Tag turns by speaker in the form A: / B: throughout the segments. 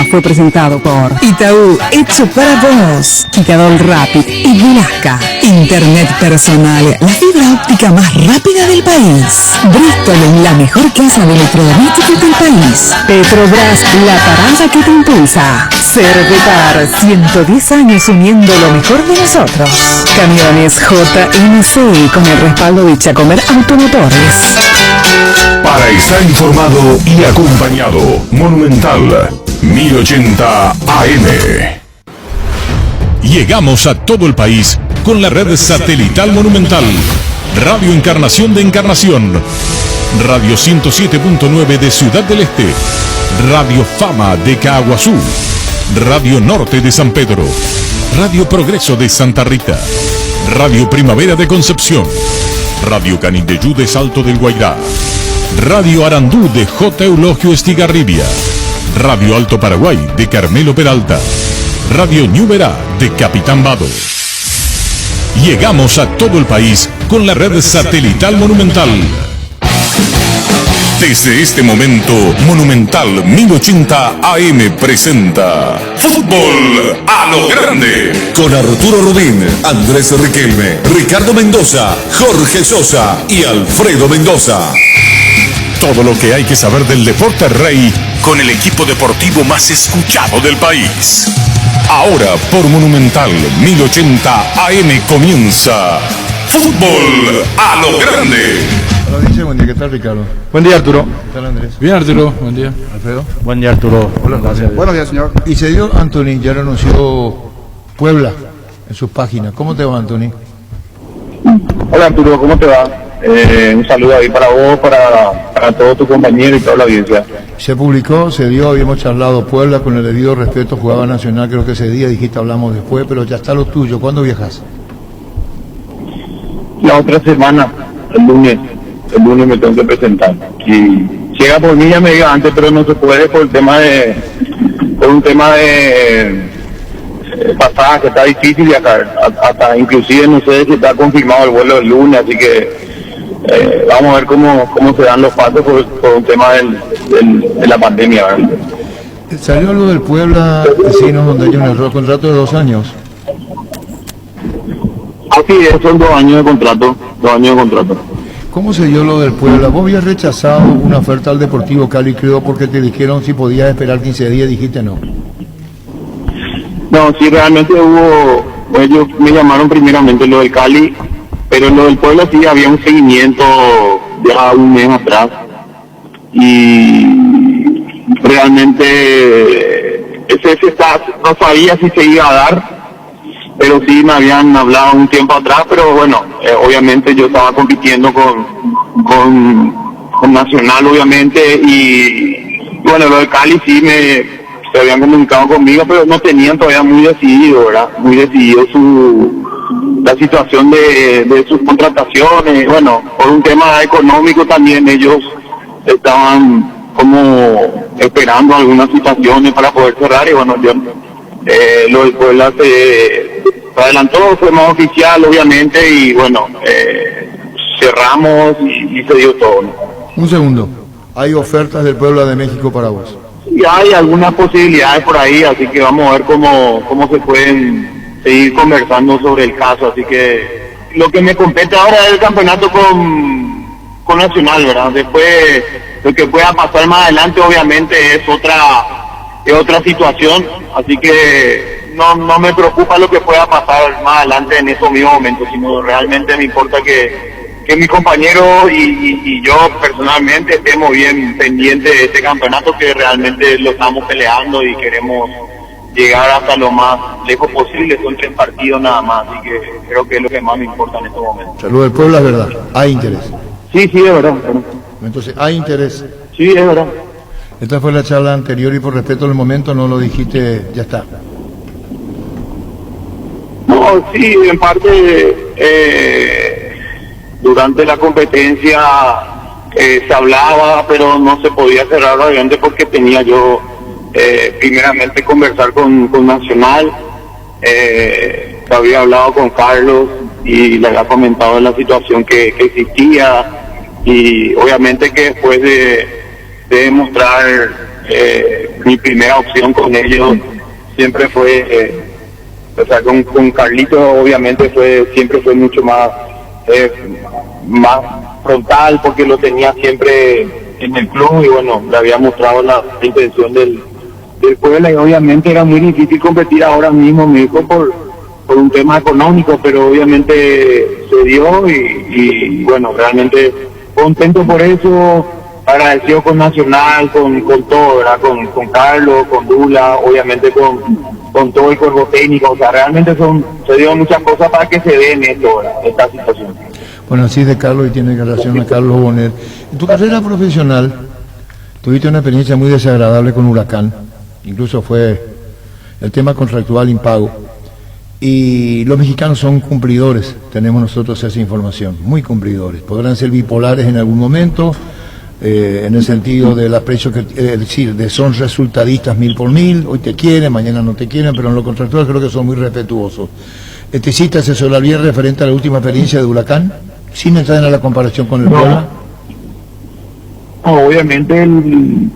A: fue presentado por Itaú, hecho para vos. Quitador Rapid y Vilasca. Internet personal, la fibra óptica más rápida del país. Bristol, la mejor casa de electrodomésticos del país. Petrobras, la parada que te impulsa. Cervetar, 110 años uniendo lo mejor de nosotros. Camiones JMC con el respaldo de Chacomer Automotores.
B: Para estar informado y acompañado, Monumental 1080 AM. Llegamos a todo el país con la red satelital Monumental. Radio Encarnación de Encarnación. Radio 107.9 de Ciudad del Este. Radio Fama de Caaguazú. Radio Norte de San Pedro. Radio Progreso de Santa Rita. Radio Primavera de Concepción. Radio Canindeyú de Salto del Guairá. Radio Arandú de J. Eulogio Estigarribia. Radio Alto Paraguay de Carmelo Peralta. Radio Ñuberá de Capitán Vado. Llegamos a todo el país con la red satelital Monumental. Desde este momento, Monumental 1080 AM presenta Fútbol a lo Grande.
C: Con Arturo Rodín, Andrés Riquelme, Ricardo Mendoza, Jorge Sosa y Alfredo Mendoza.
B: Todo lo que hay que saber del deporte rey con el equipo deportivo más escuchado del país. Ahora por Monumental 1080 AM comienza Fútbol a lo Grande.
D: Hola, buen día, ¿qué tal, Ricardo?
E: Buen día, Arturo.
D: ¿Qué tal, Andrés?
E: Bien, Arturo, buen día.
D: Alfredo.
E: Buen día, Arturo.
D: Hola, gracias.
E: Buenos días, señor.
D: Y se dio, Anthony, ya renunció Puebla en sus páginas. ¿Cómo te va, Anthony?
F: Hola, Arturo, ¿cómo te va? Un saludo ahí para vos, para todos tus compañeros y toda la audiencia.
D: Se publicó, se dio, habíamos charlado Puebla con el debido respeto, jugaba Nacional, creo que ese día dijiste hablamos después, pero ya está lo tuyo. ¿Cuándo viajas?
F: La otra semana, el lunes me tengo que presentar. Si llega por mí ya me diga antes, pero no se puede por un tema de pasaje, que está difícil viajar. Hasta inclusive no sé si está confirmado el vuelo del lunes, así que vamos a ver cómo se dan los pasos por un tema de la pandemia, ¿verdad?
D: Salió algo del Puebla, vecinos, donde hay un error, contrato de 2 años.
F: Así es, son 2 años de contrato, 2 años de contrato.
D: ¿Cómo se dio lo del Puebla? Vos habías rechazado una oferta al Deportivo Cali, creo, porque te dijeron si podías esperar 15 días, dijiste no.
F: No, sí, realmente ellos me llamaron primeramente lo del Cali, pero lo del Puebla sí había un seguimiento ya un mes atrás y realmente no sabía si se iba a dar, pero sí me habían hablado un tiempo atrás, pero bueno, obviamente yo estaba compitiendo con Nacional, obviamente, y bueno, lo del Cali sí se habían comunicado conmigo, pero no tenían todavía muy decidido, ¿verdad? Muy decidido la situación de sus contrataciones. Bueno, por un tema económico también ellos estaban como esperando algunas situaciones para poder cerrar, y bueno, lo del Puebla se adelantó, fue más oficial obviamente, y bueno, cerramos y se dio todo, ¿no?
D: Un segundo, ¿hay ofertas del Puebla de México para vos?
F: Y hay algunas posibilidades por ahí, así que vamos a ver cómo se pueden seguir conversando sobre el caso. Así que lo que me compete ahora es el campeonato con Nacional, ¿verdad? Después lo que pueda pasar más adelante obviamente es otra situación, así que no me preocupa lo que pueda pasar más adelante en esos mismos momentos, sino realmente me importa que mis compañeros y yo personalmente estemos bien pendientes de este campeonato, que realmente lo estamos peleando y queremos llegar hasta lo más lejos posible. Son 3 partidos nada más, así que creo que es lo que más me importa en estos momentos.
D: Lo del Puebla es verdad, hay interés.
F: Sí, es verdad.
D: Entonces, hay interés.
F: Sí, es verdad.
D: Esta fue la charla anterior y por respeto al momento no lo dijiste, ya está.
F: No, sí, en parte durante la competencia se hablaba, pero no se podía cerrar obviamente porque tenía yo primeramente conversar con Nacional. Había hablado con Carlos y le había comentado la situación que existía, y obviamente que después de demostrar mi primera opción con ellos siempre fue, o sea, con Carlitos obviamente siempre fue mucho más frontal, porque lo tenía siempre en el club y bueno, le había mostrado la intención del Puebla, y obviamente era muy difícil competir ahora mismo, me dijo, por un tema económico, pero obviamente se dio y bueno, realmente contento por eso, agradecido con Nacional, con todo, ¿verdad? Con Carlos, con Dula, obviamente con todo el cuerpo técnico, o sea, realmente se dio muchas cosas para que se dé en esto, ¿verdad? Esta situación.
D: Bueno, así de Carlos, y tiene relación a Carlos Bonet. En tu carrera profesional tuviste una experiencia muy desagradable con Huracán, incluso fue el tema contractual impago, y los mexicanos son cumplidores, tenemos nosotros esa información, muy cumplidores, podrán ser bipolares en algún momento, en el sentido del aprecio que, es decir, son resultadistas 1000 por 1000, hoy te quieren, mañana no te quieren, pero en lo contractual creo que son muy respetuosos. ¿Te hiciste asesoría referente a la última experiencia de Huracán, sin entrar en la comparación con el Puebla?
F: No, obviamente el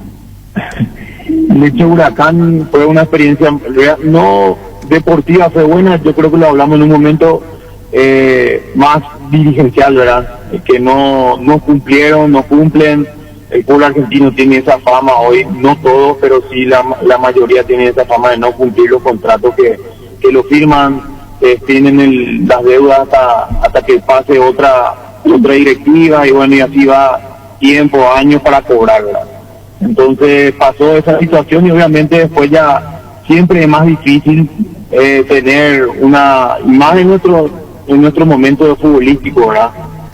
F: hecho de Huracán fue una experiencia no deportiva, fue buena, yo creo que lo hablamos en un momento más dirigencial, ¿verdad? Que no cumplieron, no cumplen. El pueblo argentino tiene esa fama hoy, no todos, pero sí la mayoría tiene esa fama de no cumplir los contratos que lo firman, tienen las deudas hasta que pase otra directiva, y bueno, y así va tiempo, años para cobrar, ¿verdad? Entonces pasó esa situación y obviamente después ya siempre es más difícil tener una imagen en nuestro momento futbolístico, ¿verdad?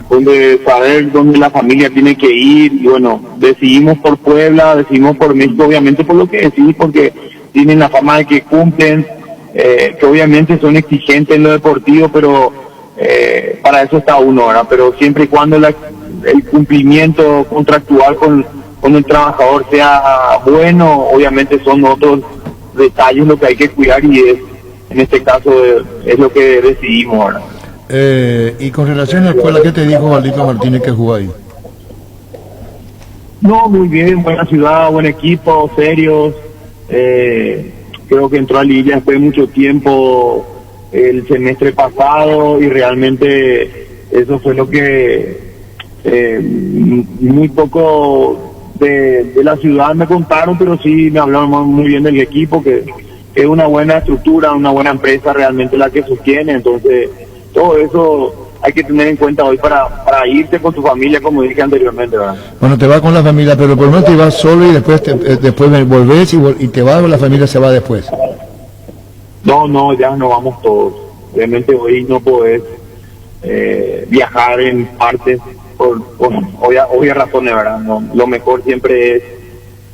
F: Donde saber dónde la familia tiene que ir, y bueno, decidimos por Puebla, decidimos por México, obviamente por lo que decidí, porque tienen la fama de que cumplen, que obviamente son exigentes en lo deportivo, pero para eso está uno, ¿verdad? Pero siempre y cuando el cumplimiento contractual con el trabajador sea bueno, obviamente son otros detalles lo que hay que cuidar, y en este caso es lo que decidimos ahora.
D: Y con relación a la escuela, ¿qué te dijo Valdito Martínez que jugó ahí?
F: No, muy bien, buena ciudad, buen equipo, serios. Creo que entró a Lilla después de mucho tiempo el semestre pasado, y realmente eso fue lo que muy poco de la ciudad me contaron, pero sí me hablaron muy bien del equipo, que es una buena estructura, una buena empresa realmente la que sostiene. Entonces todo eso hay que tener en cuenta hoy para irte con tu familia, como dije anteriormente, ¿verdad? Bueno,
D: te vas con la familia, pero por lo menos te vas solo y después volvés y te vas, o la familia se va después.
F: No, ya no vamos todos. Realmente hoy no podés viajar en partes por obvias razones, ¿verdad? No, lo mejor siempre es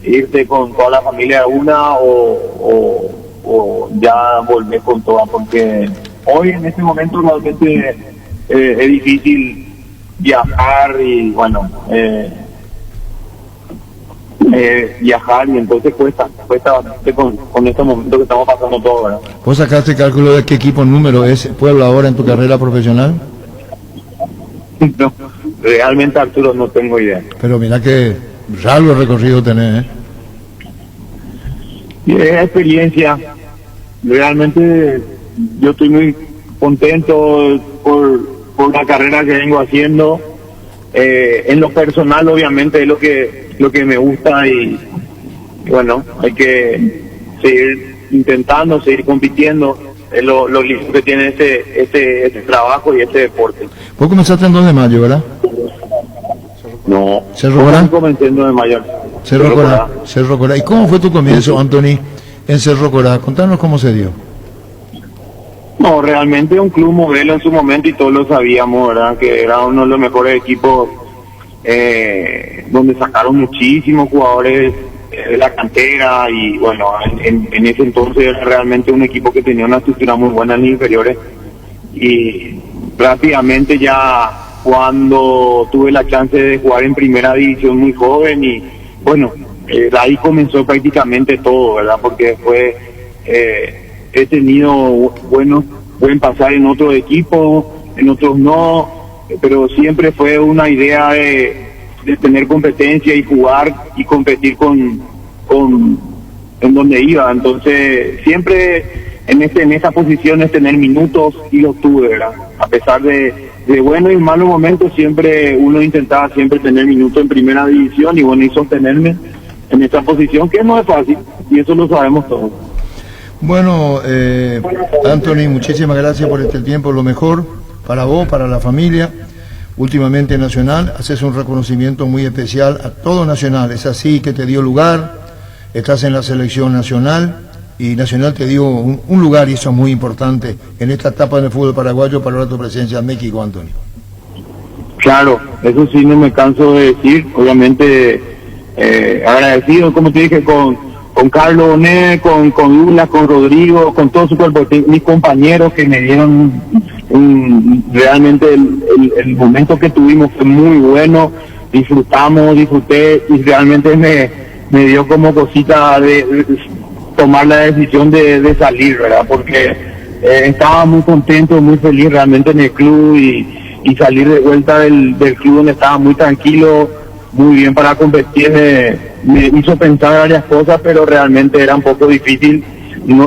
F: irte con toda la familia de una o ya volver con toda, porque hoy en este momento realmente es difícil viajar, y bueno, viajar, y entonces cuesta bastante con este momento que estamos pasando todo, ¿verdad?
D: ¿Vos sacaste cálculo de qué equipo número es Puebla ahora en tu carrera profesional?
F: No, realmente, Arturo, no tengo idea.
D: Pero mira que raro recorrido tenés,
F: Y es experiencia. Realmente yo estoy muy contento por la carrera que vengo haciendo. En lo personal, obviamente, es lo que me gusta, y bueno, hay que seguir intentando, seguir compitiendo. Es lo lindo que tiene este trabajo y este deporte.
D: Vos comenzaste el 2 de mayo, ¿verdad?
F: No,
D: ¿Cerro Corá?
F: Comencé en 2 de mayo.
D: Cerro Corá. ¿Y cómo fue tu comienzo, Anthony, en Cerro Corá? Contanos cómo se dio.
F: No, realmente un club modelo en su momento, y todos lo sabíamos, ¿verdad? Que era uno de los mejores equipos, donde sacaron muchísimos jugadores de la cantera, y bueno, en ese entonces era realmente un equipo que tenía una estructura muy buena en las inferiores, y rápidamente ya cuando tuve la chance de jugar en primera división muy joven, y bueno, de ahí comenzó prácticamente todo, ¿verdad? Porque después he tenido buen pasar en otros equipos, en otros no, pero siempre fue una idea de tener competencia y jugar y competir con en donde iba. Entonces siempre en esa posición es tener minutos, y los tuve, ¿verdad? A pesar de buenos y malos momentos, siempre uno intentaba siempre tener minutos en primera división, y bueno, y sostenerme en esa posición, que no es fácil, y eso lo sabemos todos.
D: Bueno, Anthony, muchísimas gracias por este tiempo, lo mejor para vos, para la familia. Últimamente Nacional, haces un reconocimiento muy especial a todo Nacional, es así que te dio lugar, estás en la selección nacional, y Nacional te dio un lugar, y eso es muy importante en esta etapa del fútbol paraguayo para ahora tu presencia en México, Anthony.
F: Claro, eso sí no me canso de decir, obviamente agradecido, como te dije, con Carlos Bonet, con Douglas, con Rodrigo, con todo su cuerpo, mis compañeros que me dieron realmente el momento que tuvimos fue muy bueno, disfruté, y realmente me dio como cosita de tomar la decisión de salir, ¿verdad? Porque estaba muy contento, muy feliz realmente en el club, y salir de vuelta del club donde estaba muy tranquilo, muy bien para competir, me hizo pensar varias cosas, pero realmente era un poco difícil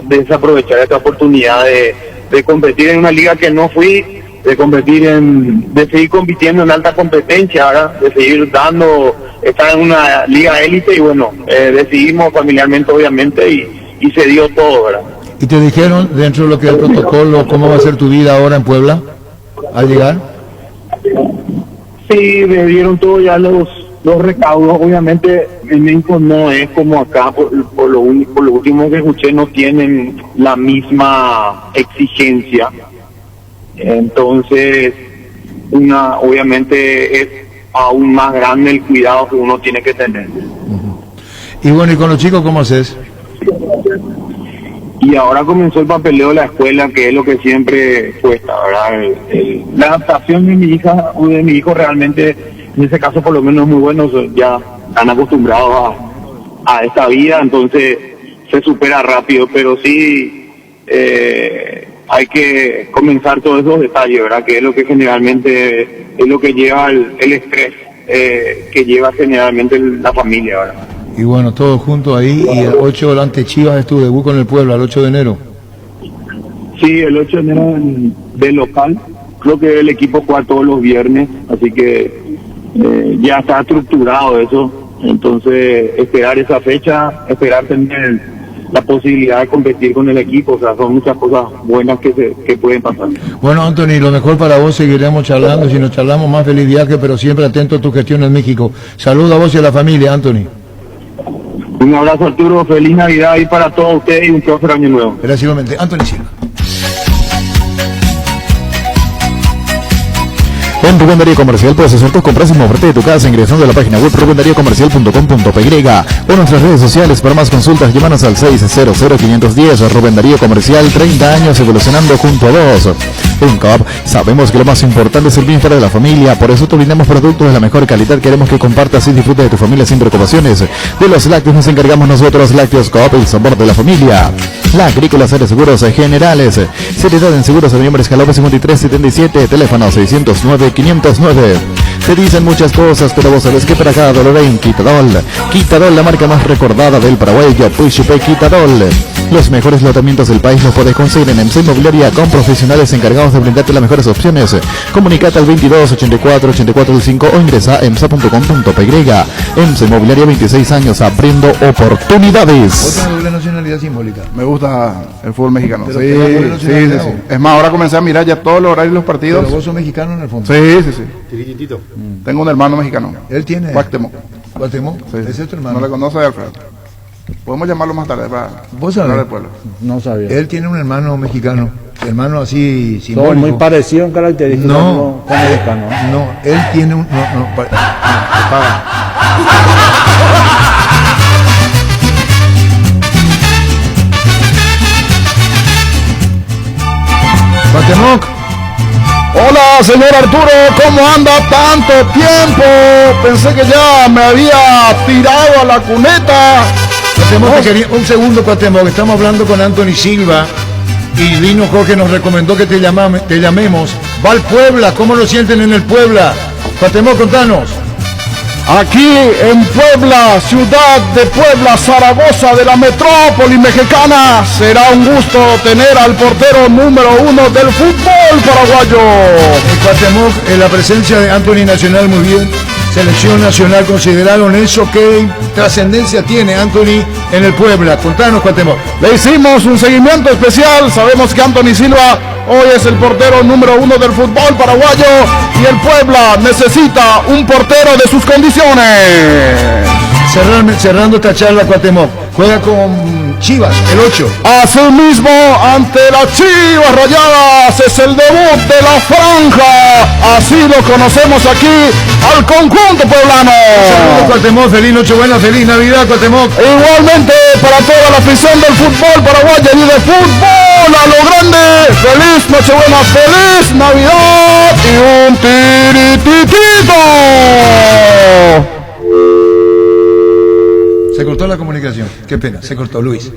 F: desaprovechar esta oportunidad de competir en una liga que no fui, de seguir compitiendo en alta competencia, ¿verdad? De seguir estar en una liga élite, y bueno, decidimos familiarmente, obviamente, y se dio todo, ¿verdad?
D: ¿Y te dijeron, dentro de lo que es el protocolo, cómo va a ser tu vida ahora en Puebla, al llegar?
F: Sí, me dieron todo ya los recaudos. Obviamente en México no es como acá, por lo último que escuché, no tienen la misma exigencia. Entonces, obviamente es aún más grande el cuidado que uno tiene que tener.
D: Y bueno, ¿y con los chicos cómo haces?
F: Y ahora comenzó el papeleo de la escuela, que es lo que siempre cuesta, ¿verdad? La adaptación de mi hija o de mi hijo realmente, en ese caso por lo menos es muy bueno, ya están acostumbrados a esta vida, entonces se supera rápido, pero sí hay que comenzar todos esos detalles, ¿verdad? Que es lo que generalmente es lo que lleva el estrés que lleva generalmente la familia, ¿verdad?
D: Y bueno, todos juntos ahí, y el 8 delante Chivas es tu debut con el Puebla, el 8 de enero.
F: Sí, el 8 de enero de local, creo que el equipo juega todos los viernes, así que ya está estructurado eso, entonces esperar esa fecha, esperar tener la posibilidad de competir con el equipo, o sea, son muchas cosas buenas que pueden pasar.
D: Bueno, Anthony, lo mejor para vos, seguiremos charlando, si nos charlamos más, feliz viaje, pero siempre atento a tu gestión en México. Saludos a vos y a la familia, Anthony.
F: Un abrazo, Arturo, feliz Navidad ahí para todos ustedes y un próspero año nuevo.
D: Gracias igualmente. Anthony Silva.
E: En Rubén Darío Comercial puedes hacer tus compras sin moverte de tu casa ingresando a la página web rubendariocomercial.com.py o nuestras redes sociales. Para más consultas, llámanos al 600-510. Rubén Darío Comercial, 30 años evolucionando junto a vos. En Coop sabemos que lo más importante es el bienestar de la familia, por eso te brindamos productos de la mejor calidad. Queremos que compartas y disfrutes de tu familia sin preocupaciones. De los lácteos nos encargamos nosotros. Lácteos Coop, el sabor de la familia. La Agrícola Seres Seguros Generales. Seriedad en Seguros de Noviembre, Escalón 5377, teléfono 609-509. Te dicen muchas cosas, pero vos sabés que para cada dolor hay un Quitadol. Quitadol, la marca más recordada del paraguayo. Puixupé Quitadol. Los mejores lotamientos del país los podés conseguir en EMSA Inmobiliaria, con profesionales encargados de brindarte las mejores opciones. Comunicate al 22 84 84 5 o ingresa a emsa.com.py. EMSA Inmobiliaria, 26 años abriendo oportunidades.
D: Otra doble nacionalidad simbólica.
G: Me gusta el fútbol mexicano.
D: Pero
G: Sí,
D: te da doble
G: sí.
D: nacionalidad.
G: Es más, ahora comencé a mirar ya todos los horarios de los partidos.
D: Pero vos sos mexicano en el fondo.
G: Sí. Tengo un hermano mexicano.
D: Él tiene.
G: Cuauhtémoc.
D: Cuauhtémoc.
G: Sí.
D: Ese es tu hermano.
G: No le conoce a Alfredo. Podemos llamarlo más tarde para
D: ¿Vos sabés?
G: hablar del pueblo.
E: No sabía.
D: Él tiene un hermano mexicano. Hermano así
E: Son
D: simbólico.
E: muy parecidos en características
D: No,
E: con mexicano.
D: no, él tiene un... apaga. Cuauhtémoc.
G: Hola, señor Arturo, ¿cómo anda tanto tiempo? Pensé que ya me había tirado a la cuneta.
D: Cuauhtémoc, te quería, un segundo, Cuauhtémoc, estamos hablando con Anthony Silva y Dino Jorge nos recomendó que te llamemos. Va al Puebla, ¿cómo lo sienten en el Puebla? Cuauhtémoc, contanos.
G: Aquí en Puebla, ciudad de Puebla, Zaragoza, de la metrópoli mexicana, será un gusto tener al portero número 1 del fútbol paraguayo.
D: En Cuauhtémoc, en la presencia de Anthony Nacional, muy bien. Selección nacional, ¿consideraron eso? ¿Qué trascendencia tiene Anthony en el Puebla? Contanos, Cuauhtémoc.
G: Le hicimos un seguimiento especial. Sabemos que Anthony Silva hoy es el portero número 1 del fútbol paraguayo y el Puebla necesita un portero de sus condiciones.
D: Cerrando esta charla, Cuauhtémoc, juega con Chivas, el 8.
G: Asimismo, ante las Chivas Rayadas es el debut de la franja. Así lo conocemos aquí al conjunto poblano.
D: Saludos, Cuauhtémoc, feliz Nochebuena, feliz Navidad, Cuauhtémoc.
G: Igualmente para toda la afición del fútbol paraguayo y de fútbol a lo grande. Feliz Nochebuena, feliz Navidad y un tirititito.
D: Se cortó la comunicación. Qué pena, se cortó, Luis.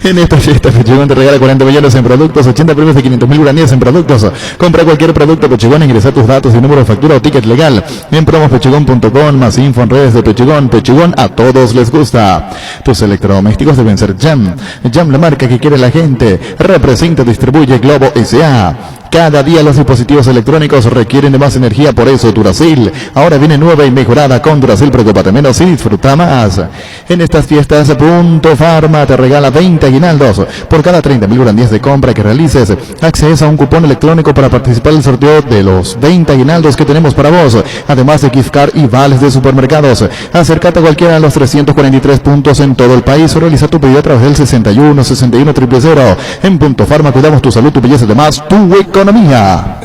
E: En esta fiesta, Pechugón te regala 40 millones en productos, 80 premios de 500.000 guaraníes en productos. Compra cualquier producto Pechugón, ingresa tus datos y número de factura o ticket legal en promospechugón.com, más info en redes de Pechugón. Pechugón a todos les gusta. Tus electrodomésticos deben ser Jam. Jam, la marca que quiere la gente. Representa, distribuye Globo S.A. Cada día los dispositivos electrónicos requieren de más energía, por eso Duracell ahora viene nueva y mejorada con Duracell. Preocúpate menos y disfruta más. En estas fiestas, Punto Farma te regala 20 aguinaldos por cada 30.000 guaraníes de compra que realices. Accedes a un cupón electrónico para participar del sorteo de los 20 aguinaldos que tenemos para vos, además de gift card y vales de supermercados. Acércate a cualquiera de los 343 puntos en todo el país o realiza tu pedido a través del 61 61 000. En Punto Farma cuidamos tu salud, tu belleza, además tu economía.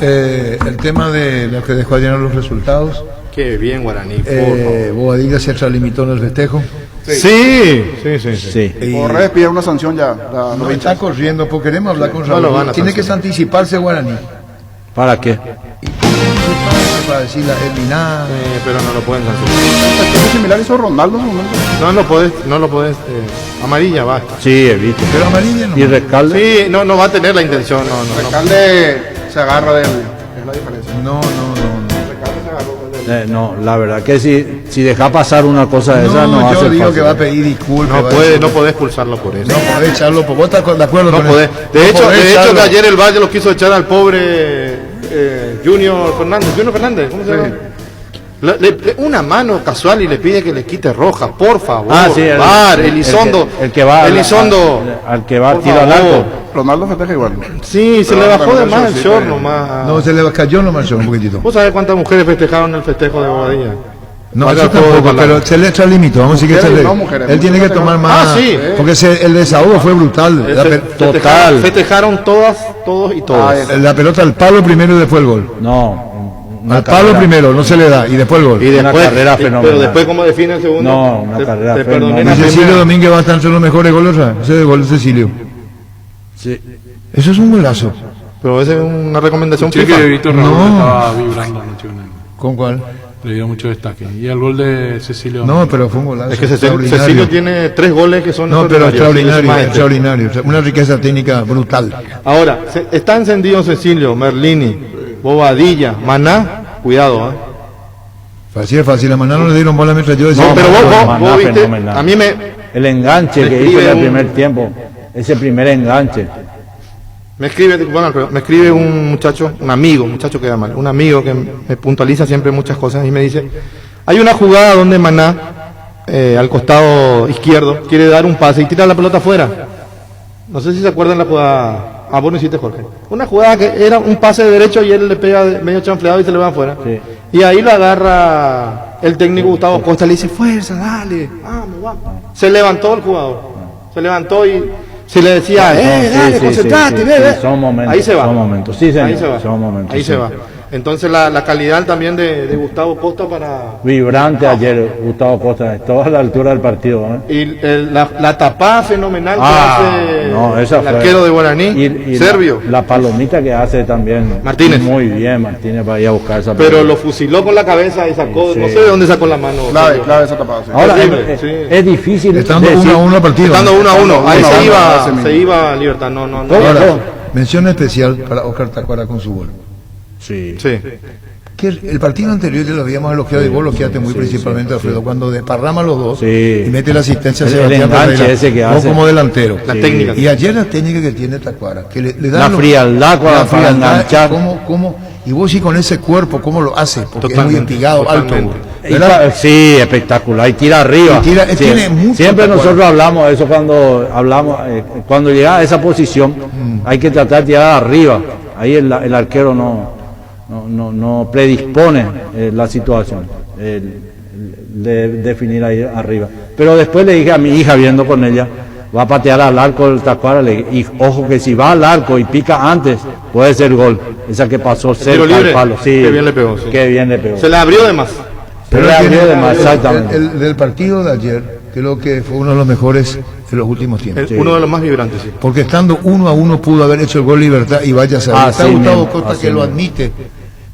D: El tema de lo que dejó ayer los resultados.
H: Qué bien, Guaraní.
D: Bobadilla se extralimitó en el festejo.
H: Sí.
G: Corre, pide una sanción ya.
D: No está corriendo, porque queremos hablar con Raúl.
H: lo van a
D: Tiene que
H: sancionar.
D: anticiparse Guaraní.
H: ¿Para qué?
D: Para decirle a Elminá.
H: Pero no lo pueden sancionar.
G: ¿Es similar hizo Ronaldo en un momento?
H: No lo podés. Amarilla va.
I: Sí, he visto.
D: Pero amarilla no.
I: ¿Y Rescalde?
H: Sí, no va a tener la intención.
G: El alcalde se agarra del. Es la diferencia.
D: No.
I: No, la verdad que si deja pasar una cosa de esa, no
D: yo
I: hace
D: digo
I: fácil.
D: que va a pedir disculpas.
H: No podés expulsarlo por eso.
D: No podés echarlo, porque vos estás de acuerdo
H: No
D: con
H: podés.
D: eso.
H: De hecho,
D: podés
H: que
D: echarlo.
H: ayer el Valle lo quiso echar al pobre Junior Fernández, ¿cómo se llama? Una mano casual y le pide que le quite roja, por favor.
I: Ah, sí,
H: Elizondo.
I: el que va
H: Elizondo.
I: al que va
H: por
I: tiro al
H: favor.
I: arco.
G: Ronaldo festeja igual.
H: Sí, se le bajó de más el short nomás.
D: No, se le cayó nomás un poquitito.
H: ¿Vos sabés cuántas mujeres festejaron el festejo de Bobadilla?
D: No,
H: Vaya
D: eso
H: todo
D: tampoco,
H: con la-
D: pero se le extralimitó. Vamos a decir que
G: Mujeres,
D: se le.
G: no mujeres,
D: Él tiene que
G: mujeres
D: tomar
G: no.
D: más.
H: Ah, sí.
D: Porque el desahogo fue brutal.
I: Total.
H: Festejaron todos y todas.
D: La pelota al palo primero y después el gol.
I: No,
D: Al palo primero, no se le da, y después el gol.
H: Y
I: Una
H: después,
I: carrera
H: pero
I: fenomenal.
H: después, ¿cómo define el segundo?
I: No, una carrera
H: te perdoné
I: fenomenal.
H: la
D: Y Cecilio
H: primera.
D: Domínguez va a estar entre los mejores goles. Ese gol de Cecilio.
I: Sí.
D: Eso es un golazo.
H: Pero esa es una recomendación
J: Sí,
H: FIFA.
J: que Víctor Raúl
D: No.
J: estaba vibrando anoche.
D: ¿Con cuál?
J: Le dio mucho destaque. Y el gol de Cecilio.
D: No, pero fue un golazo.
H: Es que
D: extraordinario.
H: Cecilio tiene 3 goles que son
D: No, pero
H: extraordinarios.
D: extraordinario. Una riqueza técnica brutal.
H: Ahora, está encendido Cecilio, Merlini, Bobadilla, Maná, cuidado,
D: Fácil. A Maná no le dieron bola mientras yo decía.
H: No, pero
I: Maná
H: vos viste,
I: fenomenal.
H: a mí
I: El enganche
H: Me
I: que hizo
H: escribe
I: en el
H: un-
I: primer tiempo, ese primer enganche.
H: me escribe un muchacho, un amigo que me puntualiza siempre muchas cosas y me dice, hay una jugada donde Maná, al costado izquierdo, quiere dar un pase y tira la pelota afuera. No sé si se acuerdan la jugada. Ah, vos no hiciste, Jorge. Una jugada que era un pase de derecho y él le pega medio chanfleado y se le va afuera.
I: Sí.
H: Y ahí lo agarra el técnico Gustavo Costa, le dice, fuerza, dale, vamos. Se levantó el jugador. Se levantó y se le decía, dale, concentrate, ve.
I: Son momentos.
H: Ahí se va.
I: Son momentos. Sí, señor,
H: Ahí se va.
I: son momentos.
H: Ahí
I: sí.
H: se va. Entonces la calidad también de Gustavo Costa para...
I: Vibrante ayer, Gustavo Costa, todo a la altura del partido. ¿eh?
H: Y la tapada fenomenal que hace
I: no, esa
H: el
I: fue.
H: arquero de Guaraní,
I: Y
H: serbio.
I: La palomita que hace también.
H: Martínez.
I: Muy bien, Martínez, para ir a buscar esa
H: Pero
I: pelota.
H: lo fusiló con la cabeza y sacó,
I: Sí.
H: no sé de dónde sacó la mano.
G: Clave esa tapada. Sí.
I: Ahora,
H: Terrible,
I: es,
H: sí.
I: es difícil.
D: Estando
I: decir-
D: 1-1 el partido.
H: Estando 1-1, ahí
G: Uno a
H: se
G: uno,
H: iba,
G: ese mismo.
H: se iba Libertad, no.
I: ¿Cómo?
D: Ahora, mención especial para Oscar Tacuara con su gol.
I: Sí.
H: Sí.
D: Que el partido anterior ya lo habíamos elogiado y vos lo quedaste muy principalmente, Alfredo, cuando desparrama los dos y mete la asistencia a Sebastián Ferreira,
I: ese que hace
D: como delantero.
H: La técnica.
D: Y ayer la técnica que tiene Tacuara, que le da
I: la frialdad para enganchar.
D: Y vos sí con ese cuerpo, ¿cómo lo hace? Porque es muy empigado, alto.
I: Sí, espectacular. Y tira arriba.
D: Tiene mucho
I: siempre
D: Tacuara.
I: nosotros hablamos de eso cuando llega a esa posición, hay que tratar de tirar arriba. Ahí el arquero no predispone la situación de definir ahí arriba. Pero después le dije a mi hija, viendo con ella, va a patear al arco del Tacuara, y ojo que si va al arco y pica antes, puede ser gol. Esa que pasó cerca al palo. Sí,
H: qué bien le pegó. Sí.
I: Qué bien le pegó.
H: Se le abrió de más.
I: Exactamente.
D: El del partido de ayer, creo que fue uno de los mejores de los últimos tiempos.
H: Uno de los más vibrantes, sí.
D: Porque estando 1-1 pudo haber hecho el gol Libertad y vaya a saber. Está Gustavo Costa que lo admite,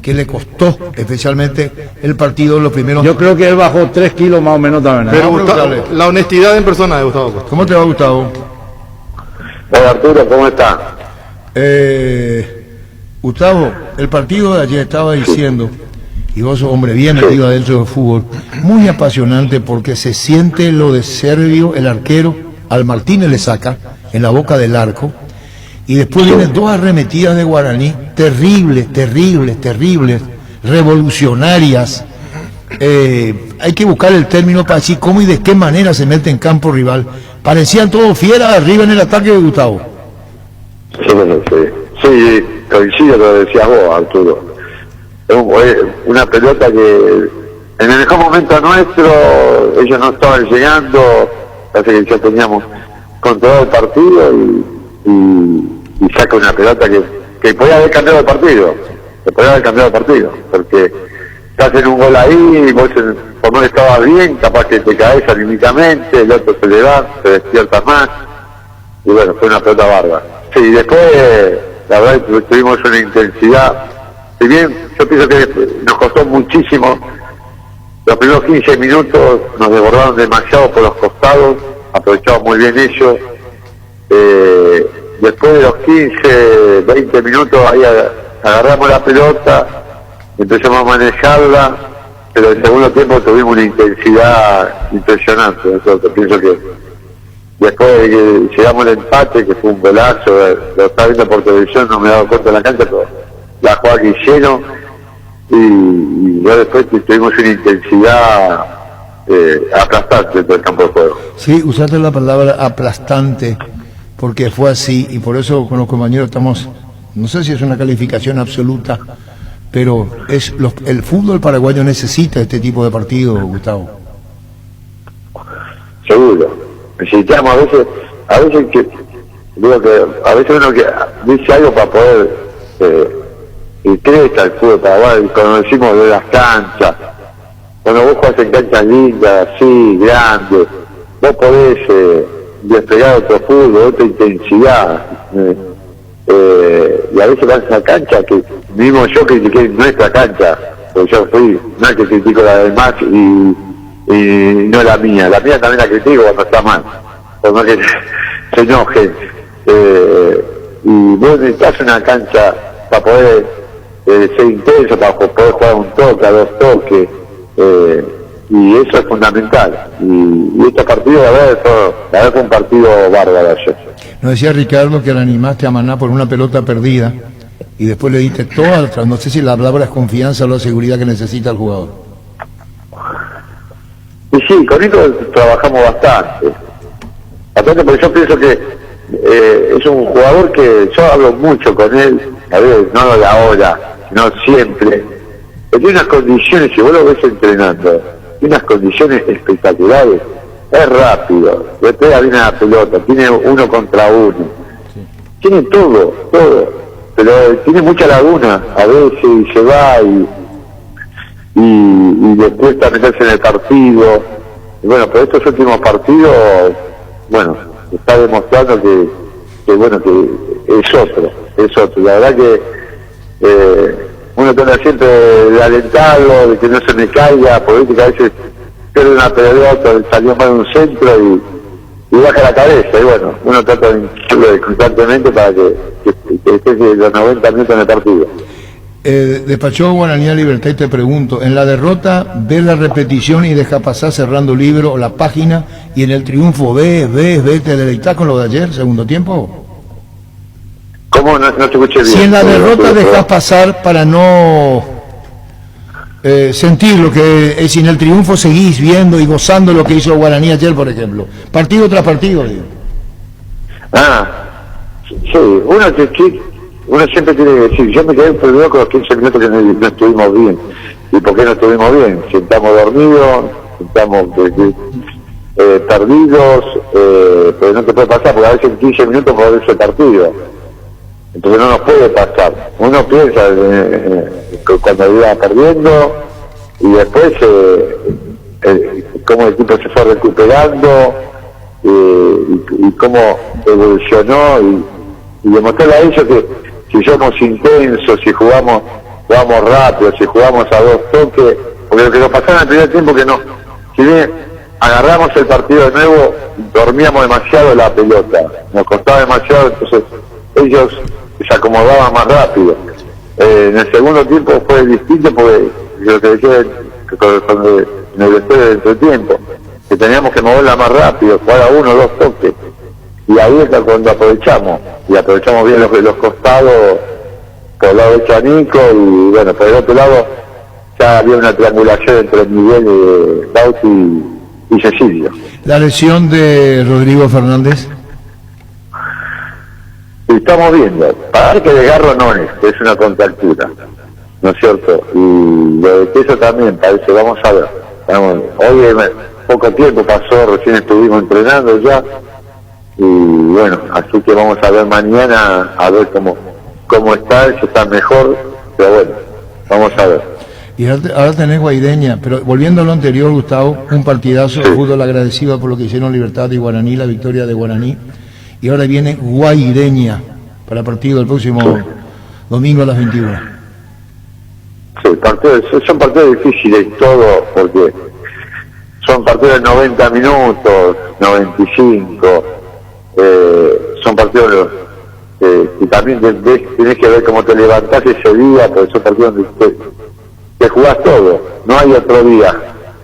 D: que le costó especialmente el partido en los primeros.
I: Yo creo que él bajó 3 kilos más o menos también.
H: Pero la honestidad en persona de Gustavo Costa.
D: ¿Cómo te va, Gustavo?
F: Hola Arturo, ¿cómo está?
D: Gustavo, el partido de ayer estaba diciendo, y vos sos hombre bien metido adentro del fútbol, muy apasionante porque se siente lo de Servio, el arquero, al Martínez le saca en la boca del arco, y después vienen 2 arremetidas de Guaraní, terribles, revolucionarias. Hay que buscar el término para decir cómo y de qué manera se mete en campo rival. Parecían todos fieras arriba en el ataque de Gustavo.
F: Sí, coincido con lo que decías vos, Arturo. Es una pelota que en el mejor momento nuestro ellos no estaban llegando, parece que ya teníamos controlado el partido y saca una pelota que podía haber cambiado el partido, porque te hacen un gol ahí y vos por no estabas bien, capaz que te caes anímicamente, el otro se levanta, se despierta más, y bueno, fue una pelota bárbara. Sí, después la verdad tuvimos una intensidad, si bien yo pienso que nos costó muchísimo, los primeros 15 minutos nos desbordaron demasiado por los costados, aprovechamos muy bien ellos, después de los 15, 20 minutos ahí agarramos la pelota, empezamos a manejarla, pero en el segundo tiempo tuvimos una intensidad impresionante. Nosotros pienso que después de que llegamos al empate, que fue un golazo, lo estaba viendo por televisión, no me he dado cuenta de la cancha, pero la jugada que hicieron, y ya después tuvimos una intensidad aplastante dentro del campo de juego.
D: Sí, usaste la palabra aplastante, porque fue así, y por eso con los compañeros estamos, no sé si es una calificación absoluta, pero el fútbol paraguayo necesita este tipo de partido, Gustavo.
F: Seguro. Necesitamos a veces que digo que a veces uno que dice algo para poder y crezca el fútbol paraguayo, cuando decimos de las canchas, cuando vos jugás en canchas lindas, así, grandes, vos podés despegar otro fútbol, otra intensidad. Y a veces vas a esa cancha que mismo yo critiqué nuestra cancha, porque yo fui, no es que critico la del Max y no la mía también la critico cuando está mal, por no que se enojen, y vos necesitas una cancha para poder ser intenso, para poder jugar un toque, a 2 toques, y eso es fundamental, y este partido la verdad fue un partido bárbaro ayer.
D: Nos decía Ricardo que le animaste a Maná por una pelota perdida y después le diste todas, no sé si la palabra es confianza o la seguridad que necesita el jugador.
F: Y sí, con esto trabajamos bastante porque yo pienso que es un jugador que yo hablo mucho con él, a ver, no lo de ahora, sino siempre, que tiene unas condiciones, si vos lo ves entrenando, tiene unas condiciones espectaculares. Es rápido, le pega bien a la pelota, tiene 1 contra 1, tiene todo, pero tiene mucha laguna a veces y se va y le cuesta meterse en el partido. Y bueno, pero estos últimos partidos, bueno, está demostrando que bueno, que es otro. La verdad que uno trata siempre de alentarlo, de que no se me caiga, porque a veces pierde una pelota, salió mal un centro y baja la cabeza, y bueno, uno trata de hincarlo constantemente para que esté los 90 minutos en el partido.
D: Despachó Guaraní a Libertad y te pregunto, en la derrota ves la repetición y deja pasar cerrando libro o la página, y en el triunfo ves, te deleitás con lo de ayer, segundo tiempo.
K: ¿Cómo? No te escuché bien.
D: Si en la derrota dejas pasar para no sentir lo que es, si en el triunfo seguís viendo y gozando lo que hizo Guaraní ayer, por ejemplo, partido tras partido, digo.
K: Sí, uno siempre tiene que decir, yo me quedé primero con los 15 minutos que no estuvimos bien. ¿Y por qué no estuvimos bien? Si estamos dormidos, si estamos perdidos, pero no te puede pasar, porque a veces en 15 minutos puede haber ese partido. Entonces no nos puede pasar. Uno piensa cuando iba perdiendo, y después cómo el equipo se fue recuperando, y cómo evolucionó, y demostrarle a ellos que si somos intensos, si jugamos rápido, si jugamos a dos toques, porque lo que nos pasaba en el primer tiempo que no, si bien agarramos el partido de nuevo, dormíamos demasiado la pelota, nos costaba demasiado, entonces ellos se acomodaban más rápido. En el segundo tiempo fue distinto, porque lo que decía en el después del entretiempo, que teníamos que moverla más rápido, jugar a uno o dos toques. Y ahí es cuando aprovechamos bien los costados, por el lado de Chanico, y bueno, por el otro lado ya había una triangulación entre Miguel, Bauti y Cecilio.
D: La lesión de Rodrigo Fernández.
K: Y estamos viendo, parece que de Garro no es una contractura, ¿no es cierto? Y lo de Peso también parece, vamos a ver. Hoy poco tiempo pasó, recién estuvimos entrenando ya. Y bueno, así que vamos a ver mañana, a ver cómo está, si está mejor, pero bueno, vamos a ver.
D: Y ahora tenés Guaireña, pero volviendo a lo anterior, Gustavo, un partidazo de fútbol agradecido por lo que hicieron Libertad y Guaraní, la victoria de Guaraní, y ahora viene Guaireña para el partido del próximo domingo a las 21.
K: Sí, son partidos difíciles todo, porque son partidos de 90 minutos, 95, son partidos que también tenés que ver cómo te levantás ese día, porque son partidos donde te jugás todo, no hay otro día,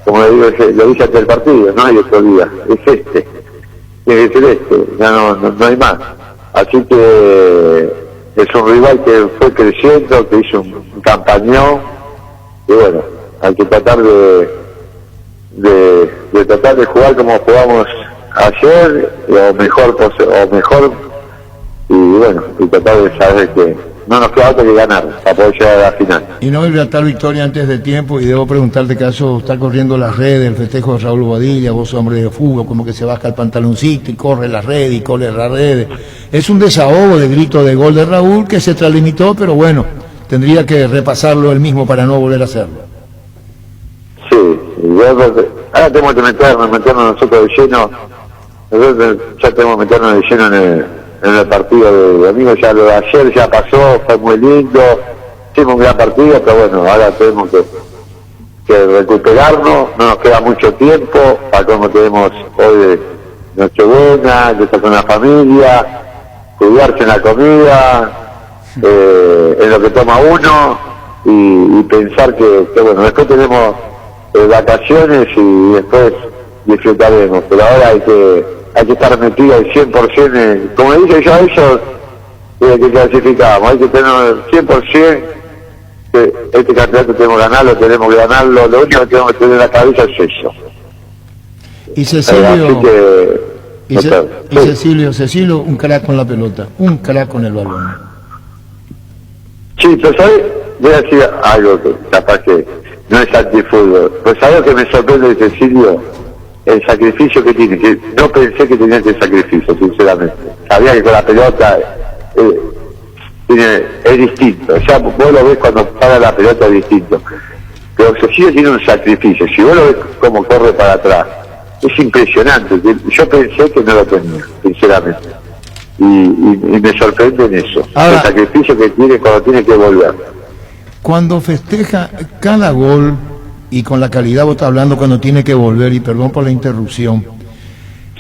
K: como lo dije antes del partido, no hay otro día, es este, tiene que ser este, ya no hay más. Así que es un rival que fue creciendo, que hizo un campañón, y bueno, hay que tratar de jugar como jugamos ayer, o mejor, y bueno, y tratar de saber que no nos queda otro que ganar para poder llegar a la final.
D: Y no voy a tal victoria antes de tiempo, y debo preguntarte, caso está corriendo las redes, el festejo de Raúl Bodilla, vos hombre de fútbol, como que se baja el pantaloncito y corre las redes y corre las redes. Es un desahogo de grito de gol de Raúl que se translimitó, pero bueno, tendría que repasarlo él mismo para no volver a hacerlo.
K: Sí, ahora tenemos que meternos nosotros de lleno, ya tenemos que meternos de lleno en el partido de domingo. Ya lo de ayer ya pasó, fue muy lindo, hicimos un gran partido, pero bueno, ahora tenemos que recuperarnos, no nos queda mucho tiempo, para como tenemos hoy Nochebuena, que está con la familia, cuidarse en la comida, en lo que toma uno, y pensar que bueno, después tenemos vacaciones y después disfrutaremos, pero ahora hay que estar metido al 100%, como dije yo a ellos, que clasificamos, hay que tener el 100%, que este campeonato tenemos que ganarlo, lo único que tenemos que tener en la cabeza es eso.
D: Y Cecilio, un crack con la pelota, un crack con el balón.
K: Sí, pero ¿sabes? Voy a decir algo que capaz que no es antifútbol, pues ¿sabes lo que me sorprende de Cecilio? El sacrificio que tiene, que no pensé que tenía ese sacrificio, sinceramente. Sabía que con la pelota es distinto, o sea, vos lo ves cuando para la pelota es distinto, pero Cecilio tiene un sacrificio, si vos lo ves como corre para atrás, es impresionante. Yo pensé que no lo tenía, sinceramente, y me sorprende en eso. Ahora, el sacrificio que tiene cuando tiene que volver.
D: Cuando festeja cada gol, y con la calidad vos estás hablando cuando tiene que volver, y perdón por la interrupción,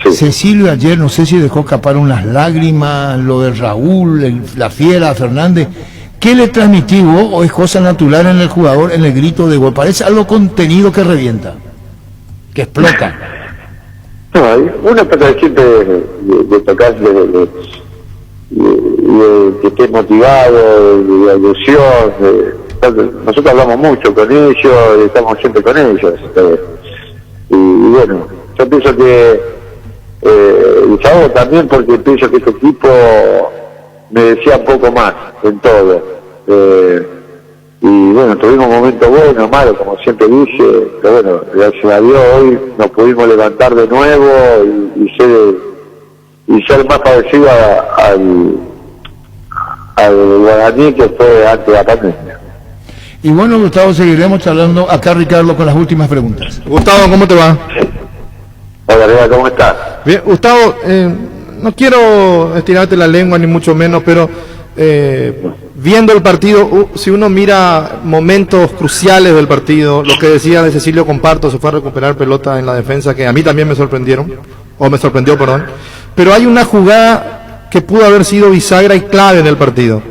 D: sí. Cecilio ayer no sé si dejó escapar unas lágrimas, lo de Raúl, la fiera Fernández, ¿Qué le transmitís vos o es cosa natural en el jugador en el grito de gol? Parece algo contenido que revienta, que explota.
K: No, uno trata siempre de tocar, de que esté motivado, de ilusión. Nosotros hablamos mucho con ellos, estamos siempre con ellos. Y bueno, yo pienso que, y Chavo también, porque pienso que este equipo me decía un poco más en todo. Y bueno, tuvimos momentos buenos, malos, como siempre dije, pero bueno, gracias a Dios hoy nos pudimos levantar de nuevo y ser más parecido al Guaraní que fue antes de la pandemia.
D: Y bueno, Gustavo, seguiremos charlando acá, Ricardo, con las últimas preguntas.
H: Gustavo, ¿cómo te va?
K: Hola, Ricardo, ¿cómo estás?
H: Bien, Gustavo, no quiero estirarte la lengua ni mucho menos, pero viendo el partido, si uno mira momentos cruciales del partido, lo que decía de Cecilio Comparto, se fue a recuperar pelota en la defensa, que a mí también me sorprendió, perdón, pero hay una jugada que pudo haber sido bisagra y clave en el partido.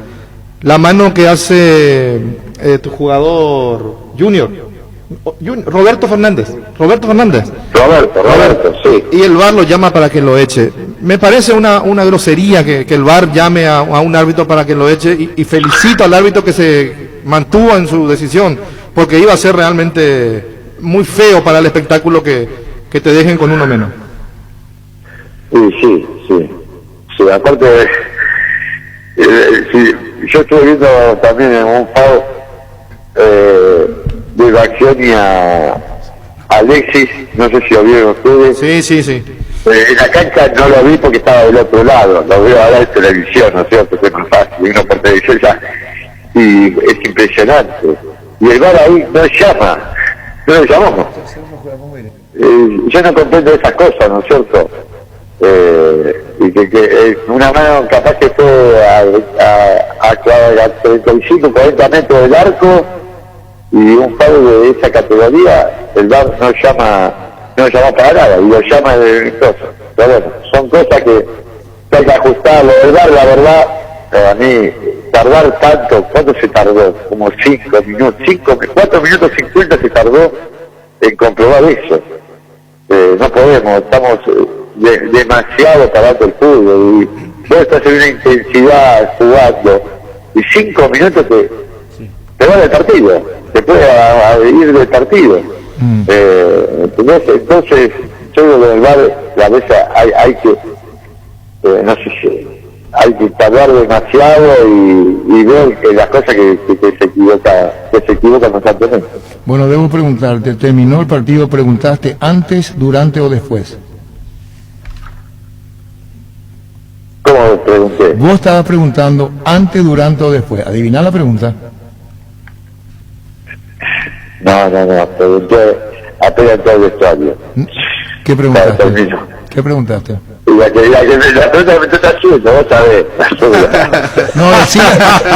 H: La mano que hace tu jugador Junior, Roberto Fernández,
K: sí.
H: Y el VAR lo llama para que lo eche. Me parece una grosería que el VAR llame a un árbitro para que lo eche, y felicito al árbitro que se mantuvo en su decisión, porque iba a ser realmente muy feo para el espectáculo que te dejen con uno menos.
K: Sí, aparte, yo estuve viendo también en un FAO de Baxioni a Alexis, no sé si lo vieron ustedes.
H: Sí.
K: En la cancha no lo vi porque estaba del otro lado, lo veo ahora en televisión, ¿no es cierto? Que es más fácil, uno por televisión ya, y es impresionante. Y el VAR ahí no lo llamamos. Yo no comprendo esas cosas, ¿no es cierto? Y que una mano capaz que fue a 35, 40 metros del arco, y un palo de esa categoría, el VAR no llama para nada, y lo llama de cosas. Pero bueno, son cosas que hay que ajustarlo. El VAR, la verdad, a mí, tardar tanto, ¿cuánto se tardó? Como 4 minutos 50 se tardó en comprobar eso. No podemos, estamos demasiado parando el fútbol, y vos estás en una intensidad jugando, y 5 minutos te va del partido, te puede ir del partido. ¿Entendés? Entonces, yo creo que en el VAR a veces hay que, no sé si, hay que tardar demasiado y ver que las cosas que se equivocan constantemente.
D: Bueno, debo preguntarte, ¿terminó el partido? ¿Preguntaste antes, durante o después?
K: ¿Cómo pregunté?
D: Vos estabas preguntando antes, durante o después. ¿Adiviná la pregunta?
K: No, pregunté apenas en todo el vestuario.
D: ¿Qué preguntaste? ¿Qué preguntaste?
K: La pregunta que me estás haciendo, vos sabés.
D: No,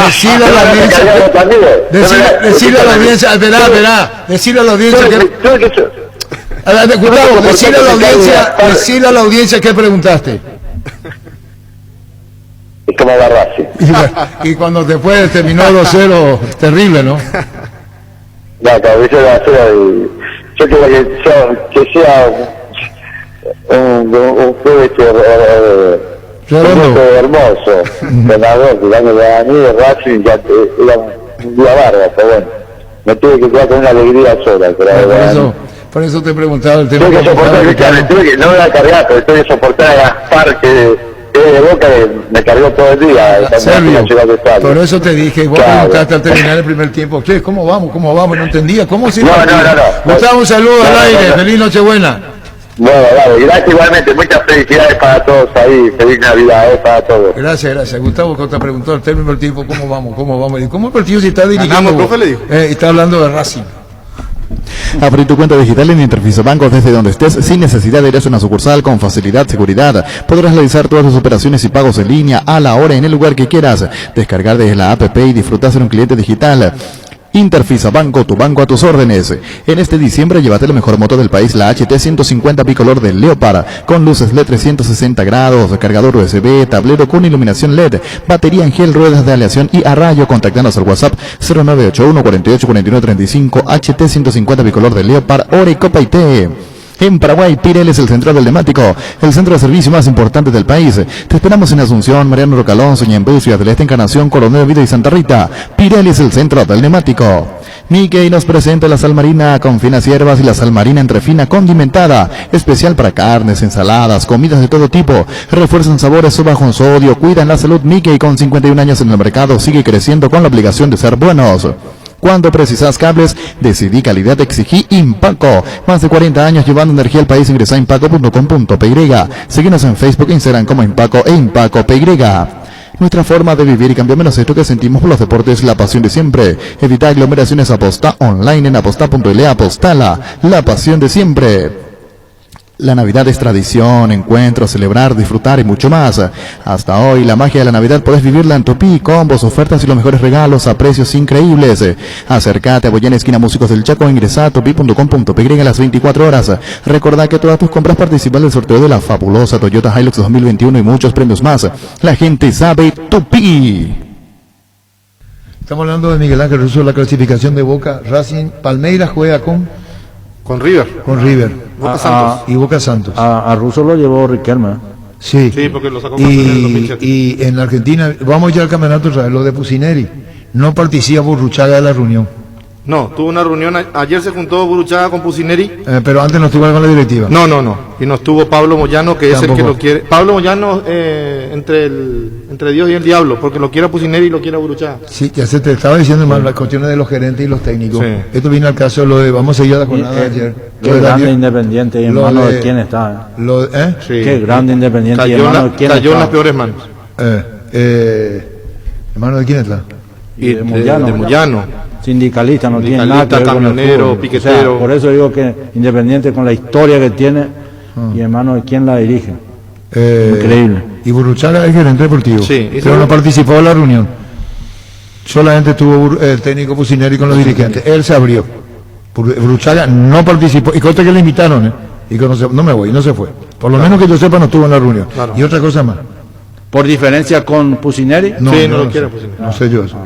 D: decile a la audiencia. Decile a la audiencia, esperá. Decile a la audiencia que... Gustavo, decile a la audiencia qué preguntaste.
K: Es como agarrarse.
D: Y cuando después terminó 2-0, terrible, ¿no?
K: No, cabeza de la cera, yo creo que sea un juego hermoso, ganador, jugando de Racing, ya era un día bárbaro, pero bueno, me tuve que quedar con una alegría sola.
D: Por eso te preguntaba el tema.
K: Tuve que soportar, no me la cargar, pero tuve que soportar a Gaspar, que de Boca me cargó todo el día.
D: Por eso te dije, vos preguntaste al terminar el primer tiempo, che, ¿cómo vamos? No entendía, ¿cómo se
K: No.
D: Gustavo, un saludo al aire, feliz Nochebuena.
K: Bueno, gracias igualmente, muchas felicidades para todos ahí, feliz Navidad para todos.
D: Gracias. Gustavo, que te preguntó al término del tiempo, ¿cómo vamos? ¿Y cómo el partido se está dirigiendo?
H: Ganamos, profe, le dijo.
D: Está hablando de Racing.
E: Abrí tu cuenta digital en Interfiso Bancos desde donde estés, sin necesidad de ir a una sucursal, con facilidad, seguridad. Podrás realizar todas tus operaciones y pagos en línea, a la hora, en el lugar que quieras. Descargar desde la app y disfrutar ser un cliente digital. Interfisa Banco, tu banco a tus órdenes. En este diciembre llévate la mejor moto del país, la HT150 bicolor de Leopard, con luces LED 360 grados, cargador USB, tablero con iluminación LED, batería en gel, ruedas de aleación y a rayo. Contactanos al WhatsApp 0981 48 49 35, HT150 bicolor de Leopard, Oreco Paité. En Paraguay, Pirelli es el centro del neumático, el centro de servicio más importante del país. Te esperamos en Asunción, Mariano Rocalón, Ñembú, Ciudad del Este, Encarnación, Coronel Vida y Santa Rita. Pirelli es el centro del neumático. Mickey nos presenta la sal marina con finas hierbas y la sal marina entrefina condimentada, especial para carnes, ensaladas, comidas de todo tipo. Refuerzan sabores bajo en sodio, cuidan la salud. Mickey, con 51 años en el mercado, sigue creciendo con la obligación de ser buenos. Cuando precisas cables, decidí calidad, exigí Impaco. Más de 40 años llevando energía al país. Ingresa a impaco.com.py. Síguenos en Facebook e Instagram como Impaco e Impaco PY. Nuestra forma de vivir y cambiamos esto que sentimos por los deportes, la pasión de siempre. Evita aglomeraciones, aposta online en aposta.le. Apostala, la pasión de siempre. La Navidad es tradición, encuentro, celebrar, disfrutar y mucho más. Hasta hoy, la magia de la Navidad podés vivirla en Tupí, combos, ofertas y los mejores regalos a precios increíbles. Acércate a Boyana, esquina Músicos del Chaco, ingresa a tupi.com.py a las 24 horas. Recordá que todas tus compras participan del sorteo de la fabulosa Toyota Hilux 2021 y muchos premios más. La gente sabe Tupí.
D: Estamos hablando de Miguel Ángel Russo, la clasificación de Boca. Racing, Palmeiras juega con
H: River.
D: Con River.
H: Boca Santos.
D: Y Boca Santos.
I: A Russo lo llevó Riquelme.
D: Sí.
H: Sí, porque lo sacó en el 2007.
D: Y en Argentina, vamos ya al campeonato otra vez, lo de Pusineri. No participa Burruchaga de la reunión.
H: No, tuvo una reunión, ayer se juntó Burruchaga con Pusineri.
D: Pero antes no estuvo con la directiva.
H: No. Y no estuvo Pablo Moyano, que
D: Tampoco.
H: es el que lo quiere. Pablo Moyano entre Dios y el diablo, porque lo quiere a Pusineri y lo quiere a Burruchaga.
D: Sí, ya se te estaba diciendo más las cuestiones de los gerentes y los técnicos.
H: Sí.
D: Esto viene al caso, lo de, vamos a seguir a la jornada de ayer.
I: Qué grande Independiente y en manos de quién está.
H: Sí.
I: Qué grande Independiente y en manos de quién está.
H: Cayó en las peores manos.
D: ¿En manos de quién está?
I: Y de Moyano. Sindicalista, no tiene nada que ver con el
H: camionero,
I: fútbol.
H: piquetero.
I: O sea, por eso digo que Independiente, con la historia que tiene y en manos de quién la dirige. Increíble.
D: Y Burruchaga es gerente deportivo.
H: Sí,
D: pero no participó en la reunión. Solamente estuvo el técnico Pusineri con los dirigentes. Él se abrió. Burruchaga no participó. Y consta que le invitaron, y que no me voy, no se fue. Por lo menos que yo sepa, no estuvo en la reunión.
H: Claro.
D: Y otra cosa más.
I: ¿Por diferencia con Pusineri?
D: No,
H: sí,
D: no
H: lo
D: sé.
H: quiere Pusineri.
D: No sé yo eso.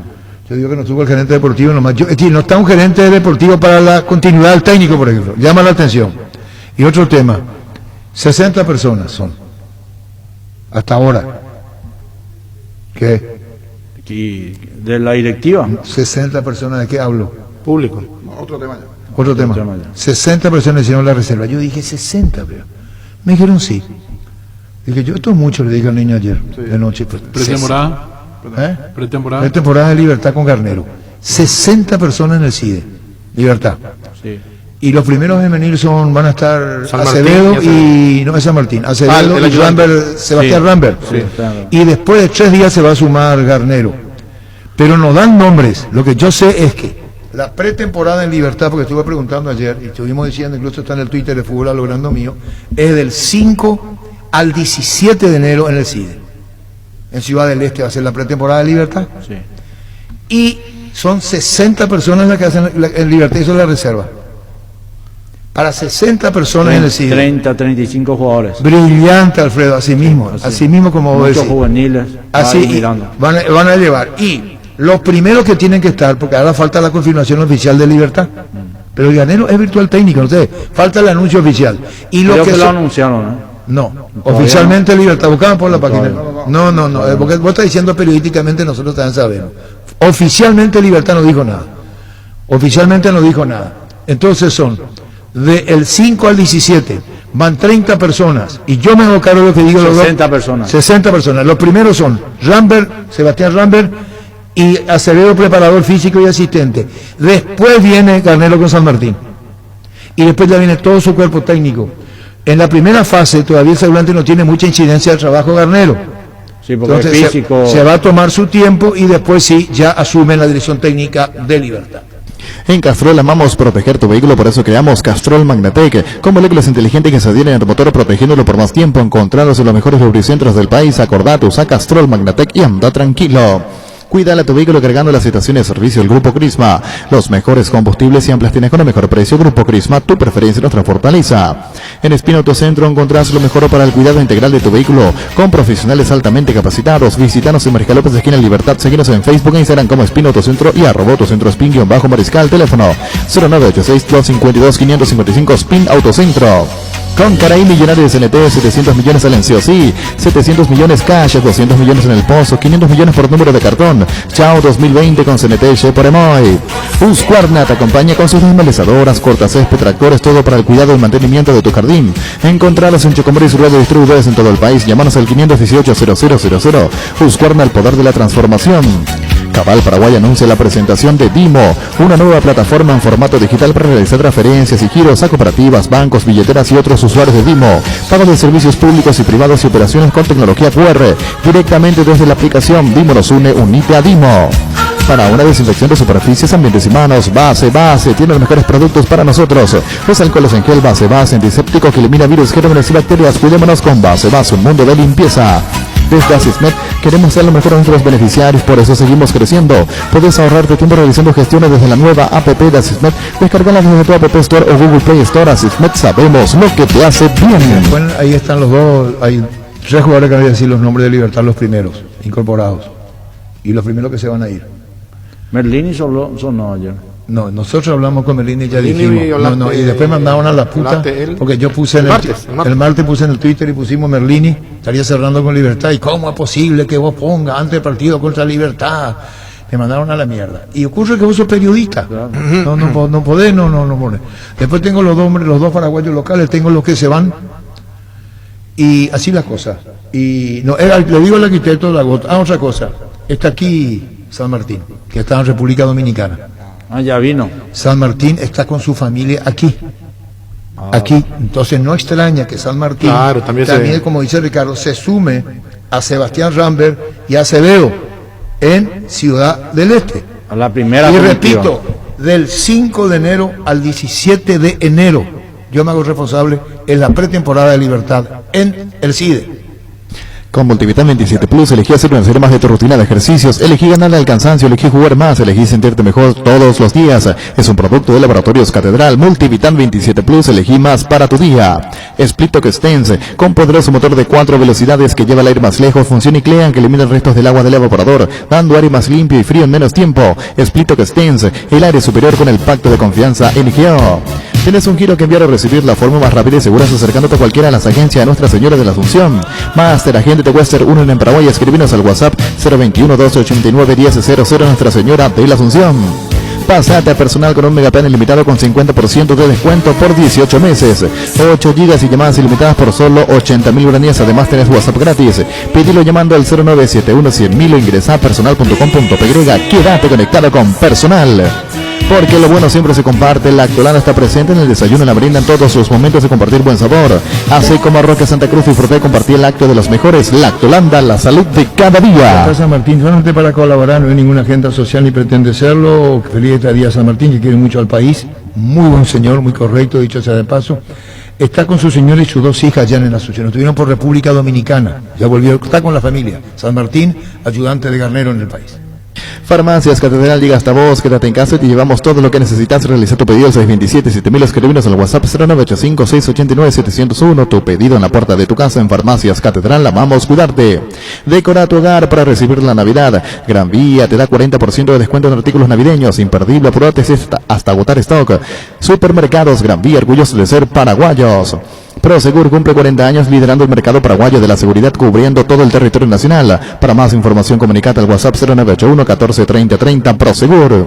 D: Yo digo que no estuvo el gerente deportivo nomás. Es decir, no está un gerente deportivo para la continuidad del técnico, por ejemplo. Llama la atención. Y otro tema. 60 personas son. Hasta ahora. ¿Qué?
I: ¿De la directiva?
D: 60 personas, ¿de qué hablo?
H: Público.
D: Otro tema. 60 personas hicieron la reserva. Yo dije 60, pero me dijeron sí. Dije, yo esto es mucho, le dije al niño ayer, de noche. Pues,
J: ¿Pretemporada? ¿Pretemporada?
D: Temporada de Libertad con Garnero. 60 personas en el CIDE. Libertad.
I: Sí.
D: Y los primeros en venir van a estar
H: San
D: Acevedo
H: Martín
D: y no es San Martín, Acevedo
H: el
D: y Sebastián
I: Sí.
D: Rambert.
I: Sí.
D: Y después de 3 días se va a sumar Garnero. Pero no dan nombres. Lo que yo sé es que la pretemporada en Libertad, porque estuve preguntando ayer y estuvimos diciendo, incluso está en el Twitter de Fútbol a Logrando Mío, es del 5 al 17 de enero en el CIDE. En Ciudad del Este va a ser la pretemporada de Libertad.
I: Sí.
D: Y son 60 personas las que hacen en Libertad, y eso es la reserva. Para 60 personas en el CIDE.
I: 30, 35 jugadores.
D: Brillante, Alfredo, así mismo como vos
I: Muchos
D: decís.
I: juveniles.
D: Así
I: ahí
D: y
I: mirando.
D: van a llevar. Y los primeros que tienen que estar, porque ahora falta la confirmación oficial de Libertad. Pero el Garnero es virtual técnico, no sé, falta el anuncio oficial. Y
I: Creo
D: lo
I: que
D: que
I: lo
D: son-
I: anunciaron,
D: No,
I: Todavía
D: oficialmente Libertad, buscaban por la página.
I: Todavía.
D: No, porque vos estás diciendo periodísticamente, nosotros también sabemos. Oficialmente Libertad no dijo nada. Oficialmente no dijo nada. Entonces son del 5 al 17, van 30 personas, y yo me hago cargo de lo que digo.
I: 60 personas.
D: 60 personas. Los primeros son Sebastián Rambert y Acevedo, preparador físico y asistente. Después viene Garnero con San Martín. Y después ya viene todo su cuerpo técnico. En la primera fase todavía el seguramente no tiene mucha incidencia del trabajo Garnero.
I: Sí, porque
D: Entonces
I: es físico.
D: se va a tomar su tiempo y después sí, ya asume la dirección técnica de Libertad.
E: En Castrol amamos proteger tu vehículo, por eso creamos Castrol Magnatec, con moléculas inteligentes que se adhieren al motor protegiéndolo por más tiempo. Encontrados en los mejores lubricentros del país, acordate, usa Castrol Magnatec y anda tranquilo. Cuídale a tu vehículo cargando las estaciones de servicio del Grupo Crisma. Los mejores combustibles y amplas tiendas con el mejor precio. Grupo Crisma, tu preferencia, nuestra fortaleza. En Espino Autocentro encontrás lo mejor para el cuidado integral de tu vehículo con profesionales altamente capacitados. Visítanos en Mariscal López, esquina Libertad. Seguinos en Facebook e Instagram como Espino Autocentro y @Autocentro Spin_Mariscal. Teléfono 0986-252-555 Spin Autocentro. Con Caraí Millonarios CNT, 700 millones salen sí o sí, 700 millones cash, 200 millones en el pozo, 500 millones por número de cartón. Chao 2020 con CNT por Emoy. Husqvarna te acompaña con sus desmelezadoras, cortacésped, tractores, todo para el cuidado y mantenimiento de tu jardín. Encontralos en Chocombre y su red de distribuidores en todo el país. Llámanos al 518-0000. Husqvarna, el poder de la transformación. Cabal Paraguay anuncia la presentación de Dimo, una nueva plataforma en formato digital para realizar transferencias y giros a cooperativas, bancos, billeteras y otros usuarios de Dimo. Pago de servicios públicos y privados y operaciones con tecnología QR directamente desde la aplicación Dimo nos une, unite a Dimo. Para una desinfección de superficies, ambientes y manos, Base, tiene los mejores productos para nosotros. Los alcoholes en gel Base, antiséptico que elimina virus, gérmenes y bacterias. Cuidémonos con Base, un mundo de limpieza. Desde Asismet queremos ser lo mejor a nuestros beneficiarios, por eso seguimos creciendo. Puedes ahorrarte tiempo realizando gestiones desde la nueva app de Asismet. Descargala desde tu App Store o Google Play Store. Asismet, sabemos lo que te hace bien.
D: Bueno, ahí están los dos, hay 3 jugadores que voy a decir los nombres de Libertad, los primeros, incorporados. Y los primeros que se van a ir.
I: Merlini son no ayer.
D: No, nosotros hablamos con Merlini y ya
H: Merlini
D: dijimos. Y después mandaron a la puta, porque yo puse el martes puse en el Twitter y pusimos Merlini, estaría cerrando con Libertad. ¿Y cómo es posible que vos pongas antes del partido contra Libertad? Me mandaron a la mierda. Y ocurre que vos sos periodista. Claro. No podés. Después tengo los dos paraguayos locales, tengo los que se van. Y así las cosas. Y no, le digo al arquitecto de la gota. Otra cosa. Está aquí San Martín, que está en República Dominicana.
I: Ya vino.
D: San Martín está con su familia aquí. Aquí. Entonces no extraña que San Martín, también como dice Ricardo, se sume a Sebastián Rambert y a Acevedo en Ciudad del Este.
I: A la primera.
D: Y repito, del 5 de enero al 17 de enero, yo me hago responsable en la pretemporada de Libertad en el CIDE.
E: Con Multivitam 27 Plus elegí hacer una serie más de tu rutina de ejercicios, elegí ganarle al cansancio, elegí jugar más, elegí sentirte mejor todos los días. Es un producto de Laboratorios Catedral. Multivitam 27 Plus, elegí más para tu día. Split Extense, con poderoso motor de 4 velocidades que lleva el aire más lejos, función Clean que elimina restos del agua del evaporador, dando aire más limpio y frío en menos tiempo. Split Extense, el aire superior con el pacto de confianza NGO. Tienes un giro que enviar o recibir la forma más rápida y segura acercándote a cualquiera de las agencias de Nuestra Señora de la Asunción. Master Agente de Western 1 en Paraguay. Escribinos al WhatsApp 021-1289-1000 Nuestra Señora de la Asunción. Pásate a personal con un megaplan ilimitado con 50% de descuento por 18 meses. 8 gigas y llamadas ilimitadas por solo 80.000 guaraníes. Además tenés WhatsApp gratis. Pedilo llamando al 0971-100.000 o ingresa a personal.com.py. Quédate conectado con Personal. Porque lo bueno siempre se comparte. Lactolanda está presente en el desayuno, en la merienda, en todos los momentos de compartir buen sabor. Así como Roque Santa Cruz, disfruté de compartir el lácteo de los mejores. Lactolanda, la salud de cada día.
D: San Martín, solamente para colaborar, no hay ninguna agenda social ni pretende serlo. Feliz día San Martín, que quiere mucho al país. Muy buen señor, muy correcto, dicho sea de paso. Está con su señora y sus 2 hijas ya en la Asunción. Estuvieron por República Dominicana. Ya volvió, está con la familia. San Martín, ayudante de Garnero en el país.
E: Farmacias Catedral, llega hasta vos, quédate en casa y te llevamos todo lo que necesitas. Realiza tu pedido al 627-7000, escribinos al WhatsApp 0985-689-701. Tu pedido en la puerta de tu casa. En Farmacias Catedral, amamos cuidarte. Decora tu hogar para recibir la Navidad. Gran Vía te da 40% de descuento en artículos navideños. Imperdible, apurate hasta agotar stock. Supermercados Gran Vía, orgullosos de ser paraguayos. Prosegur cumple 40 años liderando el mercado paraguayo de la seguridad, cubriendo todo el territorio nacional. Para más información, comunicate al WhatsApp 0981-143030. Prosegur.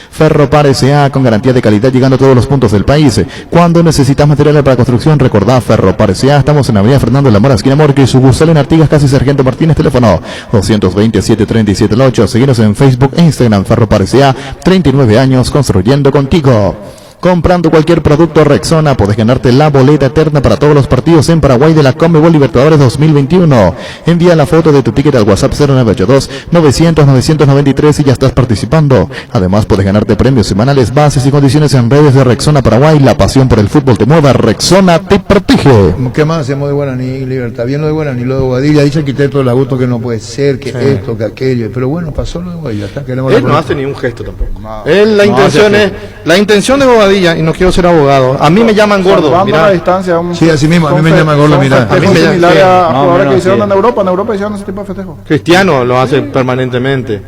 E: Ferropar S.A. con garantía de calidad, llegando a todos los puntos del país. Cuando necesitas materiales para construcción, recordá Ferropar S.A. Estamos en Avenida Fernando de la Mora, esquina Morque, y sucursal en Artigas, casi Sargento Martínez, teléfono 220-737-8. Seguinos en Facebook e Instagram. Ferropar S.A. 39 años construyendo contigo. Comprando cualquier producto Rexona podés ganarte la boleta eterna para todos los partidos en Paraguay de la Conmebol Libertadores 2021. Envía la foto de tu ticket al WhatsApp 0982-900-993 y ya estás participando. Además podés ganarte premios semanales, bases y condiciones en redes de Rexona Paraguay. La pasión por el fútbol te mueva, Rexona te protege.
D: ¿Qué más hacemos de Guaraní y Libertad? Bien lo de Guaraní, lo de Bobadilla, dice arquitecto de Laguto que no puede ser, que esto, que aquello, pero bueno, pasó lo de Bobadilla.
H: Él no hace ni un gesto tampoco. Él, la intención es, la intención de Bobadilla, y no quiero ser abogado, a mí me llaman gordo,
G: mira. A distancia,
D: sí, así mismo, a mí me llaman gordo, mira.
G: A mí me llaman a jugadores que hicieron en Europa hicieron ese tipo de festejos.
H: Cristiano lo hace permanentemente.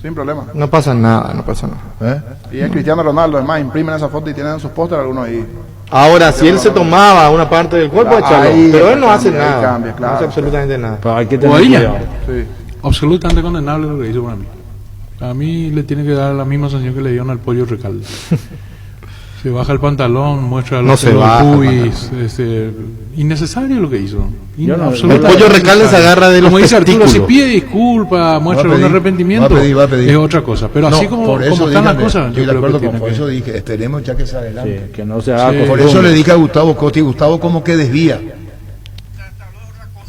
G: Sin problema.
H: No pasa nada, no pasa nada.
G: Y es Cristiano Ronaldo, además, imprimen esa foto y tienen sus pósteres algunos ahí.
H: Ahora, si él se tomaba una parte del cuerpo, échalo. Pero él no hace nada.
G: Cambia, claro.
H: No hace absolutamente nada.
I: Pero hay que tener cuidado.
J: Sí. Absolutamente condenable lo que hizo para mí. A mí le tiene que dar la misma sanción que le dieron al Pollo Recalde. Se baja el pantalón, muestra los pubis, innecesario lo que hizo.
H: El Pollo Recalde se agarra de los
J: como dice Arturo,
H: testículos.
J: si pide disculpas, muestra un arrepentimiento, es otra cosa. Pero
D: no,
J: así como están las cosas,
D: yo creo que por eso dije, esperemos ya que se adelante.
I: Sí, que no se haga
D: por eso le dije a Gustavo Costi, Gustavo como que desvía.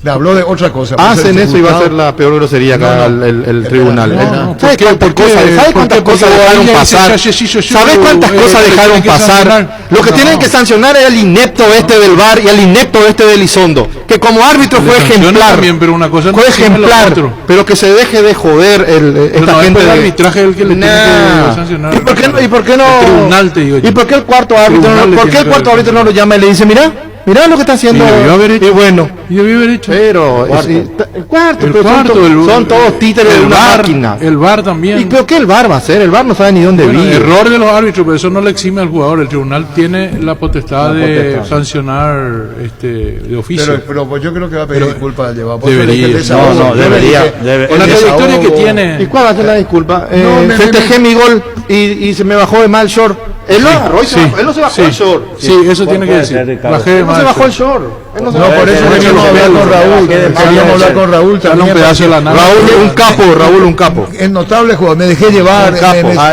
D: Le habló de otra cosa.
H: Hacen eso y va a ser la peor grosería acá el tribunal. ¿Sabes cuántas cosas dejaron pasar? ¿Sabes cuántas cosas dejaron pasar? Lo que tienen que sancionar es el inepto este del VAR y el inepto este de Elizondo, que como árbitro fue ejemplar. Fue ejemplar, pero que se deje de joder esta gente.
J: El arbitraje es el que le tiene que sancionar.
H: ¿Y por qué no?
J: El tribunal, te digo yo.
H: ¿Y por qué el cuarto árbitro no lo llama y le dice, mira lo que está haciendo? Y bueno.
J: Y debió haber hecho.
H: Pero el cuarto, son todos títeres de una máquina.
J: El VAR también.
H: ¿Y pero qué el VAR va a hacer? El VAR no sabe ni dónde vive.
J: Error de los árbitros, pero eso no le exime al jugador. El tribunal tiene la potestad de sancionar de oficio.
D: Pero pues yo creo que va a pedir disculpas al llevado.
I: Debería.
J: Con la trayectoria que tiene.
H: ¿Y cuál va a ser la disculpa? Festejé mi gol y se me bajó de mal short. Él lo agarró y él no se bajó el short.
J: Sí, eso tiene que decir.
H: Bajé de mal. No se bajó el short.
D: No, por eso queríamos hablar con Raúl. Queríamos hablar con Raúl también.
H: Raúl un capo.
D: Es notable jugador, me dejé llevar.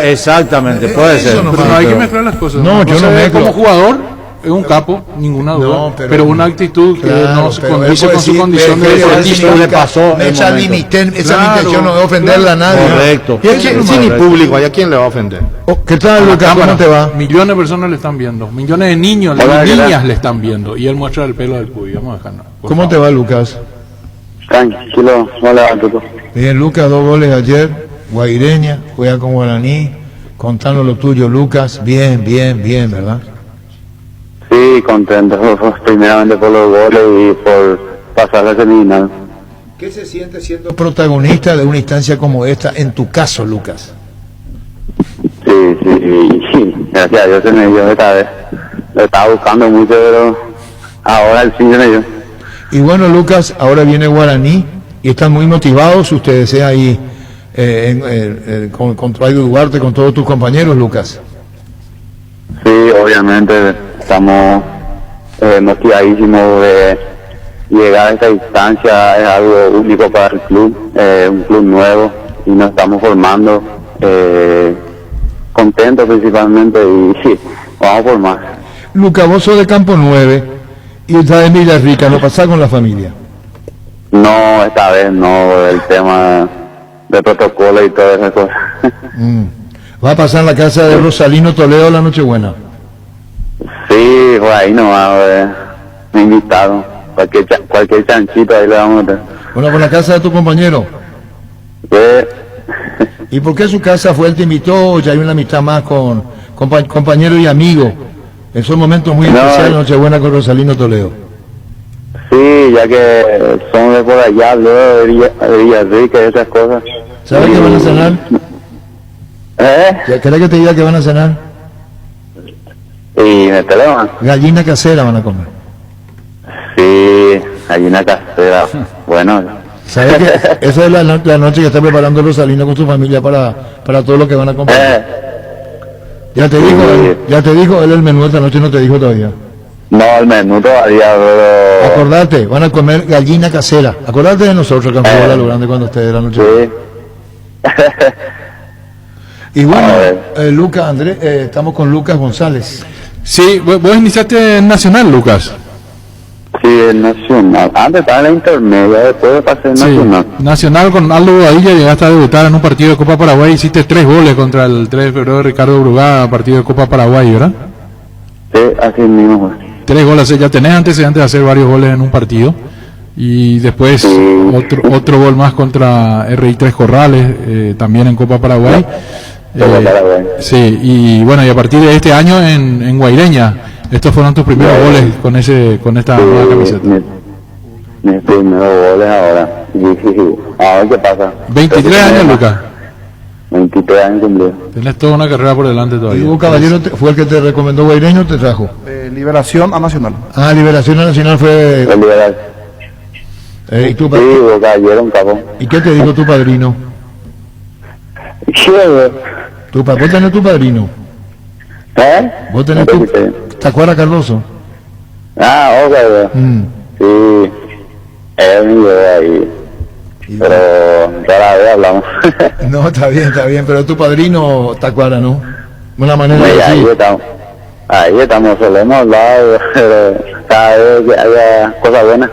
I: Exactamente, puede ser.
J: Pero no hay que mezclar las cosas.
D: No, yo no mezclo.
J: Como jugador es un capo, ninguna duda, pero una actitud que no se condice con su condición de deportista.
D: Le pasó esa mi intención no de ofenderla a nadie.
H: Correcto. ¿Y a quién, sin público, ¿a quién le va a ofender?
D: ¿Qué tal, Lucas? ¿Cómo te va?
J: Millones de personas le están viendo, millones de niños, niñas le están viendo, y él muestra el pelo del cuy. Vamos a dejarnos.
D: ¿Cómo te va, Lucas?
K: Tranquilo, no levanto.
D: Bien, Lucas, 2 goles ayer, Guaireña, juega con Guaraní. Contanos lo tuyo, Lucas. Bien, ¿verdad?
K: Sí, contento, primeramente por los goles y por pasar la semifinal.
D: ¿Qué se siente siendo protagonista de una instancia como esta en tu caso, Lucas?
K: Sí, gracias a Dios se me dio esta vez. Lo estaba buscando mucho, pero ahora el sí se me dio.
D: Y bueno, Lucas, ahora viene Guaraní y están muy motivados ustedes ahí con Traigo Duarte, con todos tus compañeros, Lucas.
K: Sí, obviamente estamos motivadísimos de llegar a esta instancia. Es algo único para el club, un club nuevo y nos estamos formando, contentos principalmente y sí, vamos por más.
D: Lucas, vos sos de Campo 9 y estás en Villarrica, ¿no pasás con la familia?
K: No, esta vez no, el tema de protocolo y todas esas cosas.
D: ¿Va a pasar en la casa de Rosalino Toledo la Nochebuena?
K: Sí, por ahí nomás, me invitaron. Cualquier chanchito ahí le vamos a meter.
D: Bueno, por la casa de tu compañero.
K: Sí.
D: ¿Y por qué su casa fue él te invitó o ya hay una amistad más con compañeros y amigos? En esos momentos muy especiales, Nochebuena con Rosalino Toledo.
K: Sí, ya que somos de por allá, luego de Villarrica y esas cosas.
D: ¿Sabes qué van a cenar? ¿Querés que te diga que van a cenar?
K: Y me televan.
D: Gallina casera van a comer.
K: Sí, gallina casera. Bueno.
D: ¿Sabes que esa es la noche que está preparando Rosalino con su familia para todo lo que van a comer? Ya te dijo él el menú esta noche, no te dijo todavía.
K: No, el menú todavía, pero...
D: Acordate, van a comer gallina casera. Acordate de nosotros, campeón, lo grande cuando esté de la noche.
K: Sí.
D: Y bueno, Lucas, Andrés, estamos con Lucas González.
J: Sí, vos iniciaste en Nacional, Lucas.
K: Sí, el Nacional. Antes estaba en la intermedia, después pasé en Nacional.
J: Nacional con Aldo Bobadilla, llegaste a debutar en un partido de Copa Paraguay, hiciste 3 goles contra el 3 de febrero de Ricardo Brugada, partido de Copa Paraguay, ¿verdad?
K: Sí, así mismo.
J: 3 goles, ya tenés antecedentes de hacer varios goles en un partido. Y después otro gol más contra RI3 Corrales, también en Copa Paraguay. Sí, y bueno, y a partir de este año en Guaireña, estos fueron tus primeros goles con esta nueva camiseta.
K: Mis primeros goles ahora. A ver qué pasa.
J: 23 años, Lucas.
K: 23 años cumplidos.
J: Tenés toda una carrera por delante todavía.
D: ¿Y Hugo Caballero fue el que te recomendó Guaireño o te trajo?
G: Liberación a Nacional.
D: Liberación a Nacional fue... ¿Y tu
K: sí, Hugo Caballero, un capo.
D: ¿Y qué te dijo tu padrino? ¿Vos tenés tu padrino? ¿Vos tenés tu... ¿Te acuerdas, Cardoso?
K: Ok, sí. Él me llevó ahí. Pero toda la vez hablamos.
D: No, está bien, pero tu padrino te acuerdas, ¿no? Una manera de decir.
K: Ahí estamos, solemos hablar, pero cada vez que haya cosas buenas.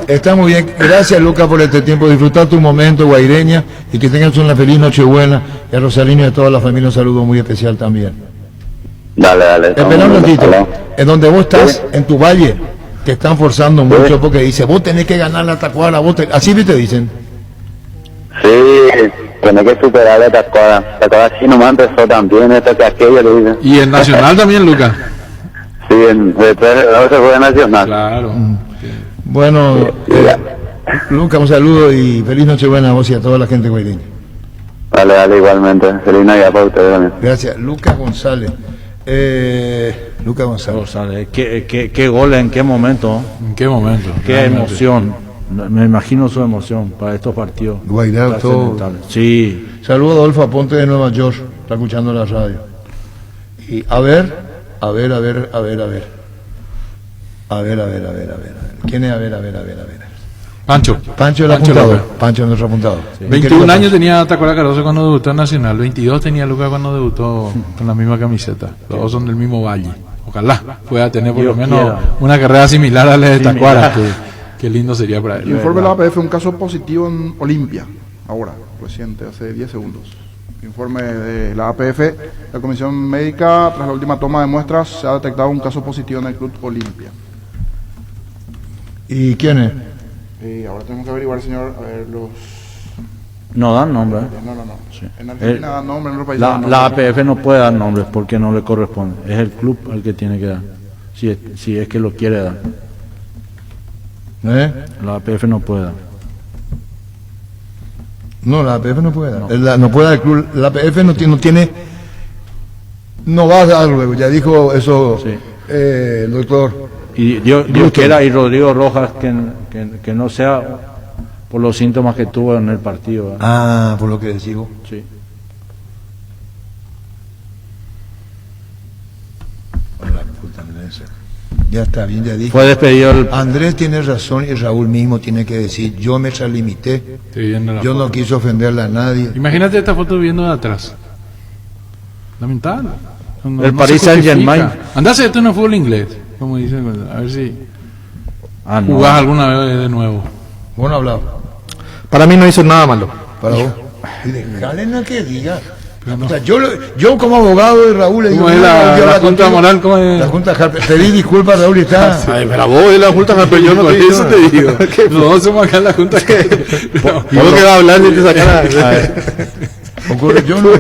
D: Está muy bien, gracias Lucas por este tiempo, disfrutar tu momento, Guaireña, y que tengas una feliz Nochebuena, y a Rosalino y a toda la familia un saludo muy especial también.
K: Dale.
D: Espera un ratito, en donde vos estás, en tu valle, te están forzando mucho porque dice, vos tenés que ganar la Tacuara, así te dicen.
K: Sí, tenés que superar la Tacuara. Tacuara sí nomás empezó también, esto que aquello le dicen.
J: Y en Nacional también, Lucas.
K: Sí, después se fue a Nacional.
J: Claro.
D: Bueno, Lucas, un saludo y feliz Nochebuena a vos y a toda la gente guaireña.
K: Dale, igualmente. Feliz Navidad para ustedes también.
D: Gracias. Lucas González. Lucas González.
I: ¿Qué goles? ¿En qué momento?
J: ¿En qué momento?
I: Qué emoción. Me imagino su emoción para estos partidos.
D: Guairao, todo.
I: Sí.
D: Saludos a Adolfo Aponte de Nueva York. Está escuchando la radio. Y a ver. ¿Quién es? A ver.
J: Pancho
D: el apuntador. Pancho es nuestro apuntador.
J: Sí. 21 años tenía Tacuara Cardoso cuando debutó en Nacional. 22 tenía Lucas cuando debutó con la misma camiseta. Los dos son del mismo valle. Ojalá pueda tener por lo menos una carrera similar a la de Tacuara. Qué lindo sería para él.
G: El informe de la APF, un caso positivo en Olimpia. Ahora, reciente, hace 10 segundos. Informe de la APF, la Comisión Médica, tras la última toma de muestras, se ha detectado un caso positivo en el Club Olimpia.
D: ¿Y quién es?
G: Ahora tenemos que averiguar, señor, a ver, los...
I: No dan nombre.
G: No. Sí. En Argentina dan nombre, en otros países dan nombre.
I: La APF no puede dar nombres porque no le corresponde. Es el club el que tiene que dar. Si es que lo quiere dar. La APF no puede dar.
D: No, la APF no puede dar. No puede dar el club. La APF no va a dar luego. Ya dijo eso el doctor.
I: Y Dios quiera, y Rodrigo Rojas que no sea por los síntomas que tuvo en el partido.
D: Por lo que decís vos.
I: Sí.
D: Ya está bien, ya dije.
I: Fue despedido
D: Andrés tiene razón y Raúl mismo tiene que decir, yo me extralimité, yo no quise ofenderle a nadie.
J: Imagínate esta foto viendo de atrás. Lamentable.
I: El Paris Saint-Germain.
J: Andás a esto en el fútbol inglés, como dicen, a ver si jugás alguna vez de nuevo.
D: Bueno hablado.
H: Para mí no hizo nada malo.
D: Para vos. Y dejale no que diga. O sea, yo como abogado de Raúl le digo,
J: ¿cómo es la Junta Moral? ¿Cómo es?
D: La Junta Harper. Pedí disculpas, Raúl, y está.
H: Ay, pero vos de la Junta Harper, yo no te digo. Eso te digo.
J: No, somos acá en la Junta Harper.
H: ¿Y vos que vas a hablar y te sacan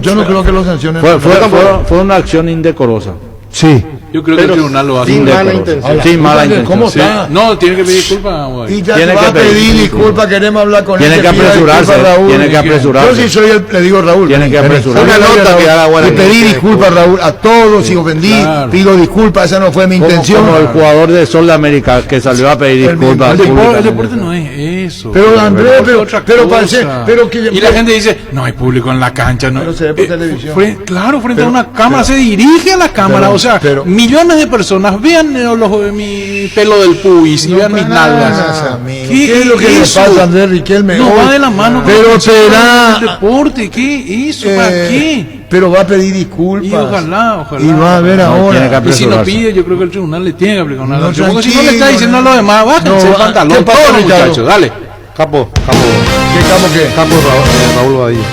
D: Yo no creo que lo sancionen.
I: Fue una acción indecorosa.
D: Sí.
J: Yo creo que el tribunal lo hace
H: sin mala intención.
I: Sin mala intención.
D: ¿Cómo está?
J: No, tiene que pedir disculpas.
D: Y ya tiene que pedir disculpas, queremos hablar con él.
I: Tiene que apresurarse. Tiene que apresurarse.
D: Yo sí soy le digo Raúl.
I: Tiene que apresurarse.
D: Una nota que haga buena. Y pedí disculpas, Raúl, a todos si ofendí. Pido disculpas, esa no fue mi intención.
I: Como el jugador de Sol de América que salió a pedir disculpas.
J: El deporte no es eso.
D: Pero Andrés, pero
J: y la gente dice, no hay público en la cancha.
D: Pero se ve por televisión.
J: Claro, frente a una cámara, se dirige a la cámara. O sea, millones de personas vean mi pelo del pubis y vean mis nalgas.
D: ¿Qué es lo que le pasa a Andrés Riquelme?
J: No va de la mano
D: pero será
J: el deporte. ¿Qué es eso? ¿Para qué?
D: pero va a pedir disculpas.
J: Y ojalá.
D: Y va a ver ahora.
J: Y si no pide, yo creo que el tribunal le tiene que aplicar una sanción. Porque si no le está
D: tranquilo,
J: diciendo a los demás, bájense el pantalón.
H: ¿Qué pasó,
J: Todos,
H: Ricardo?
J: muchachos, dale.
H: Capo.
D: ¿Qué capo qué?
H: Capo Raúl Badilla.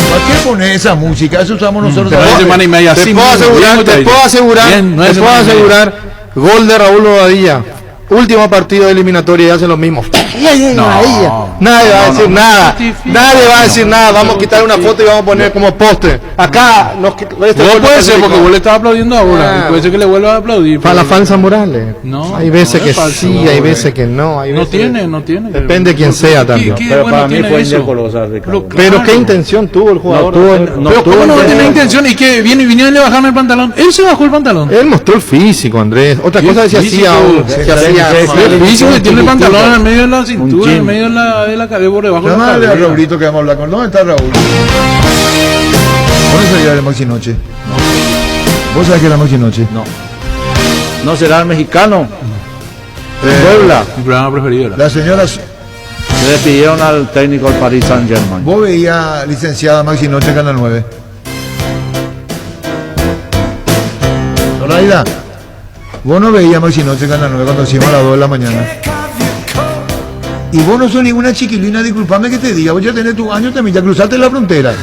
D: ¿Para qué poner esa música? Eso usamos nosotros.
J: Pero
D: ahora.
J: semana y media,
H: Te
J: sí,
H: puedo asegurar, gol de Raúl Badilla. Último partido de eliminatoria y hace lo mismo. Nadie va a decir nada. Nadie va a decir nada. Vamos a quitar una foto y vamos a poner como póster. Acá
J: Vos puede ser porque vos le estás aplaudiendo ahora. Y puede ser que le vuelva a aplaudir.
H: Para la falsa Morales.
J: No.
H: Hay veces
J: no
H: que
J: es falso,
H: sí, hay veces que no. Hay veces
J: No tiene.
H: Depende de quién sea también.
I: Pero para mí fue indecorosa, Ricardo.
H: Pero qué intención tuvo el jugador.
J: Pero ¿cómo no va a tener intención? ¿Y que vinieron y le bajaron el pantalón? Él se bajó el pantalón.
H: Él mostró el físico, Andrés. Otra cosa es si hacía
J: el físico que tiene el pantalón en medio de la cintura, en medio de la cabeza, por debajo de la
D: Llámale a
J: cabeza.
D: Raulito que vamos a hablar con. ¿Dónde está Raúl? ¿Dónde sería el Maxi Noche? ¿Vos sabés que es la Maxi Noche?
I: No será el mexicano. Puebla.
J: Mi programa preferido.
D: La señora.
I: Le despidieron al técnico del Paris Saint-Germain.
D: ¿Vos veías licenciada Maxi Noche en Canal 9? Zoraida, vos no veías Maxi Noche en Canal 9 cuando hicimos a las 2 de la mañana. Y vos no sos ninguna chiquilina, disculpame que te diga, vos ya tenés tus años también, ya cruzaste la frontera.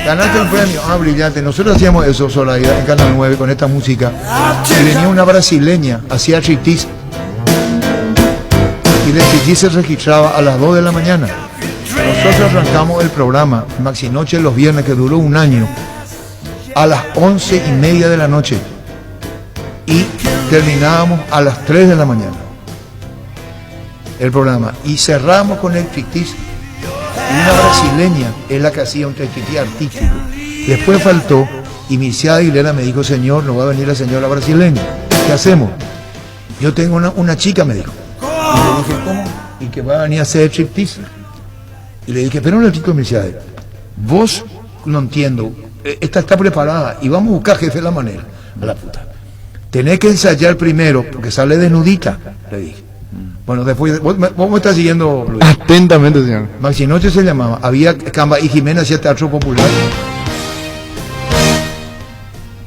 D: Ganaste un premio, brillante. Nosotros hacíamos eso, Zoraida, en Canal 9 con esta música. Y venía una brasileña, hacía striptease. Y el striptease se registraba a las 2 de la mañana. Nosotros arrancamos el programa Maxi Noche los viernes, que duró un año, a las 11:30 de la noche. Y terminábamos a las 3 de la mañana el programa. Y cerramos con el striptease. Una brasileña es la que hacía un striptease artístico. Después faltó, y Mircea Aguilera me dijo: señor, no va a venir la señora brasileña. ¿Qué hacemos? Yo tengo una chica, me dijo. Y le dije: ¿cómo? Y que va a venir a hacer striptease. Y le dije: pero un ratito, Mircea, vos no entiendo. Esta está preparada y vamos a buscar jefe de la manera. A la puta. Tenés que ensayar primero, porque sale desnudita, le dije. Bueno, después, vos me estás siguiendo, Luis.
H: Atentamente, señor.
D: Maxi Noche se llamaba. Había Camba y Jiménez hacía teatro popular.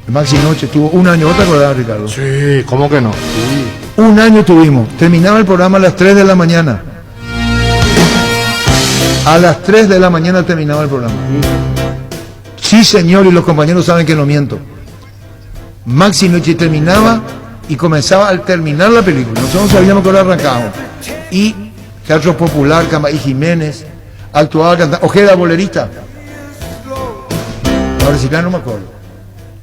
D: Maxi Noche tuvo un año, ¿vos te acordás, Ricardo?
H: Sí, ¿cómo que no?
D: Sí. Un año tuvimos. Terminaba el programa a las 3 de la mañana. A las 3 de la mañana terminaba el programa. Sí, señor, y los compañeros saben que no miento. Maxi Noche terminaba y comenzaba al terminar la película. Nosotros sabíamos que ahora arrancábamos. Y teatro popular, Camba y Jiménez, actuaba, cantaba, Ojeda bolerista. Ahora sí, claro, no me acuerdo.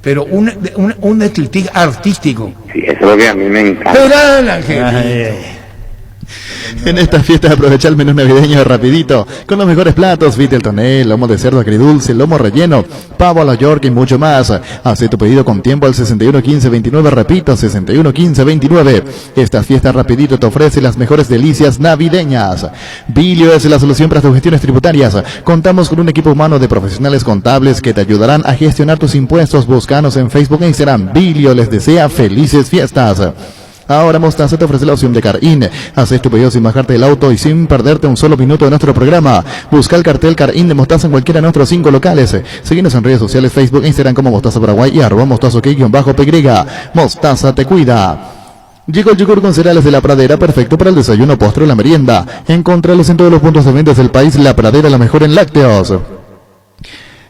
D: Pero un striptease artístico.
K: Sí, eso es lo que a mí me encanta.
D: Pero Ángel.
E: En estas fiestas aprovecha el menú navideño de Rapidito, con los mejores platos: vitel toné, lomo de cerdo agridulce, lomo relleno, pavo a la York y mucho más. Haz tu pedido con tiempo al 611529, repito, 611529. Estas fiestas Rapidito te ofrece las mejores delicias navideñas. Bilio es la solución para tus gestiones tributarias. Contamos con un equipo humano de profesionales contables que te ayudarán a gestionar tus impuestos. Búscanos en Facebook e Instagram. Bilio les desea felices fiestas. Ahora Mostaza te ofrece la opción de Car-In. Haces tu pedido sin bajarte del auto y sin perderte un solo minuto de nuestro programa. Busca el cartel Car-In de Mostaza en cualquiera de nuestros 5 locales. Síguenos en redes sociales, Facebook e Instagram como Mostaza Paraguay y @mostazo_PY. Mostaza te cuida. Llegó el yogur con cereales de La Pradera, perfecto para el desayuno, postre o la merienda. Encontralos en todos los puntos de venta del país. La Pradera, la mejor en lácteos.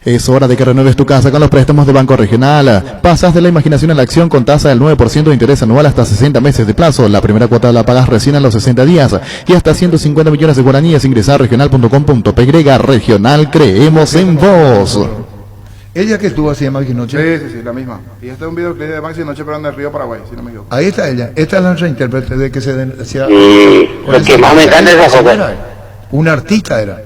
E: Es hora de que renueves tu casa con los préstamos de Banco Regional. Pasas de la imaginación a la acción con tasa del 9% de interés anual hasta 60 meses de plazo. La primera cuota la pagas recién a los 60 días y hasta 150 millones de guaraníes. Ingresar a regional.com.py. Regional, creemos en vos.
D: Ella que estuvo así en Maxi Noche.
G: Sí, la misma. Y este es un videoclip de Maxi Noche, pero en el río Paraguay, si no me equivoco.
D: Ahí está ella. Esta es la reintérprete de que se decía.
K: Lo que más me encanta es esa cosa.
D: Un artista era.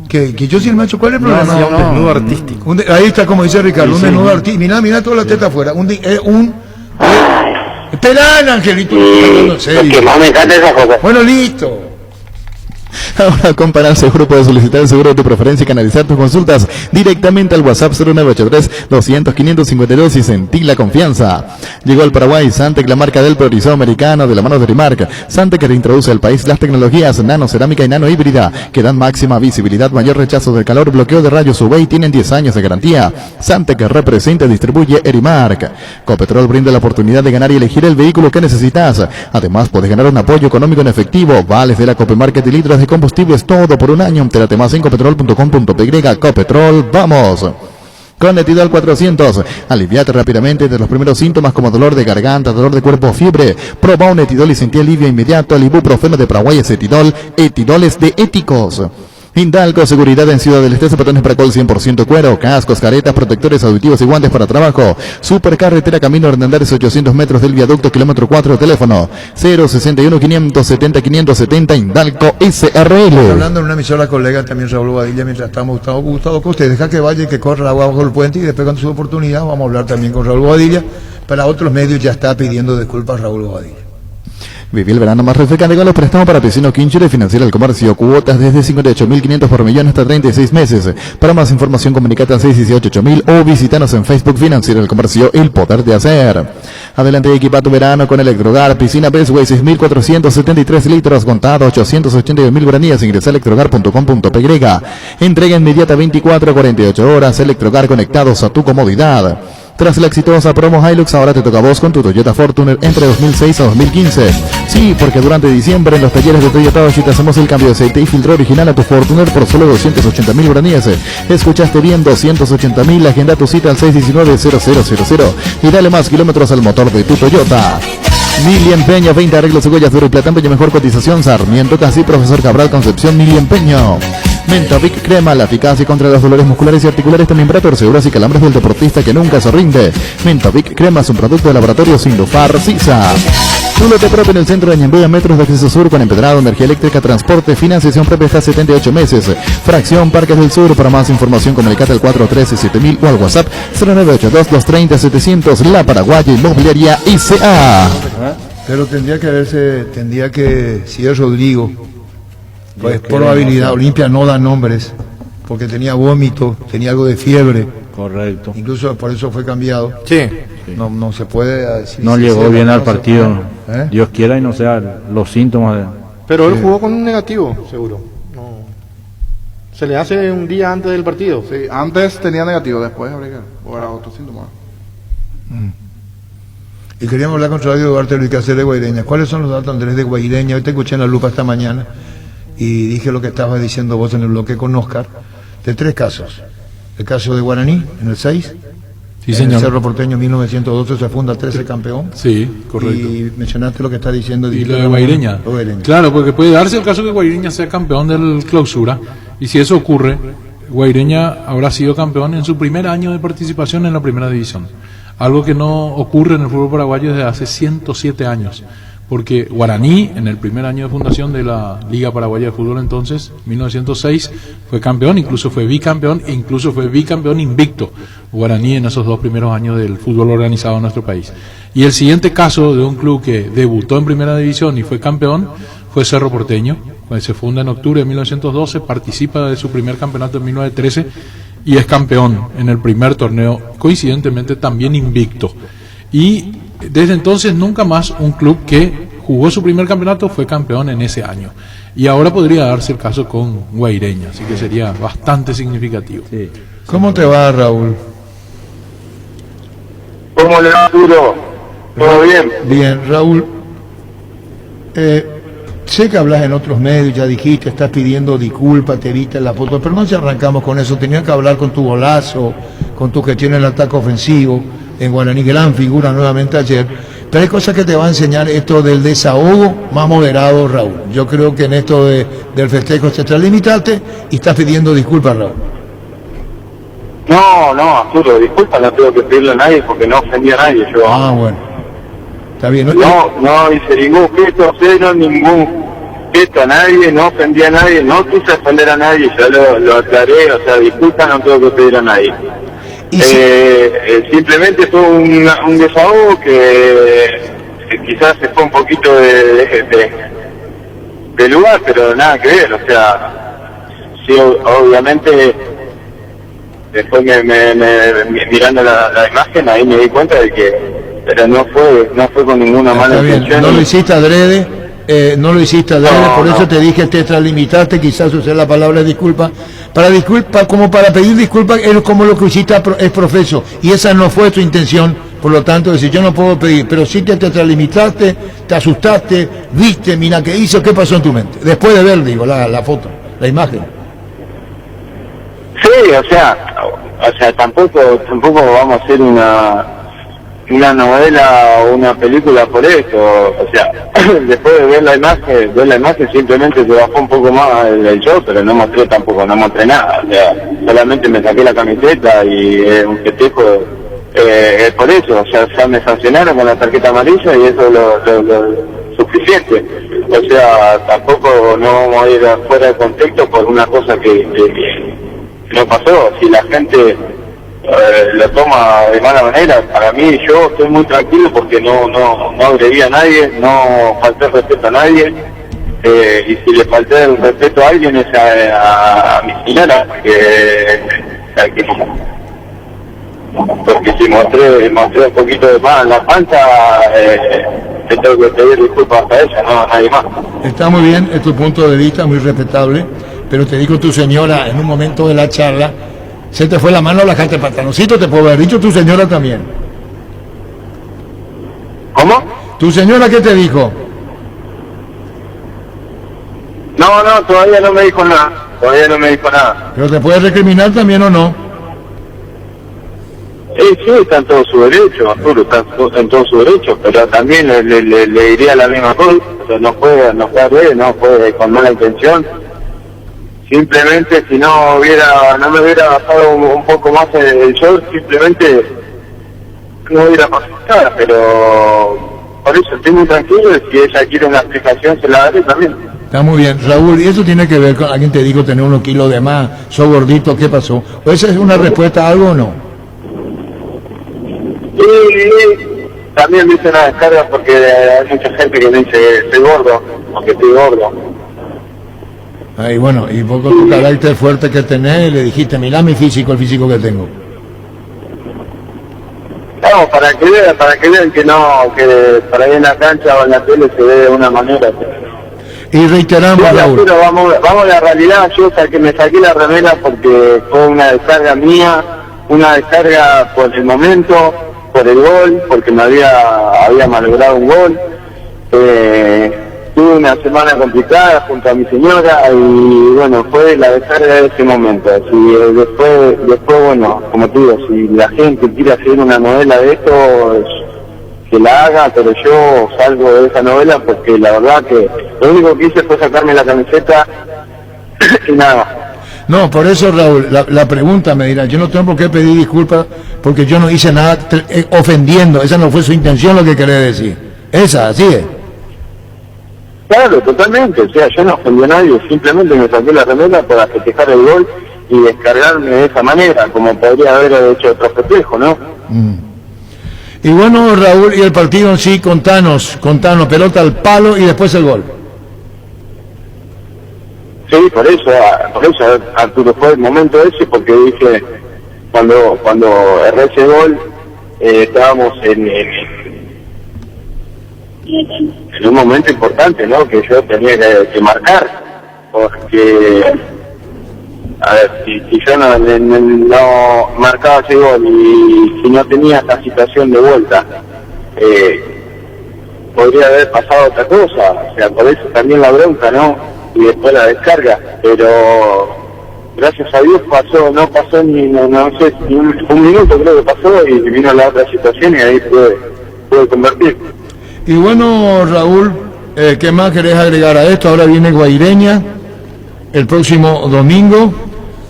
D: Que yo sí el macho, ¿cuál es el problema?
H: Un desnudo artístico.
D: Ahí está, como dice Ricardo, un desnudo artístico. Mira toda la teta afuera. Esperá, Angelito.
K: Lo que más me encanta es esa cosa.
D: Bueno, listo.
E: Ahora con Panal Seguro puedes solicitar el seguro de tu preferencia y canalizar tus consultas directamente al WhatsApp 0983-200-552 y sentir la confianza. Llegó al Paraguay Santec, la marca del priorizado americano de la mano de Rimark. Santec que reintroduce al país las tecnologías nano, cerámica y nano híbrida que dan máxima visibilidad, mayor rechazo del calor, bloqueo de rayos UV y tienen 10 años de garantía. Santec representa y distribuye Erimark. Copetrol brinda la oportunidad de ganar y elegir el vehículo que necesitas. Además, puedes ganar un apoyo económico en efectivo, vales de la Copemarket y litros de combustibles, todo por un año. Entérate más en copetrol.com.py. Copetrol, vamos. Con Etidol 400, aliviate rápidamente de los primeros síntomas como dolor de garganta, dolor de cuerpo, fiebre. Proba un Etidol y sentí alivio inmediato. El ibuprofeno de Paraguay es Etidol. Etidol es de éticos. Hindalco, seguridad en Ciudad del Este, zapatones para col 100% cuero, cascos, caretas, protectores auditivos y guantes para trabajo. Supercarretera Camino Hernández, 800 metros del viaducto, kilómetro 4, teléfono 061 570 570, Hindalco SRL.
D: Hablando en una emisora colega también, Raúl Bobadilla, mientras estamos, Gustavo Costa, deja que vaya y que corra agua bajo el puente y después con su oportunidad vamos a hablar también con Raúl Bobadilla. Para otros medios ya está pidiendo disculpas Raúl Bobadilla.
E: Viví el verano más refrescante con los préstamos para Piscino Quinchero, Financiera del Comercio, cuotas desde 58.500 por millón hasta 36 meses. Para más información comunicate al 618-8000 o visítanos en Facebook. Financiera del Comercio, el poder de hacer. Adelante y equipa tu verano con Electrogar, piscina Bestway, 6.473 litros, contado 882.000 guaraníes. Ingresa a electrogar.com.py. Entrega inmediata 24 a 48 horas. Electrogar, conectados a tu comodidad. Tras la exitosa promo Hilux, ahora te toca a vos con tu Toyota Fortuner entre 2006 a 2015. Sí, porque durante diciembre en los talleres de Toyota Oshi te hacemos el cambio de aceite y filtro original a tu Fortuner por solo 280.000 guaraníes. Escuchaste bien, 280.000. Agenda tu cita al 619-0000 y dale más kilómetros al motor de tu Toyota. Mili Empeño, 20 arreglos de huellas de oro y plata, empeño mejor cotización, Sarmiento Casi, Profesor Cabral, Concepción. Mili Empeño. Mentavic Crema, la eficacia contra los dolores musculares y articulares, también para torceduras y calambres del deportista que nunca se rinde. Mentavic Crema es un producto de laboratorio Sindufar Sisa. Súbete propio en el centro de Ñembuya, metros de acceso sur con empedrado, energía eléctrica, transporte, financiación propia hasta 78 meses. Fracción Parques del Sur. Para más información comunicate al 413-7000 o al WhatsApp 0982-230-700. La Paraguaya Inmobiliaria ICA.
D: Pero tendría que, si es Rodrigo, pues probabilidad, Olimpia no da nombres, porque tenía vómito, tenía algo de fiebre.
I: Correcto.
D: Incluso por eso fue cambiado.
H: Sí.
D: No se puede decir.
I: No llegó bien al partido. Dios quiera y no sea los síntomas.
H: Pero él jugó con un negativo, seguro. No. Se le hace un día antes del partido.
G: Sí, antes tenía negativo, después habría que era otro síntoma.
D: Y queríamos hablar con Radio Duarte Luis Cáceres de Guaireña. ¿Cuáles son los datos, Andrés, de Guaireña? Hoy te escuché en la lupa esta mañana y dije lo que estabas diciendo vos en el bloque con Oscar, de 3 casos. El caso de Guaraní, en el 6.
J: Sí,
D: en
J: señor.
D: el Cerro Porteño, 1912, se funda 13 campeón.
J: Sí, correcto.
D: Y mencionaste lo que está diciendo.
J: Y lo de Guaireña. Claro, porque puede darse el caso que Guaireña sea campeón del clausura. Y si eso ocurre, Guaireña habrá sido campeón en su primer año de participación en la primera división. Algo que no ocurre en el fútbol paraguayo desde hace 107 años. Porque Guaraní, en el primer año de fundación de la Liga Paraguaya de Fútbol entonces, 1906, fue campeón, incluso fue bicampeón, e incluso fue bicampeón invicto Guaraní en esos 2 primeros años del fútbol organizado en nuestro país. Y el siguiente caso de un club que debutó en primera división y fue campeón fue Cerro Porteño, cuando se funda en octubre de 1912, participa de su primer campeonato en 1913 y es campeón en el primer torneo, coincidentemente también invicto. Y desde entonces nunca más un club que jugó su primer campeonato fue campeón en ese año. Y ahora podría darse el caso con Guaireña, así que sería bastante significativo.
I: Sí.
D: ¿Cómo te va, Raúl?
F: ¿Cómo le va, Arturo? ¿Todo bien?
D: Bien, Raúl. Sé que hablas en otros medios, ya dijiste, estás pidiendo disculpas, te viste en la foto, pero no si arrancamos con eso. Tenías que hablar con tu golazo, con tu gestión en el ataque ofensivo. En Guaraní, gran figura nuevamente ayer. Pero hay cosas que te va a enseñar esto del desahogo más moderado, Raúl. Yo creo que en esto del festejo te extralimitaste y estás pidiendo disculpas, Raúl.
F: No, Arturo, disculpa, no tengo que pedirle a nadie porque no ofendí a nadie yo.
D: Ah, bueno. Está bien.
F: No hice ningún gesto cero, ningún gesto a nadie, no ofendí a nadie, no quise ofender a nadie, ya lo aclaré, o sea, disculpa, no tengo que pedir a nadie. Simplemente fue un desahogo que quizás se fue un poquito de lugar, pero nada que ver, o sea, sí, obviamente, después mirando la imagen, ahí me di cuenta de que pero no fue con ninguna mala intención.
D: No lo hiciste adrede, por eso te dije te extralimitaste, quizás usé la palabra disculpa, como para pedir disculpas, es como lo que hiciste es profeso, y esa no fue tu intención, por lo tanto, decir yo no puedo pedir, pero sí que te extralimitaste, te asustaste, viste, mira qué hizo, qué pasó en tu mente, después de ver, digo, la foto, la imagen.
F: Sí, o sea, tampoco vamos a hacer una novela o una película por eso, o sea, después de ver la imagen simplemente se bajó un poco más el show, pero no mostré nada, o sea, solamente me saqué la camiseta y un festejo por eso, o sea, ya me sancionaron con la tarjeta amarilla y eso es lo suficiente, o sea, tampoco no vamos a ir fuera de contexto por una cosa que no pasó. Si la gente lo toma de mala manera, para mí yo estoy muy tranquilo porque no agredí a nadie, no falté el respeto a nadie, y si le falté el respeto a alguien es a mi señora, porque si mostré un poquito de más en la panza, le tengo que pedir disculpas a ella, no a nadie más.
D: Está muy bien, es tu punto de vista, muy respetable, pero te dijo tu señora en un momento de la charla, se te fue la mano, la dejaste pantaloncito, te puedo haber dicho tu señora también.
F: ¿Cómo?
D: ¿Tu señora qué te dijo?
F: No, todavía no me dijo nada,
D: ¿Pero te puede recriminar también o no?
F: Sí, está en todo su derecho, Arturo, está en todo su derecho, pero también le diría la misma cosa, o sea, no fue con mala intención. Simplemente si no me hubiera bajado un poco más el show, simplemente no hubiera pasado nada, pero por eso estoy muy tranquilo, y si ella quiere una explicación se la daré también.
D: Está muy bien, Raúl, ¿y eso tiene que ver con alguien te dijo tener unos kilos de más, sos gordito, qué pasó? ¿O esa es una respuesta a algo o no?
F: Y también me hice una descarga porque hay mucha gente que me dice estoy gordo, o que estoy gordo.
D: Ay, bueno, y poco tu carácter fuerte que tenés, le dijiste, mirá mi físico, el físico que tengo.
F: No, para que vean que para ahí en la cancha o en la tele se ve de una manera.
D: Y reiteramos, Raúl.
F: Pero vamos a la realidad, me saqué la remera porque fue una descarga mía, una descarga por el momento, por el gol, porque me había malogrado un gol. Tuve una semana complicada junto a mi señora y bueno, fue la descarga de ese momento. Después bueno, como te digo, si la gente quiere hacer una novela de esto, que la haga, pero yo salgo de esa novela porque la verdad que lo único que hice fue sacarme la camiseta y nada.
D: No, por eso, Raúl, la pregunta me dirá, yo no tengo por qué pedir disculpas porque yo no hice nada ofendiendo, esa no fue su intención lo que quería decir. Esa, así es.
F: Claro, totalmente, o sea, yo no ofendí a nadie, simplemente me saqué la remera para festejar el gol y descargarme de esa manera, como podría haber hecho otro festejo, ¿no?
D: Y bueno, Raúl, y el partido en sí, contanos, pelota al palo y después el gol.
F: Sí, por eso, Arturo, fue el momento ese, porque dije, cuando erré ese gol, estábamos en un momento importante, ¿no? Que yo tenía que marcar, porque, a ver, si yo no marcaba ese gol y si no tenía esta situación de vuelta, podría haber pasado otra cosa, o sea, por eso también la bronca, ¿no? Y después la descarga, pero gracias a Dios no pasó ni un minuto creo que pasó y vino la otra situación y ahí pude convertir.
D: Y bueno, Raúl, ¿qué más querés agregar a esto? Ahora viene Guaireña el próximo domingo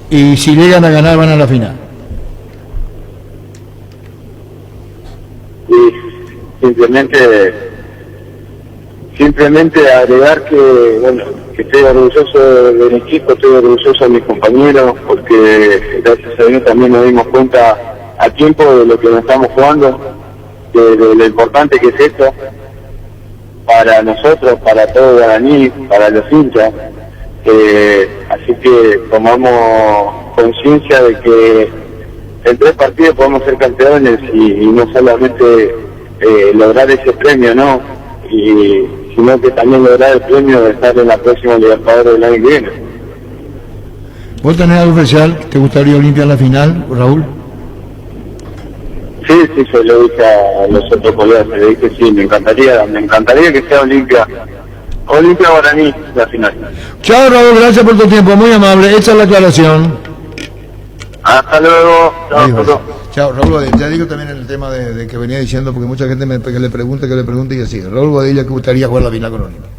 D: y si llegan a ganar van a la final.
F: Y simplemente agregar que, bueno, que estoy orgulloso del equipo, estoy orgulloso de mis compañeros, porque gracias a Dios también nos dimos cuenta a tiempo de lo que nos estamos jugando, de lo importante que es esto. para nosotros, para todo Guaraní, para los hinchas. Así que tomamos conciencia de que en 3 partidos podemos ser campeones y no solamente lograr ese premio, ¿no? Sino que también lograr el premio de estar en la próxima Libertadores del año que viene.
D: ¿Vos tenés algo especial? ¿Te gustaría Olimpia en la final, Raúl?
F: Sí, se lo dije a los otros colegas, le dije sí, me encantaría que sea Olimpia Guaraní la final.
D: Chao Raúl, gracias por tu tiempo, muy amable, hecha la aclaración.
F: Hasta luego.
D: Chao, Raúl Bodilla. Ya digo también el tema de que venía diciendo, porque mucha gente que le pregunte y así. Raúl Bodilla, que gustaría jugar la final con Olimpia.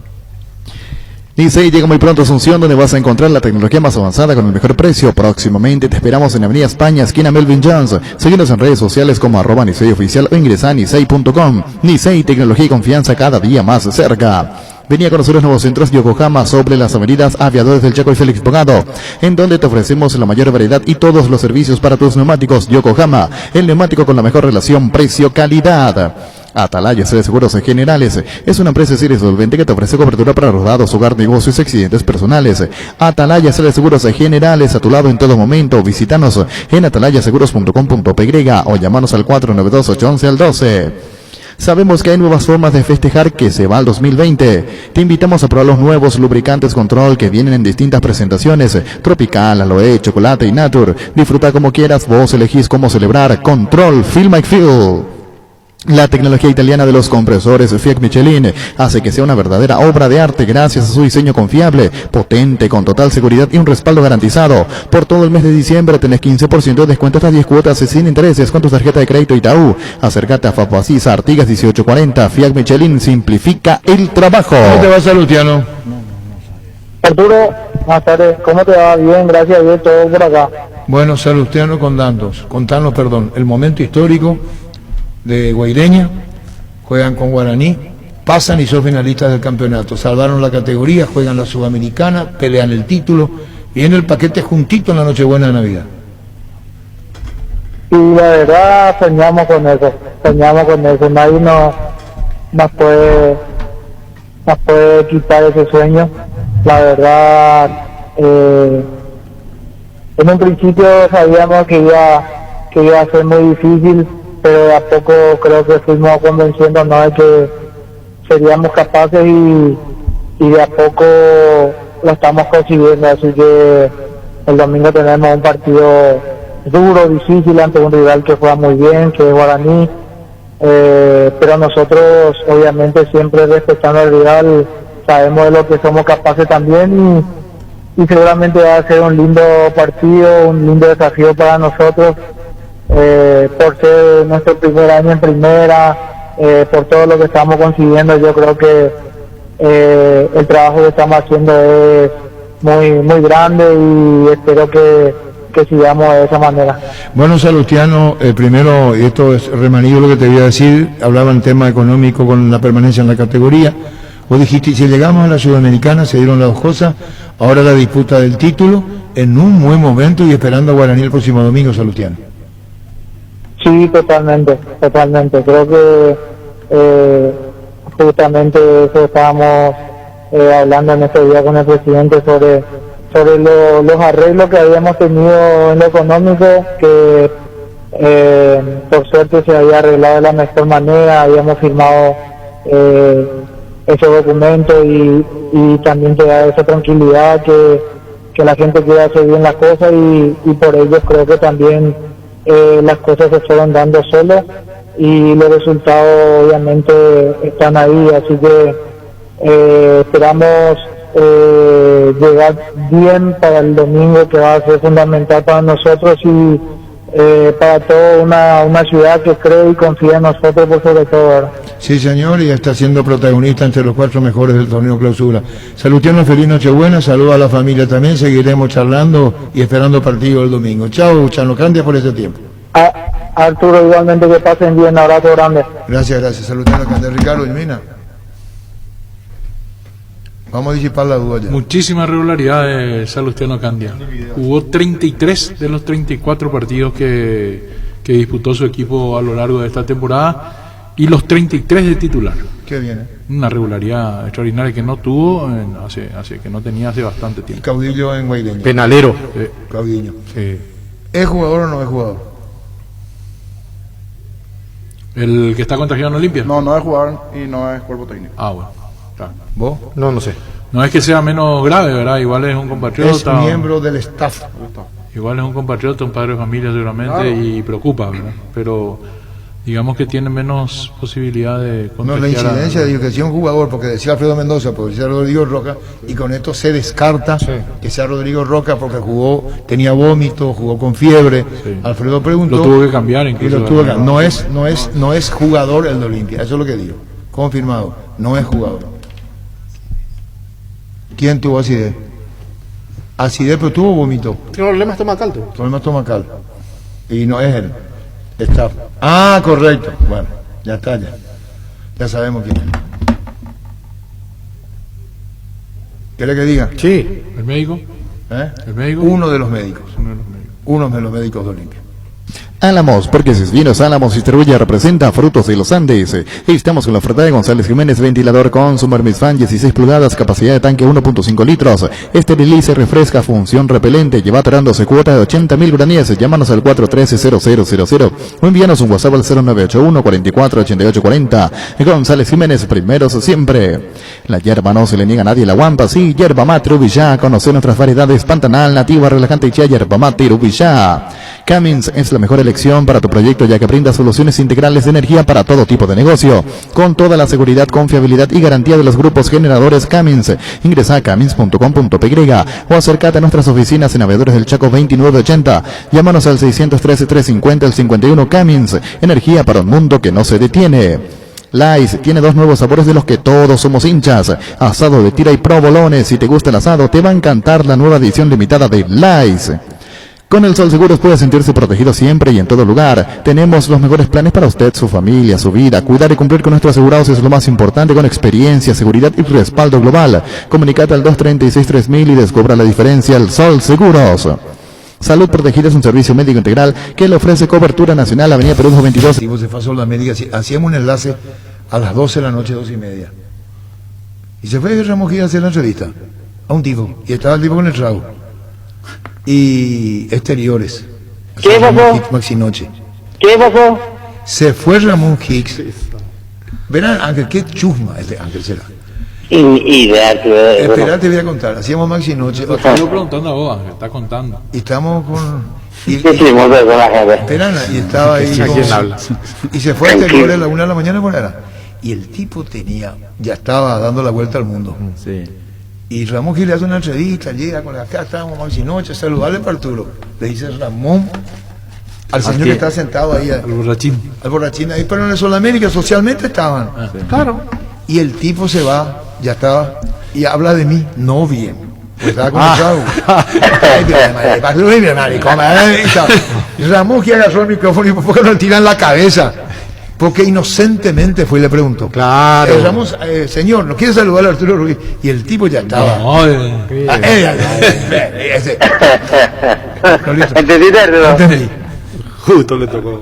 E: Dice, llega muy pronto a Asunción, donde vas a encontrar la tecnología más avanzada con el mejor precio. Próximamente te esperamos en Avenida España, esquina Melvin Jones. Síguenos en redes sociales como @Nicey Oficial o ingresa a nicey.com. Nicey, tecnología y confianza cada día más cerca. Venía a conocer los nuevos centros Yokohama sobre las avenidas Aviadores del Chaco y Félix Bogado, en donde te ofrecemos la mayor variedad y todos los servicios para tus neumáticos. Yokohama, el neumático con la mejor relación precio-calidad. Atalaya Sede Seguros Generales es una empresa seria y solvente que te ofrece cobertura para rodados, hogar, negocios y accidentes personales. Atalaya Sede Seguros Generales, a tu lado en todo momento. Visítanos en atalayaseguros.com.py o llamanos al 492-811-12. Sabemos que hay nuevas formas de festejar que se va al 2020. Te invitamos a probar los nuevos lubricantes Control que vienen en distintas presentaciones: Tropical, Aloe, Chocolate y Nature. Disfruta como quieras, vos elegís cómo celebrar. Control, Feel My Feel. La tecnología italiana de los compresores Fiat Michelin hace que sea una verdadera obra de arte gracias a su diseño confiable, potente, con total seguridad y un respaldo garantizado. Por todo el mes de diciembre tenés 15% de descuento hasta 10 cuotas sin intereses con tu tarjeta de crédito Itaú. Acércate a Fapoasisa, Artigas 1840. Fiat Michelin simplifica el trabajo.
D: ¿Cómo te va, Salustiano?
L: Arturo, buenas tardes. ¿Cómo te va? Bien, gracias a Dios, todo por acá.
D: Bueno, Salustiano, contanos, el momento histórico de Guaireña. Juegan con Guaraní, pasan y son finalistas del campeonato, salvaron la categoría, juegan la Sudamericana, pelean el título, viene el paquete juntito en la Nochebuena de Navidad.
L: Y la verdad soñamos con eso, nadie nos puede quitar ese sueño. La verdad, en un principio sabíamos que iba a ser muy difícil, pero de a poco creo que fuimos convenciéndonos de que seríamos capaces y de a poco lo estamos consiguiendo. Así que el domingo tenemos un partido duro, difícil, ante un rival que juega muy bien, que es Guaraní, pero nosotros obviamente siempre respetando al rival, sabemos de lo que somos capaces también y seguramente va a ser un lindo partido, un lindo desafío para nosotros. Por ser nuestro primer año en primera, por todo lo que estamos consiguiendo, yo creo que el trabajo que estamos haciendo es muy grande y espero que sigamos de esa manera.
D: Bueno, Salustiano, primero, esto es remanido lo que te voy a decir, hablaba en tema económico con la permanencia en la categoría. Vos dijiste, si llegamos a la Sudamericana, se dieron las dos cosas, ahora la disputa del título, en un buen momento y esperando a Guaraní el próximo domingo, Salustiano.
L: Sí, totalmente. Creo que justamente eso estábamos hablando en este día con el presidente sobre los arreglos que habíamos tenido en lo económico, que por suerte se había arreglado de la mejor manera, habíamos firmado ese documento y también te da esa tranquilidad que la gente quiere hacer bien las cosas y por ello creo que también las cosas se fueron dando solo y los resultados obviamente están ahí, así que esperamos llegar bien para el domingo, que va a ser fundamental para nosotros y para toda una ciudad que cree y confía en nosotros por sobre todo ahora.
D: Sí, señor, y está siendo protagonista entre los 4 mejores del torneo clausura. Salustiano, feliz Nochebuena, saludos a la familia también, seguiremos charlando y esperando partido el domingo. Chao, Chano, gracias por ese tiempo.
L: Arturo, igualmente que pasen bien, un abrazo grande.
D: Gracias, Salustiano Candia. Ricardo, Ilmina. Vamos a disipar la duda ya.
J: Muchísima regularidad de Salustiano Candia. Jugó 33 de los 34 partidos que disputó su equipo a lo largo de esta temporada y los 33 de titular.
D: Qué bien,
J: Una regularidad extraordinaria que no tuvo que no tenía hace bastante tiempo.
D: Caudillo en Guaireño.
H: Penalero.
D: Caudillo.
J: Sí.
D: ¿Es jugador o no es jugador?
J: ¿El que está contagiado en Olimpia?
G: No, no es jugador y no es cuerpo técnico.
J: Ah, bueno. Claro.
D: ¿Vos?
H: No sé.
J: No es que sea menos grave, ¿verdad? Igual es un compatriota.
D: Es miembro del staff.
J: Igual es un compatriota, un padre de familia seguramente, claro. Y preocupa, ¿verdad? Pero digamos que tiene menos posibilidad de contagiar.
D: No, la incidencia de que sea un jugador, porque decía Alfredo Mendoza, porque decía Rodrigo Roca, y con esto se descarta que sea Rodrigo Roca porque jugó, tenía vómito, jugó con fiebre. Sí. Alfredo preguntó.
J: Lo tuvo que cambiar incluso.
D: No es jugador el de Olimpia, eso es lo que digo. Confirmado, no es jugador. ¿Quién tuvo acidez? Acidez, pero tuvo vómito.
H: Tiene problema estomacal.
D: Problema estomacal. Y no es él. Está. Ah, correcto. Bueno, ya está, ya sabemos quién es. ¿Quiere que diga?
J: Sí. ¿El médico? ¿El médico?
D: Uno de los médicos. Uno de los médicos de Olimpia.
E: Álamos, porque sus vinos Álamos Distribuye representa Frutos de los Andes. Estamos con la oferta de González Jiménez, ventilador con Fan 16 pulgadas, capacidad de tanque 1.5 litros. Esteriliza y refresca, función repelente, lleva tratándose cuota de 80.000 guaraníes. Llámanos al 413-0000 o envíanos un WhatsApp al 0981 44 88 40. González Jiménez, primeros siempre. La hierba no se le niega a nadie, la guampa, sí, hierba mate Ubillá. Conoce nuestras variedades: Pantanal, Nativa, Relajante y Chía, hierba mate Ubillá. Cummins es la mejor elección para tu proyecto, ya que brinda soluciones integrales de energía para todo tipo de negocio, con toda la seguridad, confiabilidad y garantía de los grupos generadores Cummins. Ingresa a cummins.com.py o acércate a nuestras oficinas en Aviadores del Chaco 2980. Llámanos al 613-350-51. Cummins, energía para un mundo que no se detiene. Lais tiene 2 nuevos sabores de los que todos somos hinchas: asado de tira y provolones. Si te gusta el asado, te va a encantar la nueva edición limitada de Lais. Con el Sol Seguros puede sentirse protegido siempre y en todo lugar. Tenemos los mejores planes para usted, su familia, su vida. Cuidar y cumplir con nuestros asegurados es lo más importante, con experiencia, seguridad y respaldo global. Comunicate al 236-3000 y descubra la diferencia. El Sol Seguros. Salud Protegida es un servicio médico integral que le ofrece cobertura nacional. Avenida Perú 22.
D: Se fue a la médica, hacíamos un enlace a las 12 de la noche, 2:30. Y se fue Ramón Gil a hacer la entrevista a un tipo. Y estaba el tipo con el trago. Y exteriores.
L: ¿Qué pasó?
D: Maxi Noche.
L: ¿Qué pasó?
D: Se fue Ramón Hicks. Verán, Ángel, qué chusma este Ángel será. Esperá, te voy a contar. Hacíamos Maxi Noche.
J: Estoy preguntando a vos, Ángel, está contando.
D: Y estamos con.
L: Esperana,
D: y estaba ahí. Y se fue a exteriores a la 1 de la mañana, ¿cuál era? Y el tipo ya estaba dando la vuelta al mundo.
I: Sí.
D: Y Ramón Gil le hace una entrevista, llega con acá, estábamos Maxi Noche, saludarle para Arturo. Le dice Ramón al señor que está sentado ahí.
J: Al borrachín.
D: Al borrachín ahí, pero en el Sudamérica socialmente estaban.
J: Sí.
D: Claro. Y el tipo se va, ya estaba, y habla de mí, no bien. Pues estaba con el Ramón Gil agarró el micrófono y por qué no le tiran la cabeza. Porque inocentemente fue y le preguntó.
H: Claro.
D: Ramos, señor, ¿no quiere saludar a Arturo Ruiz? Y el tipo ya estaba.
L: No,
D: entendí.
H: Justo le tocó.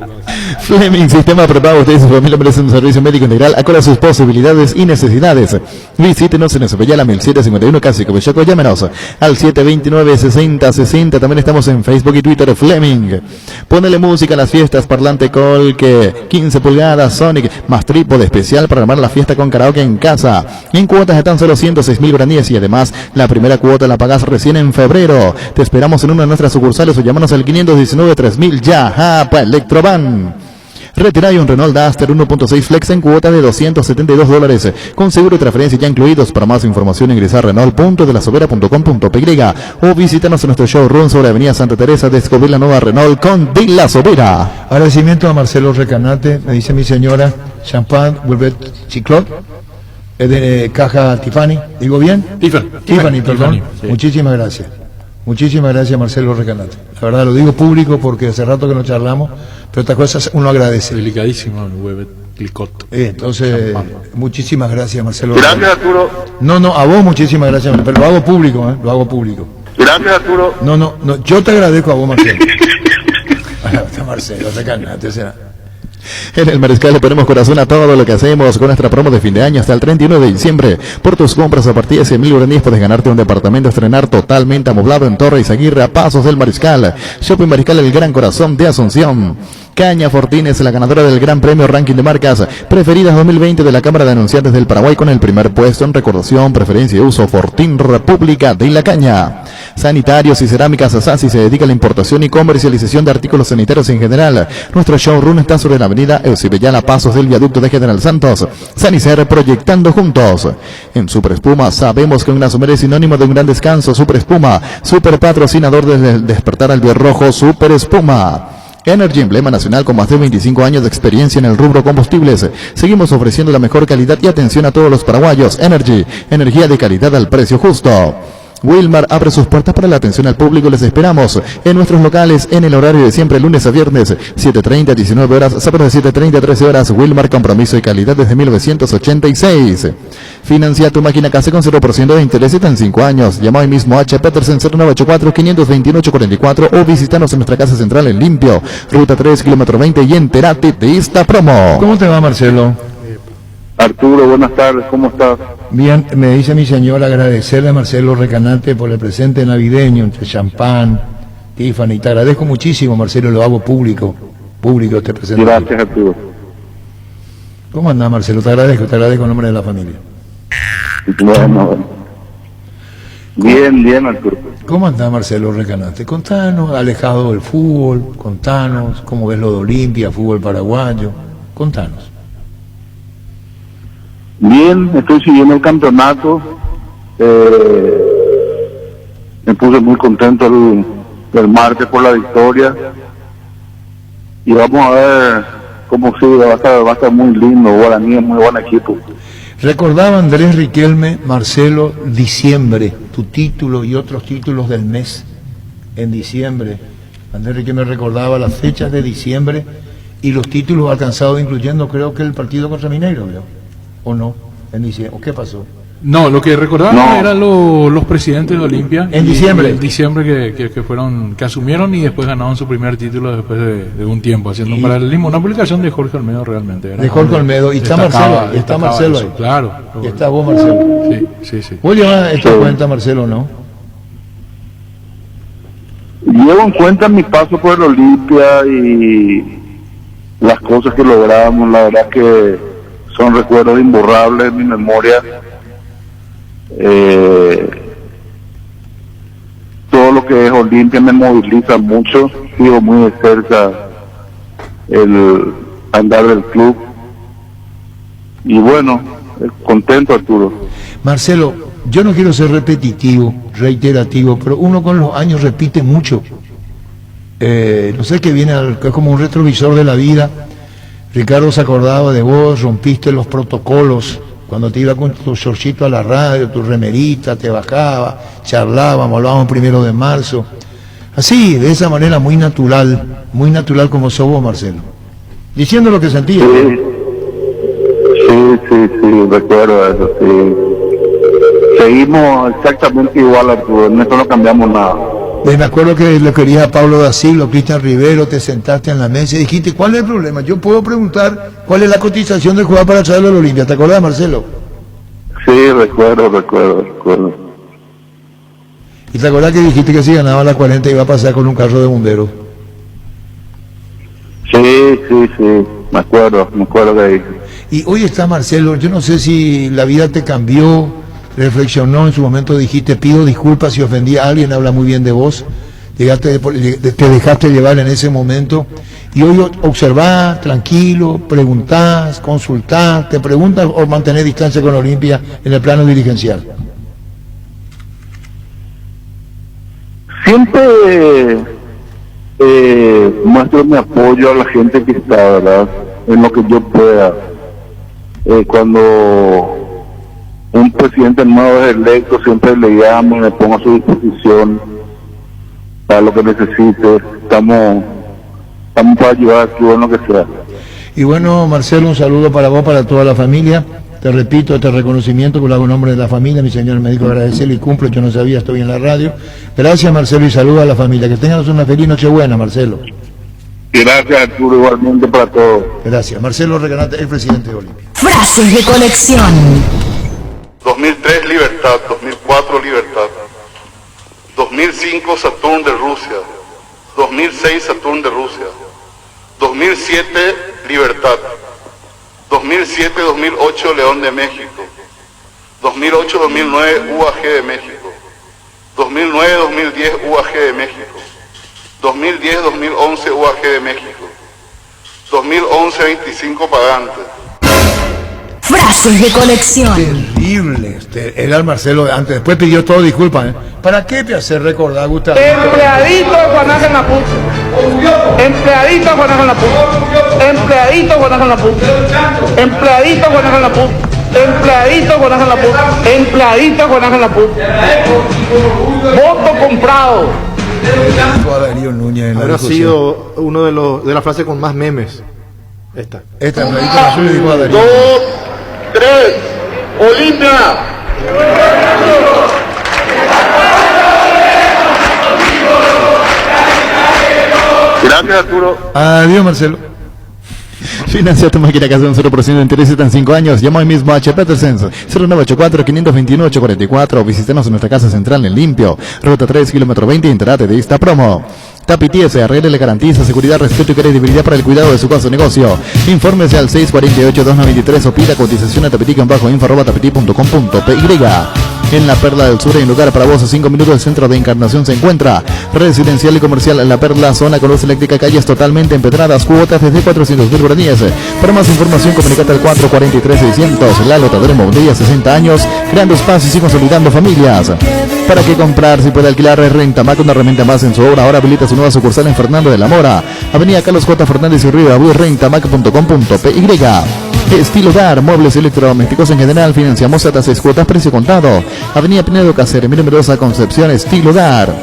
E: Fleming, sistema prepago. Usted y su familia merecen un servicio médico integral acorde a sus posibilidades y necesidades. Visítenos en Ezepeyala 1751, casi Covellaco. Llámenos al 729-6060. También estamos en Facebook y Twitter. Fleming. Ponele música a las fiestas, parlante Colque, 15 pulgadas, Sonic, más trípode especial para armar la fiesta con karaoke en casa. En cuotas de tan solo 106.000 guaraníes y además la primera cuota la pagás recién en febrero. Te esperamos en una de nuestras sucursales o llámanos al 519-3000 ya. Para Electroban. Retiráis un Renault Duster 1.6 Flex en cuota de $272 con seguro y transferencia ya incluidos. Para más información ingresa a renault.delasovera.com.py o visítanos en nuestro showroom sobre Avenida Santa Teresa. Descubrir la nueva Renault con De La Sobera.
D: Agradecimiento a Marcelo Recanate, me dice mi señora, champán, Welvet Chiclot, de caja Tiffany, ¿digo bien? Tiffany, perdón. Sí. Muchísimas gracias. Muchísimas gracias, Marcelo Recanate. La verdad lo digo público porque hace rato que no charlamos, pero estas cosas uno agradece.
J: Delicadísimo el Welvet Clicot.
D: Entonces, muchísimas gracias, Marcelo.
F: Gracias, Arturo.
D: No, a vos muchísimas gracias, pero lo hago público, lo hago público.
F: Gracias, Arturo.
D: No, yo te agradezco a vos, Marcelo. Marcelo Recanate, será.
E: En el Mariscal le ponemos corazón a todo lo que hacemos con nuestra promo de fin de año hasta el 31 de diciembre. Por tus compras a partir de 100.000 guaraníes puedes ganarte un departamento a estrenar totalmente amoblado en Torre Izaguirre a pasos del Mariscal. Shopping Mariscal, el gran corazón de Asunción. Caña Fortines, la ganadora del Gran Premio Ranking de Marcas Preferidas 2020 de la Cámara de Anunciantes del Paraguay, con el primer puesto en recordación, preferencia y uso. Fortín República de la Caña. Sanitarios y Cerámicas Asasi se dedica a la importación y comercialización de artículos sanitarios en general. Nuestro showroom está sobre la avenida Eusebellana, pasos del viaducto de General Santos. Sanicer, proyectando juntos. En Super Espuma sabemos que un gran somer es sinónimo de un gran descanso. Super Espuma, super patrocinador del despertar al rojo. Super Espuma. Energy, emblema nacional con más de 25 años de experiencia en el rubro combustibles. Seguimos ofreciendo la mejor calidad y atención a todos los paraguayos. Energy, energía de calidad al precio justo. Wilmar abre sus puertas para la atención al público. Les esperamos en nuestros locales en el horario de siempre, lunes a viernes, 7:30 a 19 horas, sábados de 7:30 a 13 horas. Wilmar, compromiso y calidad desde 1986. Financia tu máquina casa con 0% de interés y en 5 años. Llama hoy mismo a H. Petersen 0984-521-844 o visítanos en nuestra casa central en Limpio, Ruta 3, kilómetro 20 y entérate de esta promo.
D: ¿Cómo te va, Marcelo?
F: Arturo, buenas tardes, ¿cómo estás?
D: Bien, me dice mi señora agradecerle a Marcelo Recanate por el presente navideño, entre champán, Tiffany. Te agradezco muchísimo, Marcelo, lo hago público este presente.
F: Gracias, Arturo.
D: ¿Cómo andás, Marcelo? Te agradezco en nombre de la familia.
F: Bueno. Bien, Arturo.
D: ¿Cómo andás, Marcelo Recanate? Contanos, alejado del fútbol, contanos, cómo ves lo de Olimpia, fútbol paraguayo, contanos.
F: Bien, estoy siguiendo el campeonato. Me puse muy contento el martes por la victoria. Y vamos a ver cómo sigue. Va a estar muy lindo. Guaraní es muy buen equipo.
D: Recordaba Andrés Riquelme, Marcelo, diciembre, tu título y otros títulos del mes en diciembre. Andrés Riquelme recordaba las fechas de diciembre y los títulos alcanzados, incluyendo creo que el partido contra Mineiro, ¿no? ¿O no? En diciembre. ¿O qué pasó?
J: No, lo que recordaban eran los presidentes de Olimpia.
D: En diciembre.
J: En diciembre que asumieron y después ganaron su primer título después de un tiempo, haciendo un paralelismo. Una publicación de Jorge Olmedo realmente.
D: De Jorge Olmedo. Y está Marcelo ahí.
J: Claro.
D: Y está vos, Marcelo.
J: Sí.
D: ¿Vos llevas esto en cuenta, Marcelo, no?
F: Llevo en cuenta mi paso por el Olimpia y las cosas que logramos. La verdad que son recuerdos imborrables en mi memoria. Todo lo que es Olimpia me moviliza mucho. Sigo muy de cerca el andar del club. Y bueno, contento, Arturo.
D: Marcelo, yo no quiero ser repetitivo, reiterativo, pero uno con los años repite mucho. No sé qué viene, es como un retrovisor de la vida. Ricardo se acordaba de vos, rompiste los protocolos cuando te iba con tu shortcito a la radio, tu remerita, te bajaba, charlábamos, hablábamos 1 de marzo. Así, de esa manera muy natural como sos vos, Marcelo. Diciendo lo que sentías.
F: Sí, recuerdo eso, sí. Seguimos exactamente igual, Arturo, en esto no cambiamos nada.
D: Me acuerdo que le querías a Pablo da Silva, Cristian Rivero, te sentaste en la mesa y dijiste, ¿cuál es el problema? Yo puedo preguntar cuál es la cotización del jugador para traerlo a la Olimpia. ¿Te acuerdas, Marcelo?
F: Sí, recuerdo.
D: ¿Y te acuerdas que dijiste que si ganaba la 40 iba a pasar con un carro de bomberos?
F: Sí, me acuerdo que dije.
D: Y hoy está Marcelo, yo no sé si la vida te cambió, reflexionó, en su momento dijiste, pido disculpas si ofendí a alguien, habla muy bien de vos, te dejaste llevar en ese momento, y hoy observás, tranquilo, preguntás, consultás, te preguntas o mantenés distancia con Olimpia en el plano dirigencial.
F: Siempre muestro mi apoyo a la gente que está, ¿verdad?, en lo que yo pueda. Cuando un presidente nuevo es electo, siempre le llamo y me pongo a su disposición para lo que necesite. Estamos para ayudar al club en lo que sea.
D: Y bueno, Marcelo, un saludo para vos, para toda la familia. Te repito, este reconocimiento que lo hago en nombre de la familia, mi señor médico, agradecerle y cumplo, yo no sabía, estoy en la radio. Gracias, Marcelo, y saludo a la familia. Que tengan una feliz Nochebuena, Marcelo.
F: Gracias, Arturo, igualmente para todos.
D: Gracias. Marcelo Recanati, el presidente de Olimpia.
A: Frases de colección.
M: 2003 Libertad, 2004 Libertad, 2005 Saturn de Rusia, 2006 Saturn de Rusia, 2007 Libertad, 2007-2008 León de México, 2008-2009 UAG de México, 2009-2010 UAG de México, 2010-2011 UAG de México, 2011-25 Pagantes.
A: Frases de colección.
D: Terrible. Era el Marcelo antes. Después pidió todo disculpas. ¿Para qué te hace recordar, Gustavo?
N: Empleadito Juan Ángel Naput. Empleadito Juan Ángel Naput. Empleadito Juan Ángel Naput. Empleadito Juan Ángel Naput. Empleadito Juan Ángel Naput. Empleadito Juan Ángel Naput. Voto comprado.
H: Habrá sido uno de las frases con más memes. Esta.
F: Dos, tres, Olimpia. Gracias, Arturo.
D: Adiós, Marcelo.
E: Financia tu máquina casa un 0% de interés en 5 años. Llama hoy mismo a H. Petersen 0984-521-844 o visítenos en nuestra casa central en Limpio, ruta 3, kilómetro 20 y entérate de esta promo. Tapiti SRL le garantiza seguridad, respeto y credibilidad para el cuidado de su caso negocio. Infórmese al 648-293 o pida cotización a tapiti-info@tapiti.com.py. En la Perla del Sur hay un lugar para vos a 5 minutos del centro de Encarnación se encuentra. Residencial y comercial en La Perla, zona con luz eléctrica, calles totalmente empedradas, cuotas desde 400.000 guaraníes. Para más información comunicate al 443-600. La Lotadora Inmobiliaria, 60 años, creando espacios y consolidando familias. ¿Para qué comprar si puede alquilar? Rentamac, una herramienta más en su obra. Ahora habilita su nueva sucursal en Fernando de la Mora, Avenida Carlos J. Fernández y Río, rentamac.com.py. Estilo Dar, muebles electrodomésticos en general, financiamos hasta 6 cuotas, precio contado. Avenida Pinedo Cáceres, mi numerosa Concepción, Estilo Dar.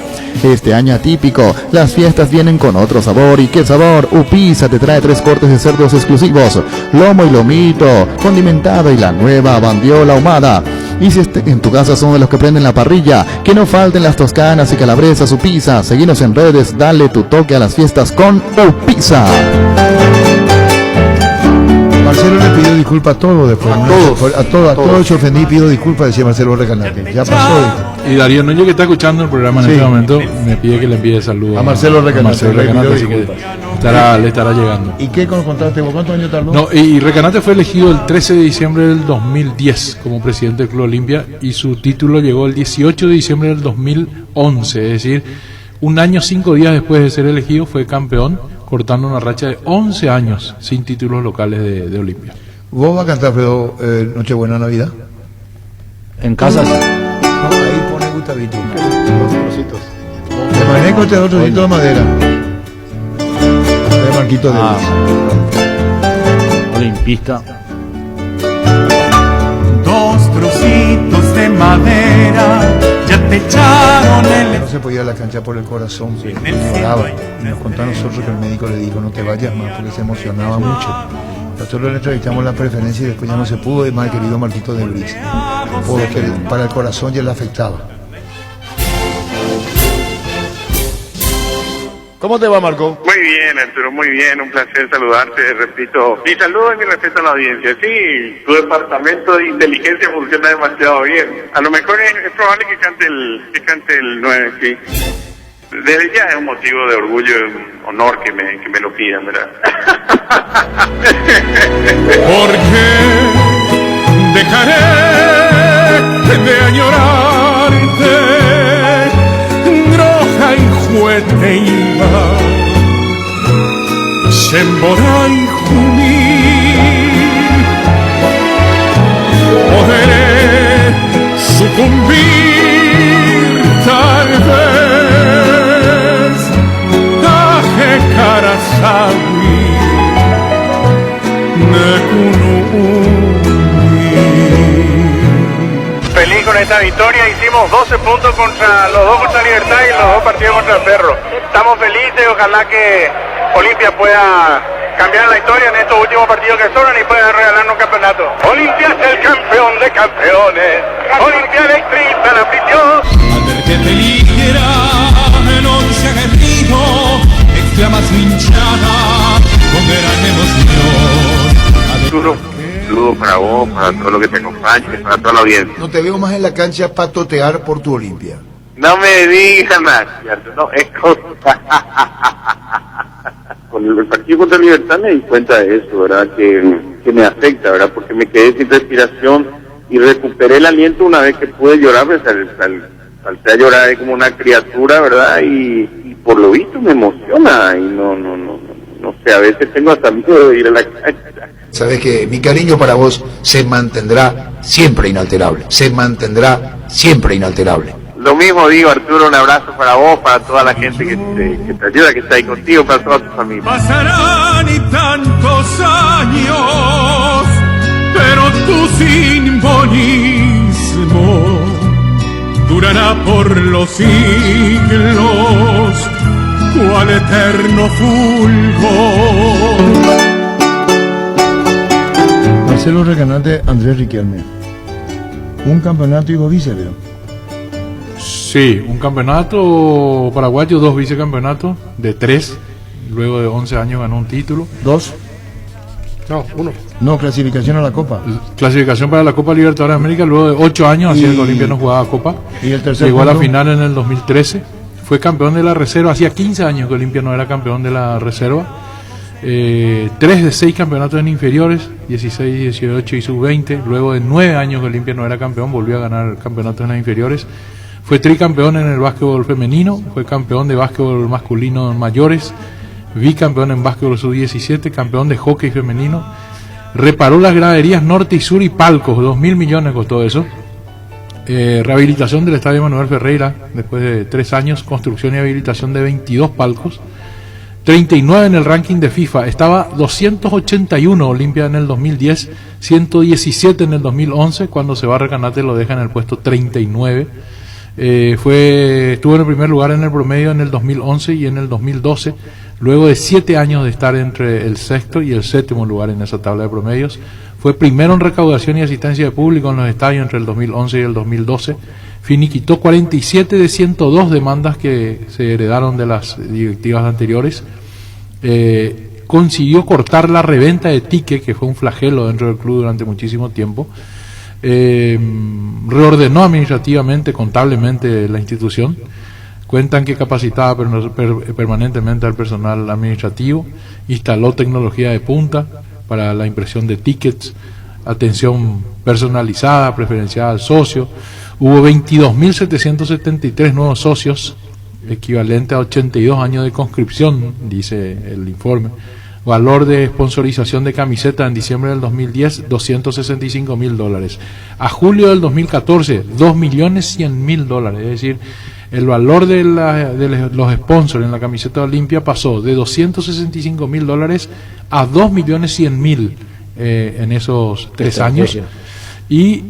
E: Este año atípico, las fiestas vienen con otro sabor. ¿Y qué sabor? Upisa te trae 3 cortes de cerdos exclusivos, lomo y lomito, condimentado y la nueva bandiola ahumada. Y si en tu casa son de los que prenden la parrilla, que no falten las toscanas y calabresas Upisa. Seguinos en redes, dale tu toque a las fiestas con Upisa.
D: Marcelo le pidió disculpas a todos después. A todos se ofendí, pido disculpas, decía Marcelo Recanati. Ya pasó.
J: Y Darío Núñez, que está escuchando el programa en este momento, me pide que le envíe saludos
D: a Marcelo Recanati.
J: Así que le estará llegando.
D: ¿Y qué contaste vos? ¿Cuántos años tardó?
J: No, y Recanati fue elegido el 13 de diciembre del 2010 como presidente del Club Olimpia y su título llegó el 18 de diciembre del 2011. Es decir, un año, 5 días después de ser elegido, fue campeón, cortando una racha de 11 años sin títulos locales de Olimpia.
D: ¿Vos vas a cantar, Fredo, Nochebuena, Navidad?
I: En casa.
D: No, ahí pone Gustavito. Los trocitos. De manejo este otro trocito de madera. De Marquito de
I: Olimpista.
O: 2 trocitos de madera ya te echaron el...
D: No se podía ir a la cancha por el corazón, lloraba. Y nos contó a nosotros que el médico le dijo, no te vayas más, porque se emocionaba mucho. Nosotros le entrevistamos la preferencia y después ya no se pudo, y más querido Marquito de Briz, porque para el corazón ya le afectaba. ¿Cómo te va, Marco?
F: Muy bien, Arturo, muy bien, un placer saludarte, repito. Mi saludo y mi respeto a la audiencia. Sí, tu departamento de inteligencia funciona demasiado bien. A lo mejor es probable que cante el 9, sí. Desde ya es un motivo de orgullo y un honor que me lo pidan, ¿verdad?
B: Porque dejaré de añorarte, roja y juete iba, Sembora y Junín, podré sucumbir tal vez, Taje Karasawi,
F: Feliz con esta victoria, hicimos 12 puntos contra los 2 contra Libertad y los 2 partidos contra el Cerro. Estamos felices, ojalá que Olimpia pueda cambiar la historia en estos últimos partidos que sobran y pueda regalarnos un campeonato. Olimpia es el campeón de campeones, Olimpia electriza la afición.
O: Al ver que peligra el once aguerrido, exclama su hinchada.
K: saludo para vos, para todo lo que te acompañe, para toda la audiencia.
D: No te veo más en la cancha para totear por tu Olimpia.
K: No me digas más, no, es cosa. Con el partido contra Libertad me di cuenta de eso, ¿verdad? Que me afecta, ¿verdad? Porque me quedé sin respiración y recuperé el aliento una vez que pude llorar, pues, salté a llorar como una criatura, ¿verdad? Y por lo visto me emociona y no sé, a veces tengo hasta miedo de ir a la cancha.
D: Sabes que mi cariño para vos se mantendrá siempre inalterable, se mantendrá siempre inalterable.
K: Lo mismo digo, Arturo, un abrazo para vos, para toda la gente que te ayuda, que está ahí contigo, para toda tu familia.
O: Pasarán y tantos años, pero tu simbolismo durará por los siglos, cual eterno fulgor.
D: Marcelo Recanate, Andrés Riquelme. Un campeonato y 2 vice, ¿verdad?
J: Sí, un campeonato paraguayo, 2 vicecampeonatos, de 3, luego de 11 años ganó un título.
D: 2.
J: No, 1.
D: No, clasificación a la Copa.
J: Clasificación para la Copa Libertadores de América, luego de 8 años, así el Olimpia no jugaba Copa.
D: ¿Y el tercer
J: llegó a la
D: punto?
J: final en el 2013, fue campeón de la reserva, hacía 15 años que Olimpia no era campeón de la reserva. 3 de 6 campeonatos en inferiores, 16, 18 y sub-20. Luego de 9 años que Olimpia no era campeón, volvió a ganar campeonatos en las inferiores. Fue tricampeón en el básquetbol femenino, fue campeón de básquetbol masculino en mayores, bicampeón en básquetbol sub-17, campeón de hockey femenino. Reparó las graderías norte y sur y palcos, 2.000 millones costó eso. Rehabilitación del estadio Manuel Ferreira, después de 3 años, construcción y habilitación de 22 palcos. 39 en el ranking de FIFA, estaba 281 Olimpia en el 2010, 117 en el 2011, cuando se va a Recanate lo deja en el puesto 39. Estuvo en el primer lugar en el promedio en el 2011 y en el 2012, luego de 7 años de estar entre el sexto y el séptimo lugar en esa tabla de promedios. Fue primero en recaudación y asistencia de público en los estadios entre el 2011 y el 2012. Finiquitó 47 de 102 demandas que se heredaron de las directivas anteriores. Consiguió cortar la reventa de tickets, que fue un flagelo dentro del club durante muchísimo tiempo. Reordenó administrativamente, contablemente la institución. Cuentan que capacitaba permanentemente al personal administrativo, instaló tecnología de punta para la impresión de tickets, atención personalizada, preferenciada al socio. Hubo 22.773 nuevos socios, equivalente a 82 años de conscripción, dice el informe. Valor de sponsorización de camiseta en diciembre del 2010, $265.000. A julio del 2014, $2.100.000. Es decir, el valor de los sponsors en la camiseta de Olimpia pasó de $265.000 a $2.100.000 en esos 3 años. Y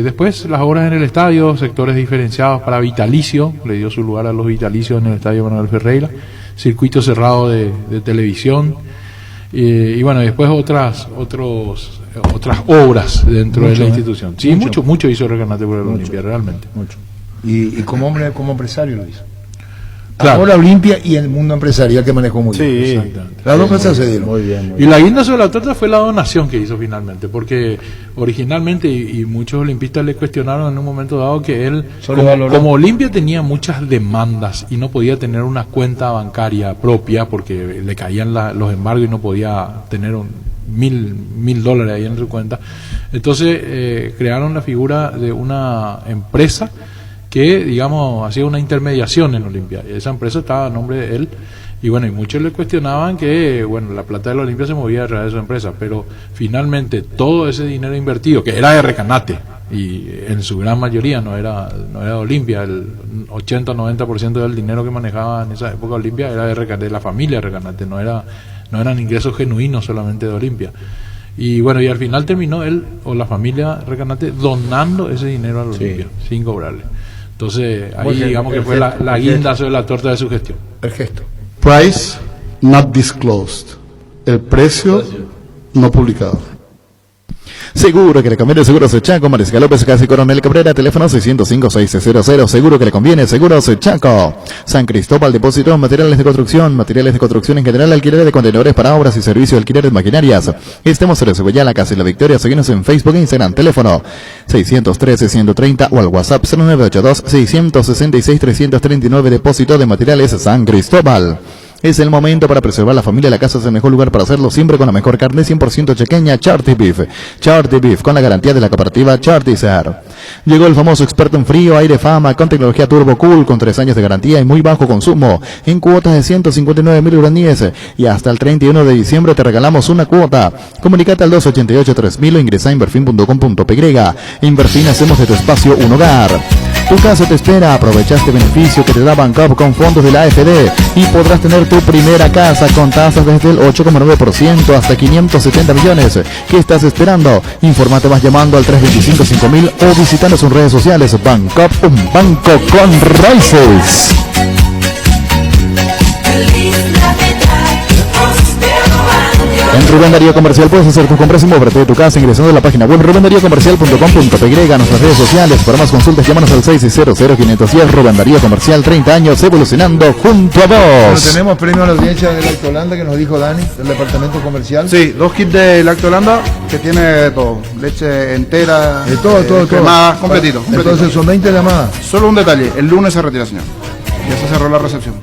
J: después las obras en el estadio, sectores diferenciados para vitalicio, le dio su lugar a los vitalicios en el estadio Manuel Ferreira, circuito cerrado de televisión, y bueno, después otras obras dentro de la institución. Sí, mucho hizo Recanate por el Olimpia, realmente.
D: Mucho. Y como hombre, como empresario lo hizo.
J: Claro.
D: Ahora Olimpia y el mundo empresarial que manejó muy bien.
J: Exactamente.
D: Las dos cosas se dieron.
J: Muy bien. Y la guinda sobre la torta fue la donación que hizo finalmente, porque originalmente, y muchos olimpistas le cuestionaron en un momento dado que él, como Olimpia tenía muchas demandas y no podía tener una cuenta bancaria propia porque le caían los embargos y no podía tener $1.000 ahí en su cuenta, entonces crearon la figura de una empresa que, digamos, hacía una intermediación en Olimpia. Esa empresa estaba a nombre de él, y bueno, y muchos le cuestionaban que, bueno, la plata de la Olimpia se movía a través de su empresa, pero finalmente todo ese dinero invertido, que era de Recanate, y en su gran mayoría no era de Olimpia, el 80-90% del dinero que manejaba en esa época Olimpia era de la familia Recanate, no eran ingresos genuinos solamente de Olimpia. Y bueno, y al final terminó él o la familia Recanate donando ese dinero a la Olimpia, sin cobrarle. Entonces, ahí digamos que fue la guinda sobre la torta de su gestión.
D: El gesto.
P: Price not disclosed. El precio no publicado.
E: Seguro que le conviene, Seguros Chaco, Mariscal López, casi Coronel Cabrera, teléfono 605-600. Seguro que le conviene, Seguros Chaco. San Cristóbal, depósito, materiales de construcción en general, alquiler de contenedores para obras y servicios de alquiler de maquinarias. Estamos en Cebollá, la Casa y la Victoria. Seguimos en Facebook e Instagram, teléfono 613-130 o al WhatsApp 0982-666-339, depósito de materiales San Cristóbal. Es el momento para preservar la familia. La casa es el mejor lugar para hacerlo, siempre con la mejor carne 100% chequeña, Charty Beef. Charty Beef, con la garantía de la cooperativa Chartizer. Llegó el famoso experto en frío, aire Fama, con tecnología Turbo Cool, con 3 años de garantía y muy bajo consumo, en cuotas de 159.000 guaraníes. Y hasta el 31 de diciembre te regalamos una cuota. Comunicate al 288-3000 o ingresa a inverfin.com.py. Inverfin, hacemos de tu espacio un hogar. Tu casa te espera. Aprovecha este beneficio que te da Bancoop con fondos de la AFD y podrás tener tu primera casa con tasas desde el 8,9% hasta 570 millones. ¿Qué estás esperando? Infórmate más llamando al 325-5000 o visitanos en redes sociales. Bancoop, un banco con raíces. En Rubén Darío Comercial puedes hacer tus compras y moverte de tu casa ingresando a la página web rubendariocomercial.com.py. A nuestras redes sociales. Para más consultas, llámanos al 600-510. Rubén Darío Comercial, 30 años evolucionando junto a vos.
D: Bueno, tenemos premio a la audiencia de Lactolanda que nos dijo Dani, del departamento comercial.
G: Sí, 2 kits de Lactolanda que tiene todo. Leche entera,
D: todo.
G: Cremada, completito.
D: Entonces son 20 llamadas.
G: Solo un detalle, el lunes se retira, señor. Ya se cerró la recepción.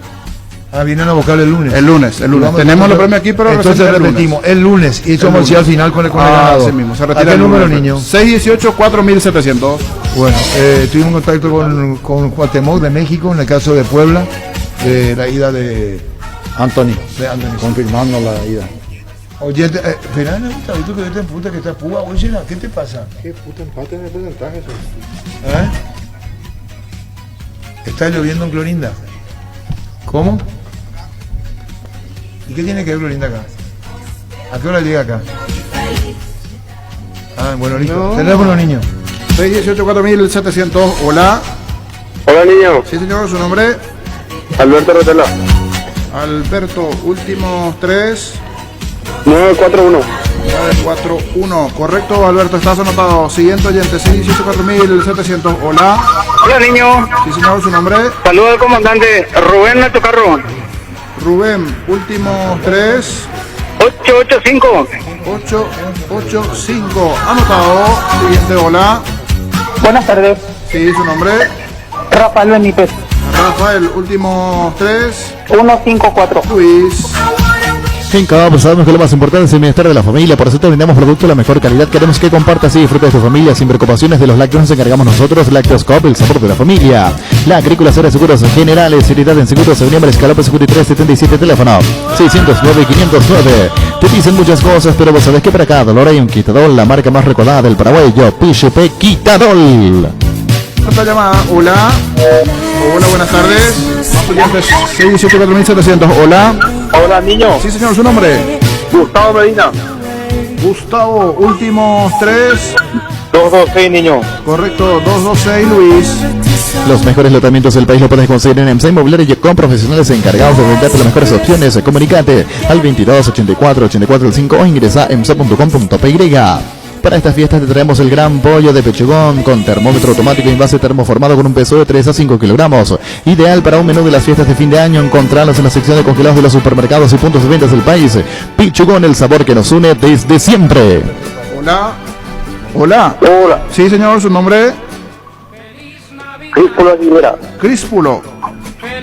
D: Ah, vienen a buscar el lunes.
G: El lunes. Tenemos los premios aquí, pero
D: entonces repetimos, el lunes. Y somos al final con el ganador.
G: Así mismo, se retira.
D: ¿A qué número, niño?
G: 618-4700.
D: Bueno, tuvimos contacto con Guatemala de México, en el caso de Puebla, de la ida de
I: Anthony.
D: Anthony.
I: Confirmando la ida.
D: Oye, Fernando, ¿tú que te puta que está púa? Oye, ¿qué te pasa?
H: ¿Qué puta empate en el porcentaje eso?
D: Está lloviendo en Clorinda. ¿Cómo? ¿Y qué tiene que ver Clorinda acá? ¿A qué hora llega acá? Ah, bueno, listo.
H: No.
D: Teléfono, niño.
G: 618-4700. Hola.
F: Hola, niño.
G: Sí, señor, su nombre.
F: Alberto Rotela.
G: Alberto, últimos 3.
F: 941.
G: 941. Correcto, Alberto, estás anotado. Siguiente oyente, 618-4700. Hola.
F: Hola, niño.
G: Sí, señor, su nombre.
F: Saludos al comandante Rubén Nato Carro.
G: Rubén, últimos 3.
F: 885.
G: 885. Anotado. Siguiente, hola.
L: Buenas tardes.
G: Sí, su nombre.
L: Rafael Benítez.
G: Rafael, últimos 3.
L: 154.
G: Luis.
E: En Coop sabemos que lo más importante es el bienestar de la familia, por eso te brindamos productos de la mejor calidad. Queremos que compartas y disfrutes de tu familia sin preocupaciones. De los lácteos nos encargamos nosotros. Lácteos Coop, el sabor de la familia. La Agrícola Cera Seguros Generales, seriedad en seguros, Avenida Mariscal López 5377, teléfono 609-509. Te dicen muchas cosas, pero vos sabés que para cada dolor hay un Quitadol, la marca más recordada del paraguayo, PGP Quitadol.
G: Otra llamada. Hola. Hola, buenas tardes. 618-4700. Hola.
F: Hola, niño.
G: Sí, señor, su nombre.
F: Gustavo Medina.
G: Gustavo, últimos 3.
F: 226, niño.
G: Correcto, 226, Luis.
E: Los mejores lotamientos del país lo puedes conseguir en EMSA Inmobiliaria con profesionales encargados de brindarte las mejores opciones. Comunicate al 2284-8405 o ingresa a emsa.com.py. Para estas fiestas te traemos el gran pollo de pechugón con termómetro automático y envase termoformado con un peso de 3 a 5 kilogramos. Ideal para un menú de las fiestas de fin de año. Encontralos en la sección de congelados de los supermercados y puntos de ventas del país. Pechugón, el sabor que nos une desde siempre.
G: Hola. Hola.
F: Hola.
G: Sí, señor, su nombre.
F: Críspulo Aguilera.
G: Críspulo.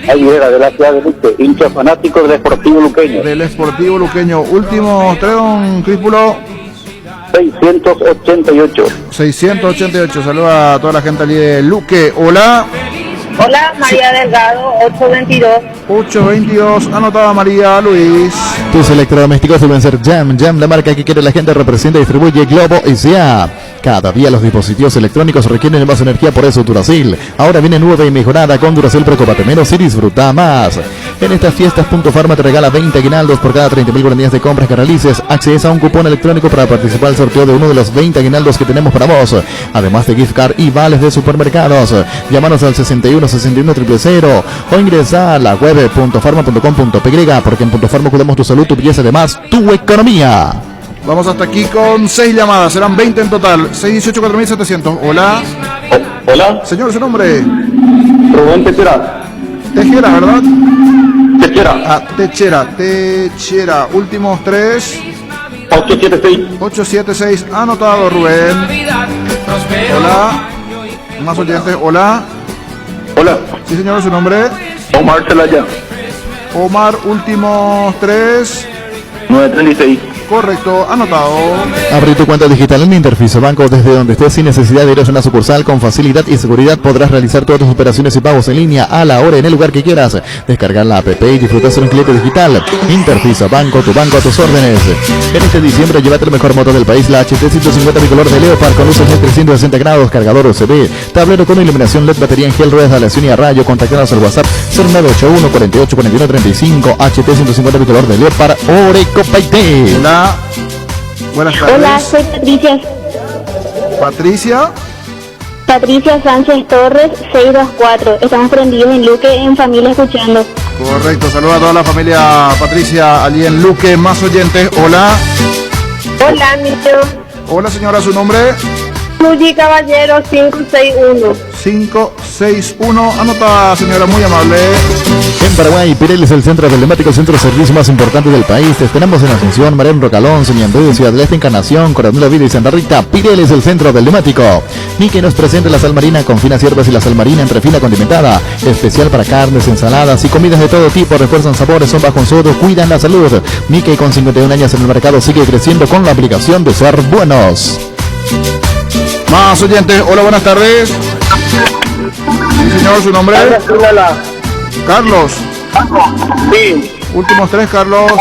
F: Aguilera, de la ciudad de Luque. Hincha fanático del Esportivo Luqueño.
G: Del Esportivo Luqueño. Último 3, don Críspulo.
F: 688.
G: 688. Saluda a toda la gente allí de Luque. Hola.
P: Hola, María Delgado, 822.
G: 822. Anotada María. Luis.
E: Tus electrodomésticos deben ser Jam. Jam, la marca que quiere la gente, representa y distribuye Globo S.A. Cada día los dispositivos electrónicos requieren más energía, por eso Duracell. Ahora viene nueva y mejorada con Duracell. Preocúpate menos y disfruta más. En estas fiestas, Punto Farma te regala 20 aguinaldos por cada 30.000 guaraníes de compras que realices. Accedes a un cupón electrónico para participar al sorteo de uno de los 20 aguinaldos que tenemos para vos. Además de gift card y vales de supermercados. Llámanos al 61-61-000 o ingresa a la web .farma.com.py, porque en Punto Farma cuidamos tu salud, tu belleza, además tu economía.
G: Vamos hasta aquí con 6 llamadas, serán 20 en total. 618-4700. Hola.
Q: Hola.
G: Señor, ¿su nombre?
Q: Rubén Techera.
G: Tejera, ¿verdad?
Q: Techera.
G: Ah, Techera. Últimos 3. 876. Anotado, Rubén. Hola. Más oyentes. Hola.
Q: Hola.
G: Sí, señor, ¿su nombre?
Q: Omar Celaya.
G: Omar, últimos 3.
Q: 936.
G: Correcto, anotado.
E: Abre tu cuenta digital en Interfiso Banco desde donde estés sin necesidad de ir a una sucursal. Con facilidad y seguridad podrás realizar todas tus operaciones y pagos en línea a la hora y en el lugar que quieras. Descargar la app y disfrutar de un cliente digital. Interfiso Banco, tu banco a tus órdenes. En este diciembre llévate el mejor moto del país, la HT150 bicolor de Leopard con luces de 360 grados, cargador USB, tablero con iluminación LED, batería en gel, ruedas de aleación y a rayo. Contactanos al WhatsApp 0981 48 41 35. HT150 bicolor de Leopard, Oreco Paité.
G: Hola. Buenas tardes.
R: Hola, soy Patricia. Patricia Sánchez Torres, 624. Estamos prendidos en Luque, en familia, escuchando.
G: Correcto, saluda a toda la familia Patricia allí en Luque. Más oyentes, hola.
P: Hola, amigo.
G: Hola, señora, ¿su nombre?
P: Luigi Caballero, 561.
G: 561. Anotada, señora, muy amable.
E: En Paraguay, Pirelli es el centro emblemático, centro de servicio más importante del país. Te esperamos en Asunción, Marén, Rocalón, Soñandú, Ciudad del Este, Encarnación, Coronel Oviedo y Santa Rita. Pirelli es el centro emblemático. Mickey nos presenta la sal marina con finas hierbas y la sal marina entre fina condimentada. Especial para carnes, ensaladas y comidas de todo tipo. Refuerzan sabores, son bajo en sodio, cuidan la salud. Mickey, con 51 años en el mercado, sigue creciendo con la obligación de ser buenos.
G: Más oyentes, hola, buenas tardes. Sí, señor, ¿su nombre? Carlos.
Q: Sí.
G: Últimos 3, Carlos.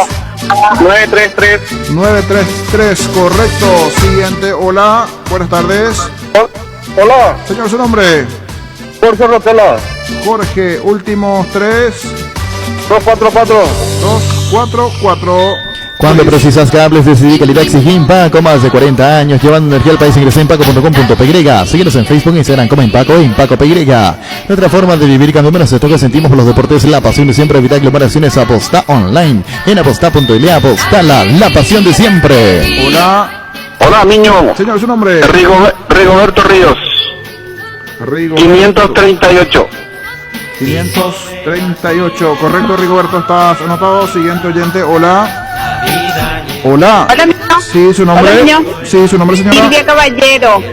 Q: 933.
G: 933, correcto. Siguiente, hola, buenas tardes.
Q: Hola.
G: Señor, ¿su nombre?
Q: Jorge Rotela.
G: Jorge, últimos 3.
Q: 244.
G: 244.
E: Cuando precisas cables, decidí calidad exige Impaco, más de 40 años llevando energía al país. Ingresa en impaco.com.py. Síguenos en Facebook e Instagram como Impaco e Impaco PY. Nuestra forma de vivir cambió menos esto que sentimos por los deportes, la pasión de siempre. Evitar aglomeraciones. Aposta online en aposta.le. Apostala, la pasión de siempre.
G: Hola.
Q: Hola, niño.
G: Señor, ¿su nombre?
Q: Rigoberto Ríos. 538.
G: 538, correcto, Rigoberto, estás anotado. Siguiente oyente, hola. Hola.
P: Hola, niño.
G: Sí, ¿su nombre?
P: Hola, niño.
G: Sí, ¿su nombre, señora?
P: Silvia Caballero.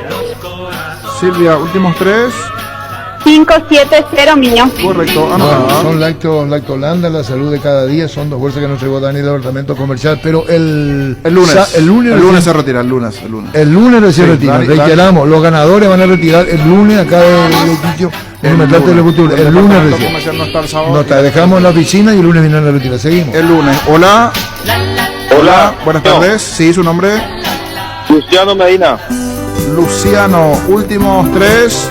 G: Silvia, últimos 3.
P: 570, niño.
G: Correcto, anotado.
D: Son Lactolanda, la salud de cada día. Son 2 bolsas que nos llegó Dani del departamento comercial. Pero el lunes. El lunes
G: se retira, el lunes.
D: El lunes se
G: Sí,
D: retira.
G: Dani,
D: Reiteramos, los ganadores van a retirar el lunes acá de Quicho. El lunes recién. No está, dejamos la piscina y el lunes vienen a retirar. Seguimos.
G: El lunes. Hola. Hola, buenas tardes. Sí, ¿su nombre?
Q: Luciano Medina.
G: Luciano, últimos 3.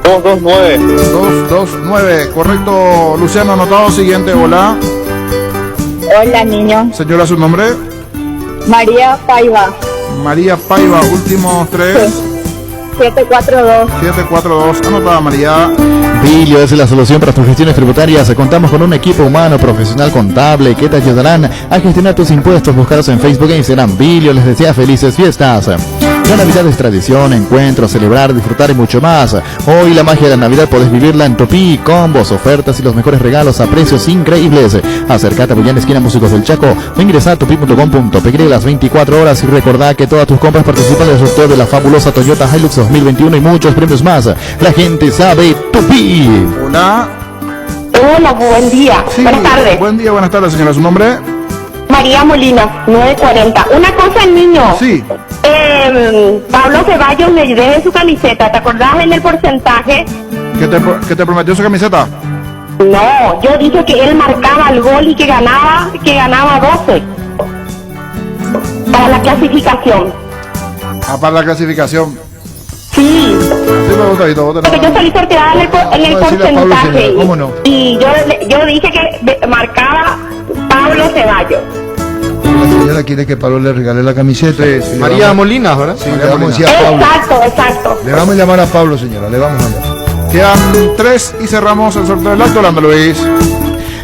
Q: 229.
G: 229, correcto, Luciano, anotado. Siguiente, hola.
R: Hola, niño.
G: Señora, ¿su nombre?
R: María Paiva.
G: María Paiva, últimos 3.
R: 742.
G: 742, anotada, María.
E: Bilio es la solución para tus gestiones tributarias. Contamos con un equipo humano profesional contable que te ayudarán a gestionar tus impuestos. Búscalos en Facebook e Instagram. Bilio les desea felices fiestas. La Navidad es tradición, encuentro, celebrar, disfrutar y mucho más. Hoy la magia de la Navidad podés vivirla en Topí. Combos, ofertas y los mejores regalos a precios increíbles. Acércate a Bullán, esquina Músicos del Chaco, o ingresa a topi.com.py las 24 horas y recordá que todas tus compras participan del sorteo de la fabulosa Toyota Hilux 2021 y muchos premios más. La gente sabe Topí.
G: Hola.
R: Hola, buen día.
G: Sí,
R: buenas tardes.
G: Buen día, buenas tardes, señora. ¿Su nombre?
R: María Molina, 940. Una cosa, niño.
G: Sí.
R: Pablo Ceballos me debe su camiseta. ¿Te acordás en el porcentaje?
G: ¿Que te prometió su camiseta?
R: No, yo dije que él marcaba el gol y que ganaba 12 para la clasificación.
G: Ah, para la clasificación.
R: Sí.
G: Sí, me gusta,
R: Porque yo salí sorteada en el porcentaje.
D: ¿Cómo no?
R: Y yo dije que marcaba Pablo Ceballos.
D: La señora quiere que Pablo le regale la camiseta.
G: Sí,
H: María Molina, ¿verdad?
D: Sí, le vamos a decir a Pablo.
R: Exacto.
D: Le vamos a llamar a Pablo, señora. Le vamos a llamar.
G: Quedan 3 y cerramos el sorteo del acto, Luis.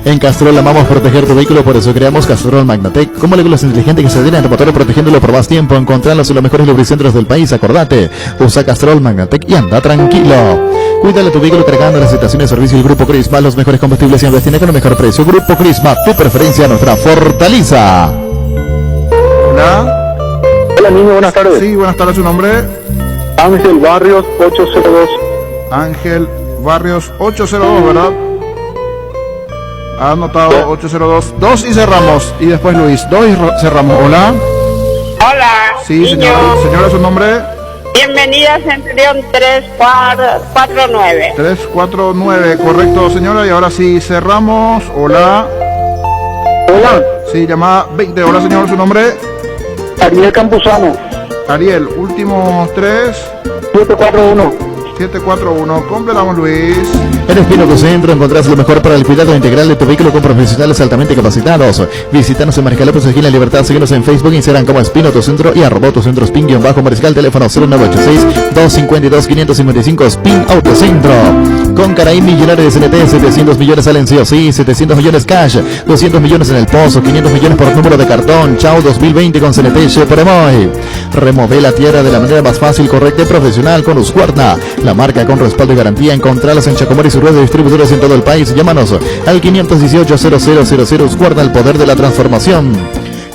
E: En Castrol amamos proteger tu vehículo, por eso creamos Castrol Magnatec, como moléculas inteligentes que se adhieren a tu motor protegiéndolo por más tiempo. Encontrarlos en los mejores lubricentros del país. Acordate, usa Castrol Magnatec y anda tranquilo. Cuídale tu vehículo cargando las estaciones de servicio del Grupo Crisma, los mejores combustibles y investina con el mejor precio. Grupo Crisma, tu preferencia, nuestra fortaleza.
G: Hola.
Q: Hola, niño, buenas tardes.
G: Sí, buenas tardes, ¿su nombre?
Q: Ángel Barrios 802.
G: Ángel Barrios 802, ¿verdad? Ha anotado 802. 2 y cerramos. Y después Luis. 2 y cerramos. Hola.
P: Hola.
G: Sí, señora, ¿su nombre?
P: Bienvenida a Centurión 349.
G: 349, correcto, señora. Y ahora sí, cerramos. Hola.
Q: Hola.
G: Sí, llamada 20. Hola, señor, ¿su nombre?
Q: Ariel Campuzano.
G: Ariel, últimos 3.
Q: 741.
G: 741. Completamos, Luis.
E: En Espinoto Centro encontrás lo mejor para el cuidado integral de tu vehículo con profesionales altamente capacitados. Visítanos en Maricá López, esquina Libertad. Síguenos en Facebook, Instagram como Espinoto Centro y @Autocentro Spin_Mariscal. Teléfono 0986-252-555. Spin Autocentro. Con Caraí millonario de CNT, 700 millones salen sí o sí, 700 millones cash, 200 millones en el pozo, 500 millones por número de cartón. Chao 2020 con CNT Sheporemoy. Remove la tierra de la manera más fácil, correcta y profesional con Husqvarna. La marca con respaldo y garantía. Encontralas en Chacomar y su red de distribuidores en todo el país. Llámanos al 518-0000. Husqvarna, el poder de la transformación.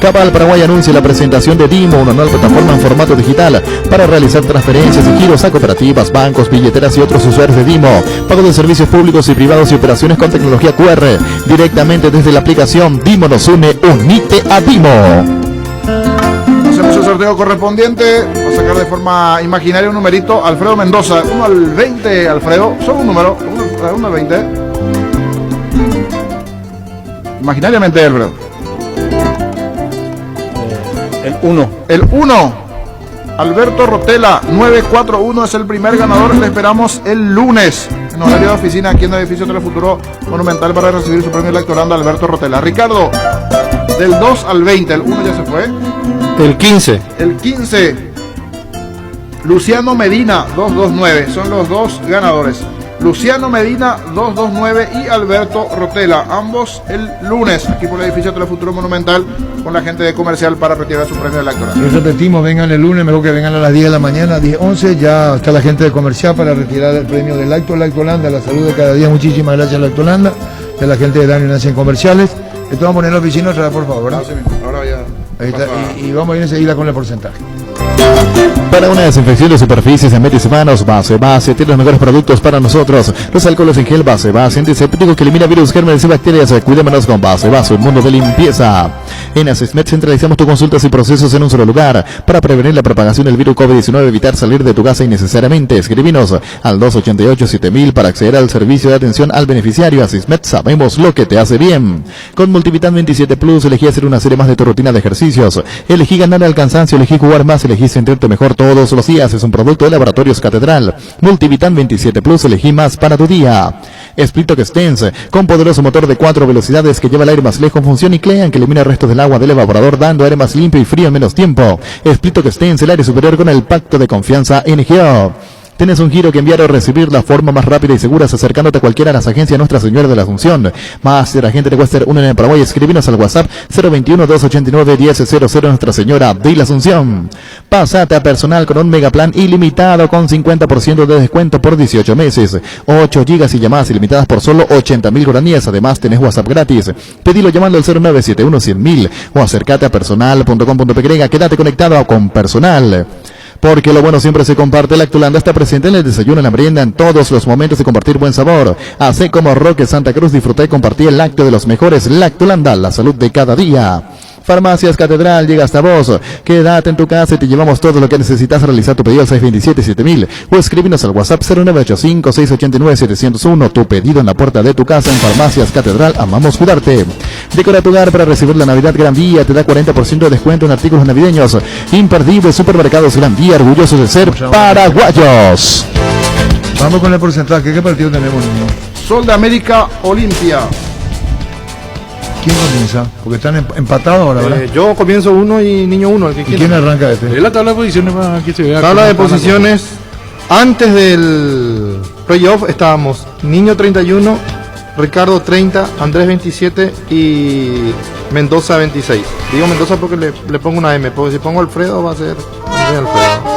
E: Cabal Paraguay anuncia la presentación de Dimo, una nueva plataforma en formato digital para realizar transferencias y giros a cooperativas, bancos, billeteras y otros usuarios de Dimo. Pago de servicios públicos y privados y operaciones con tecnología QR. Directamente desde la aplicación Dimo nos une. Unite a Dimo.
G: Hacemos el sorteo correspondiente. Va a sacar de forma imaginaria un numerito. Alfredo Mendoza, 1 al 20, Alfredo. Solo un número, 1 al 20. Imaginariamente, Alfredo.
I: El 1.
G: El 1. Alberto Rotela, 941 es el primer ganador. Le esperamos el lunes en horario de oficina aquí en el edificio Telefuturo Monumental para recibir su premio electoral de Alberto Rotela. Ricardo, del 2 al 20, el 1 ya se fue.
H: El 15.
G: El 15. Luciano Medina, 229. Son los dos ganadores. Luciano Medina, 229 y Alberto Rotela. Ambos el lunes aquí por el edificio Telefuturo Monumental con la gente de comercial para retirar su premio electoral.
D: Y repetimos, vengan el lunes, mejor que vengan a las 10 de la mañana, 10:11. Ya está la gente de comercial para retirar el premio del Lactolanda, la salud de cada día. Muchísimas gracias, Lactolanda, de la gente de Daniel Nancy en comerciales. Esto vamos a poner en la oficina otra vez, por favor, ¿verdad?
G: Ahora ya.
D: Ahí está, y vamos a ir enseguida con el porcentaje.
E: Para una desinfección de superficies en medios humanos, Base tiene los mejores productos para nosotros. Los alcoholes en gel Base, antiséptico que elimina virus, gérmenes y bacterias. Cuidémonos con Base, un mundo de limpieza. En Asismed centralizamos tus consultas y procesos en un solo lugar para prevenir la propagación del virus COVID-19, evitar salir de tu casa innecesariamente. Escribinos al 288-7000 para acceder al servicio de atención al beneficiario. Asismed, sabemos lo que te hace bien. Con Multivitan 27 Plus, elegí hacer una serie más de tu rutina de ejercicios. Elegí ganar al cansancio, elegí jugar más, elegí sentirte mejor todos los días. Es un producto de Laboratorios Catedral. Multivitan 27 Plus, elegí más para tu día. Splitox Extense, con poderoso motor de 4 velocidades que lleva el aire más lejos, función y Clean que elimina restos del agua del evaporador, dando aire más limpio y frío en menos tiempo. Splitox Extense, el aire superior con el pacto de confianza NGO. Tienes un giro que enviar o recibir la forma más rápida y segura acercándote a cualquiera de las agencias Nuestra Señora de la Asunción. Máster Agente de Western Union en Paraguay. Escribinos al WhatsApp 021-289-1000 Nuestra Señora de la Asunción. Pásate a personal con un megaplan ilimitado con 50% de descuento por 18 meses. 8 gigas y llamadas ilimitadas por solo 80.000 guaraníes. Además tenés WhatsApp gratis. Pedilo llamando al 0971-100.000 o acércate a personal.com.py. Quédate conectado con Personal. Porque lo bueno siempre se comparte. Lactolanda está presente en el desayuno, en la merienda, en todos los momentos de compartir buen sabor. Así como Roque Santa Cruz, disfruté y compartí el lácteo de los mejores. Lactolanda, la salud de cada día. Farmacias Catedral llega hasta vos. Quédate en tu casa y te llevamos todo lo que necesitas. Realizar tu pedido al 627-7000 o escríbenos al WhatsApp 0985-689-701. Tu pedido en la puerta de tu casa. En Farmacias Catedral, amamos cuidarte. Decora tu hogar para recibir la Navidad Gran Vía. Te da 40% de descuento en artículos navideños. Imperdibles Supermercados Gran Vía, orgullosos de ser paraguayos.
D: Vamos con el porcentaje. ¿Qué partido tenemos, niño?
G: Sol de América, Olimpia.
D: ¿Quién comienza? Porque están empatados ahora, ¿verdad?
H: Yo comienzo 1 y Niño 1.
D: ¿Y quién arranca este?
J: Es la tabla de posiciones para que se vea.
H: Tabla de posiciones. Antes del playoff estábamos Niño 31, Ricardo 30, Andrés 27 y Mendoza 26. Digo Mendoza porque le pongo una M, porque si pongo Alfredo va a ser Andrés Alfredo.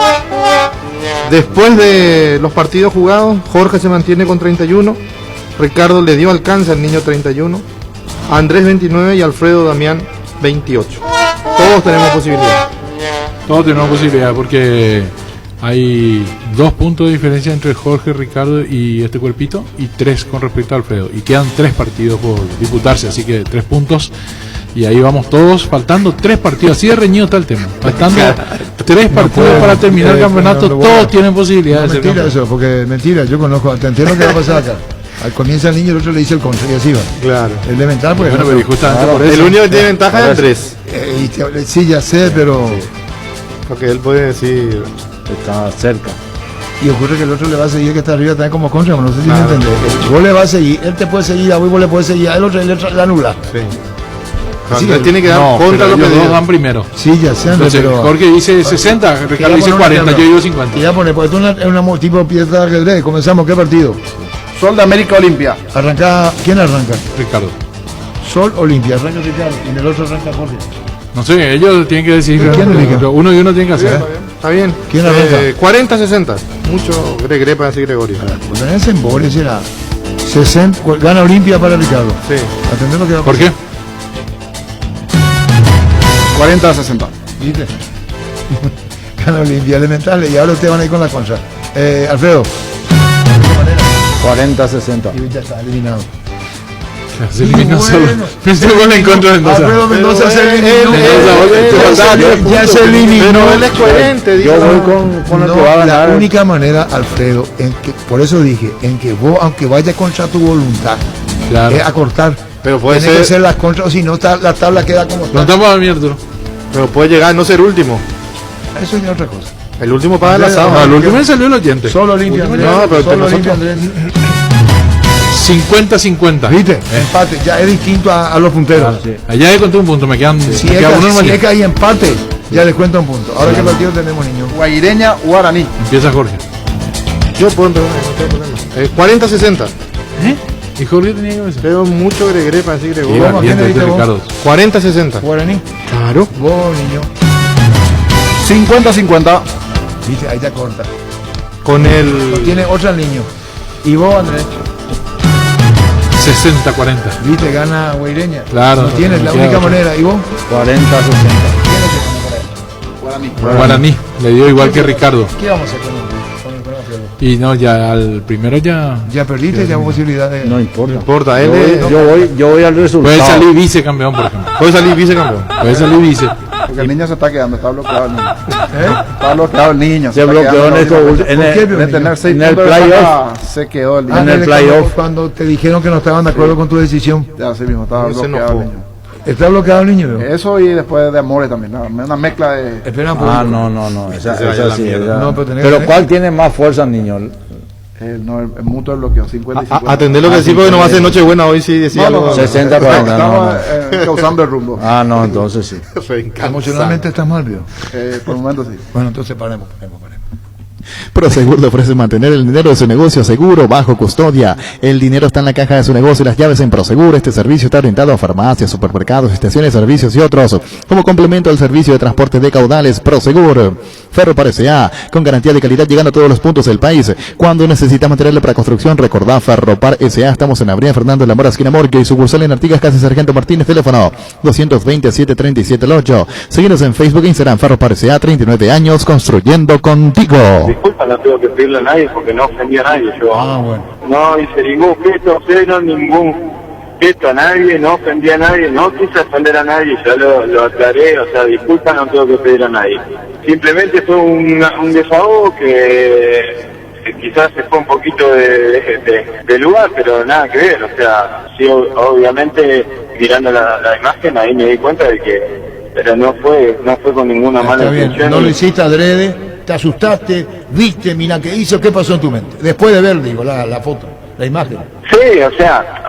H: Después de los partidos jugados, Jorge se mantiene con 31, Ricardo le dio alcance al niño 31, Andrés 29 y Alfredo Damián 28. Todos tenemos posibilidad.
J: Todos tenemos posibilidad porque hay 2 puntos de diferencia entre Jorge, Ricardo y este cuerpito y 3 con respecto a Alfredo. Y quedan 3 partidos por disputarse, así que 3 puntos. Y ahí vamos todos, faltando 3 partidos. Así de reñido está el tema. Faltando 3 partidos para terminar el campeonato. Todos tienen posibilidades.
D: No, mentira eso, porque mentira. Yo conozco, te entiendo lo que va a pasar acá. Al comienzo el niño, el otro le dice el consejo y así va.
H: Claro.
D: Elemental, porque
J: bueno, pero justamente por eso.
H: El único que tiene ventaja es Andrés.
D: Sí, ya sé, pero.
H: Porque él puede decir.
I: Está cerca.
D: Y ocurre que el otro le va a seguir que está arriba también como contra, no sé si me entendés. Vos le vas a seguir, él te puede seguir, a vos le puede seguir, el otro le anula.
H: Sí.
D: Así
H: que tiene que dar contra lo que
J: ellos dan primero.
D: Sí, ya sé.
J: Entonces,
D: pero
J: Jorge dice 60, Ricardo dice 40, yo digo 50.
D: Y ya pone, pues tú es una tipo pieza de ajedrez. Comenzamos, ¿qué partido?
G: Sol de América Olimpia.
D: Arranca, ¿quién arranca?
J: Ricardo.
D: Sol Olimpia, arranca Ricardo, y en el otro arranca Jorge.
J: No sé, ellos tienen que decir. Uno y uno tienen que hacer.
H: Está bien.
D: ¿Quién arranca?
H: 40-60. Mucho gregre para decir Gregorio.
D: Pues en ese embole será 60, gana Olimpia para Ricardo.
H: Sí.
D: Atendemos que va a
J: ¿Por qué?
G: 40-60.
D: ¿Viste? Gana Olimpia, elementales, y ahora ustedes van a ir con la contra. Alfredo.
I: 40-60.
D: Y ya está eliminado.
J: Se eliminó solo. Estuvo en contra de Mendoza.
D: Alfredo Mendoza se eliminó. Ya se eliminó.
H: Pero él es coherente.
I: Yo voy con el que va a ganar.
D: La única manera, Alfredo, en que, por eso dije, en que vos, aunque vaya contra tu voluntad,
J: claro,
D: es acortar.
H: Pero puede
D: Tiene
H: ser.
D: que ser las contras, o si no, la tabla queda como está.
J: No estamos abiertos.
H: Pero puede llegar a no ser último.
D: Eso es otra cosa.
H: El último paga el asado.
J: No, el último salió el oyente.
D: Solo Olimpia.
H: No, pero
D: solo
H: nosotros.
D: Olimpia, Andrés.
J: 50-50.
D: ¿Viste? Empate, ya es distinto a los punteros.
J: Sí. Allá le conté un punto, me quedan.
D: Si
J: me queda uno en
D: es
J: mañana.
D: que hay empate, ya les cuento un punto. Ahora, ¿qué partido tenemos, niños?
G: Guaireña, Guaraní.
J: Empieza Jorge.
H: Yo puedo empezar, no tengo problema. 40-60.
J: Y Jorge tenía que decir.
H: Tengo mucho gregre para decir Gregorio.
D: ¿Cómo? ¿Quién
J: Bien,
D: le diste vos?
J: Ricardo.
H: 40-60.
D: Guaraní.
H: Claro.
D: Vos, niño.
G: 50-50.
D: Viste, ahí ya corta.
H: Con el.
D: Tiene otra niño. Y vos, Andrés.
J: 60-40.
D: Viste, gana Guaireña.
J: Claro.
D: No tienes la
J: queda
D: única
J: otra.
D: manera. ¿Y vos?
I: 40-60.
J: Guaraní. Le dio igual que Ricardo.
D: ¿Qué vamos a hacer con el
J: Y no, ya al primero ya.
D: Ya perdiste, ya posibilidad de.
I: No importa.
H: No importa, él
I: Yo voy al resultado.
J: Puede salir vicecampeón, por ejemplo.
H: puede salir vicecampeón.
J: Puede salir vice.
G: Porque el niño se está quedando, está bloqueado el niño. Está bloqueado el niño.
I: Se
G: está
I: bloqueó
G: quedando
I: en
G: la
I: esto
G: última
I: último.
G: fecha. De tener 6
I: en el
G: puntos de
I: playoff.
G: ventaja, se quedó el niño.
I: En el playoff.
D: Cuando te dijeron que no estaban de acuerdo con tu decisión.
G: Ya, así mismo, estaba
H: Ese
G: bloqueado
H: no
G: el niño.
D: ¿Está bloqueado el niño? ¿no?
G: Eso y después de Amores también, una mezcla de...
D: Espera un poco.
I: Ah, no. Esa sí.
D: No, pero tenés
I: Pero
D: que-
I: ¿cuál tiene más fuerza, niño?
G: no, el mutuo bloqueo, 50 y 50.
H: Atender lo que decís porque no va a ser Nochebuena hoy, sí decía algo.
I: 60-40.
G: Estamos causando el rumbo.
I: Ah, no, entonces sí.
D: Emocionalmente estás mal, vio.
G: Por el momento sí.
D: Bueno, entonces paremos.
E: Prosegur le ofrece mantener el dinero de su negocio seguro, bajo custodia. El dinero está en la caja de su negocio y las llaves en Prosegur. Este servicio está orientado a farmacias, supermercados, estaciones, servicios y otros. Como complemento al servicio de transporte de caudales, Prosegur. Ferropar S.A. con garantía de calidad llegando a todos los puntos del país. Cuando necesitas material para construcción, recordá Ferropar S.A. Estamos en Avenida Fernando de la Mora, esquina Morque y sucursal en Artigas, casi Sargento Martínez, teléfono 220-737-8. Seguinos en Facebook e Instagram, Ferropar S.A. 39 años construyendo contigo.
F: Disculpa, no tengo que pedirle a nadie porque no ofendí a nadie. Yo no hice ningún gesto, cero, ningún gesto a nadie, no ofendí a nadie, no quise ofender a nadie, ya lo aclaré, o sea, disculpa, no tengo que pedir a nadie. Simplemente fue un desahogo que quizás se fue un poquito de lugar, pero nada que ver, o sea, sí, obviamente mirando la imagen ahí me di cuenta de que, pero no fue con ninguna mala
D: Está bien,
F: intención.
D: no lo hiciste adrede, te asustaste, viste, mira qué hizo, qué pasó en tu mente. Después de ver, digo, la foto, la imagen.
F: Sí, o sea,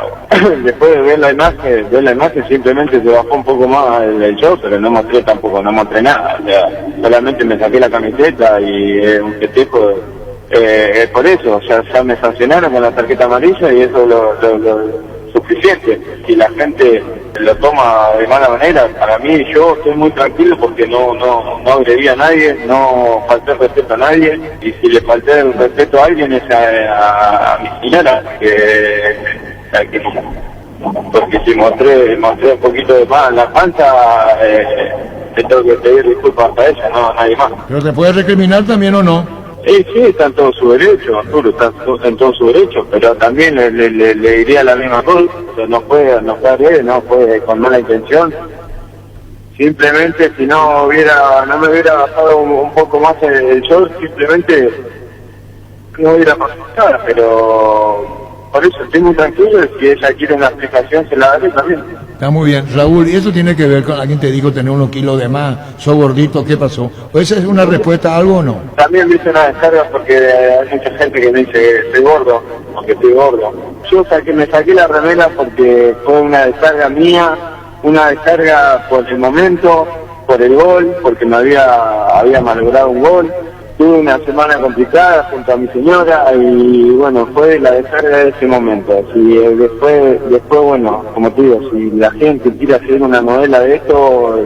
F: después de ver la imagen simplemente se bajó un poco más el show, pero no mostré nada, o sea, solamente me saqué la camiseta y un festejo por eso, o sea, ya me sancionaron con la tarjeta amarilla y eso suficiente. Si la gente lo toma de mala manera, para mí yo estoy muy tranquilo porque no agredí a nadie, no falté el respeto a nadie, y si le falté el respeto a alguien es a mi señora, porque si mostré un poquito de más en la panza, le tengo que pedir disculpas a ella, no a nadie más.
D: ¿Pero te puede recriminar también o no?
F: Sí, está en todo su derecho, Arturo, está en todo su derecho, pero también le diría la misma cosa, no fue con mala intención. Simplemente si no me hubiera bajado un poco más el short, simplemente no hubiera pasado nada, pero por eso estoy muy tranquilo, y si ella quiere una explicación se la daré también.
D: Está muy bien. Raúl, ¿y eso tiene que ver con alguien te dijo tener unos kilos de más, sos gordito, qué pasó? ¿O esa es una respuesta a algo o no?
F: También me hice una descarga porque hay mucha gente que me dice que estoy gordo, porque estoy gordo. Yo me saqué la remera porque fue una descarga mía, una descarga por el momento, por el gol, porque me había malogrado un gol. Tuve una semana complicada junto a mi señora y bueno, fue la descarga de ese momento. Si después bueno, como te digo, si la gente quiere hacer una novela de esto,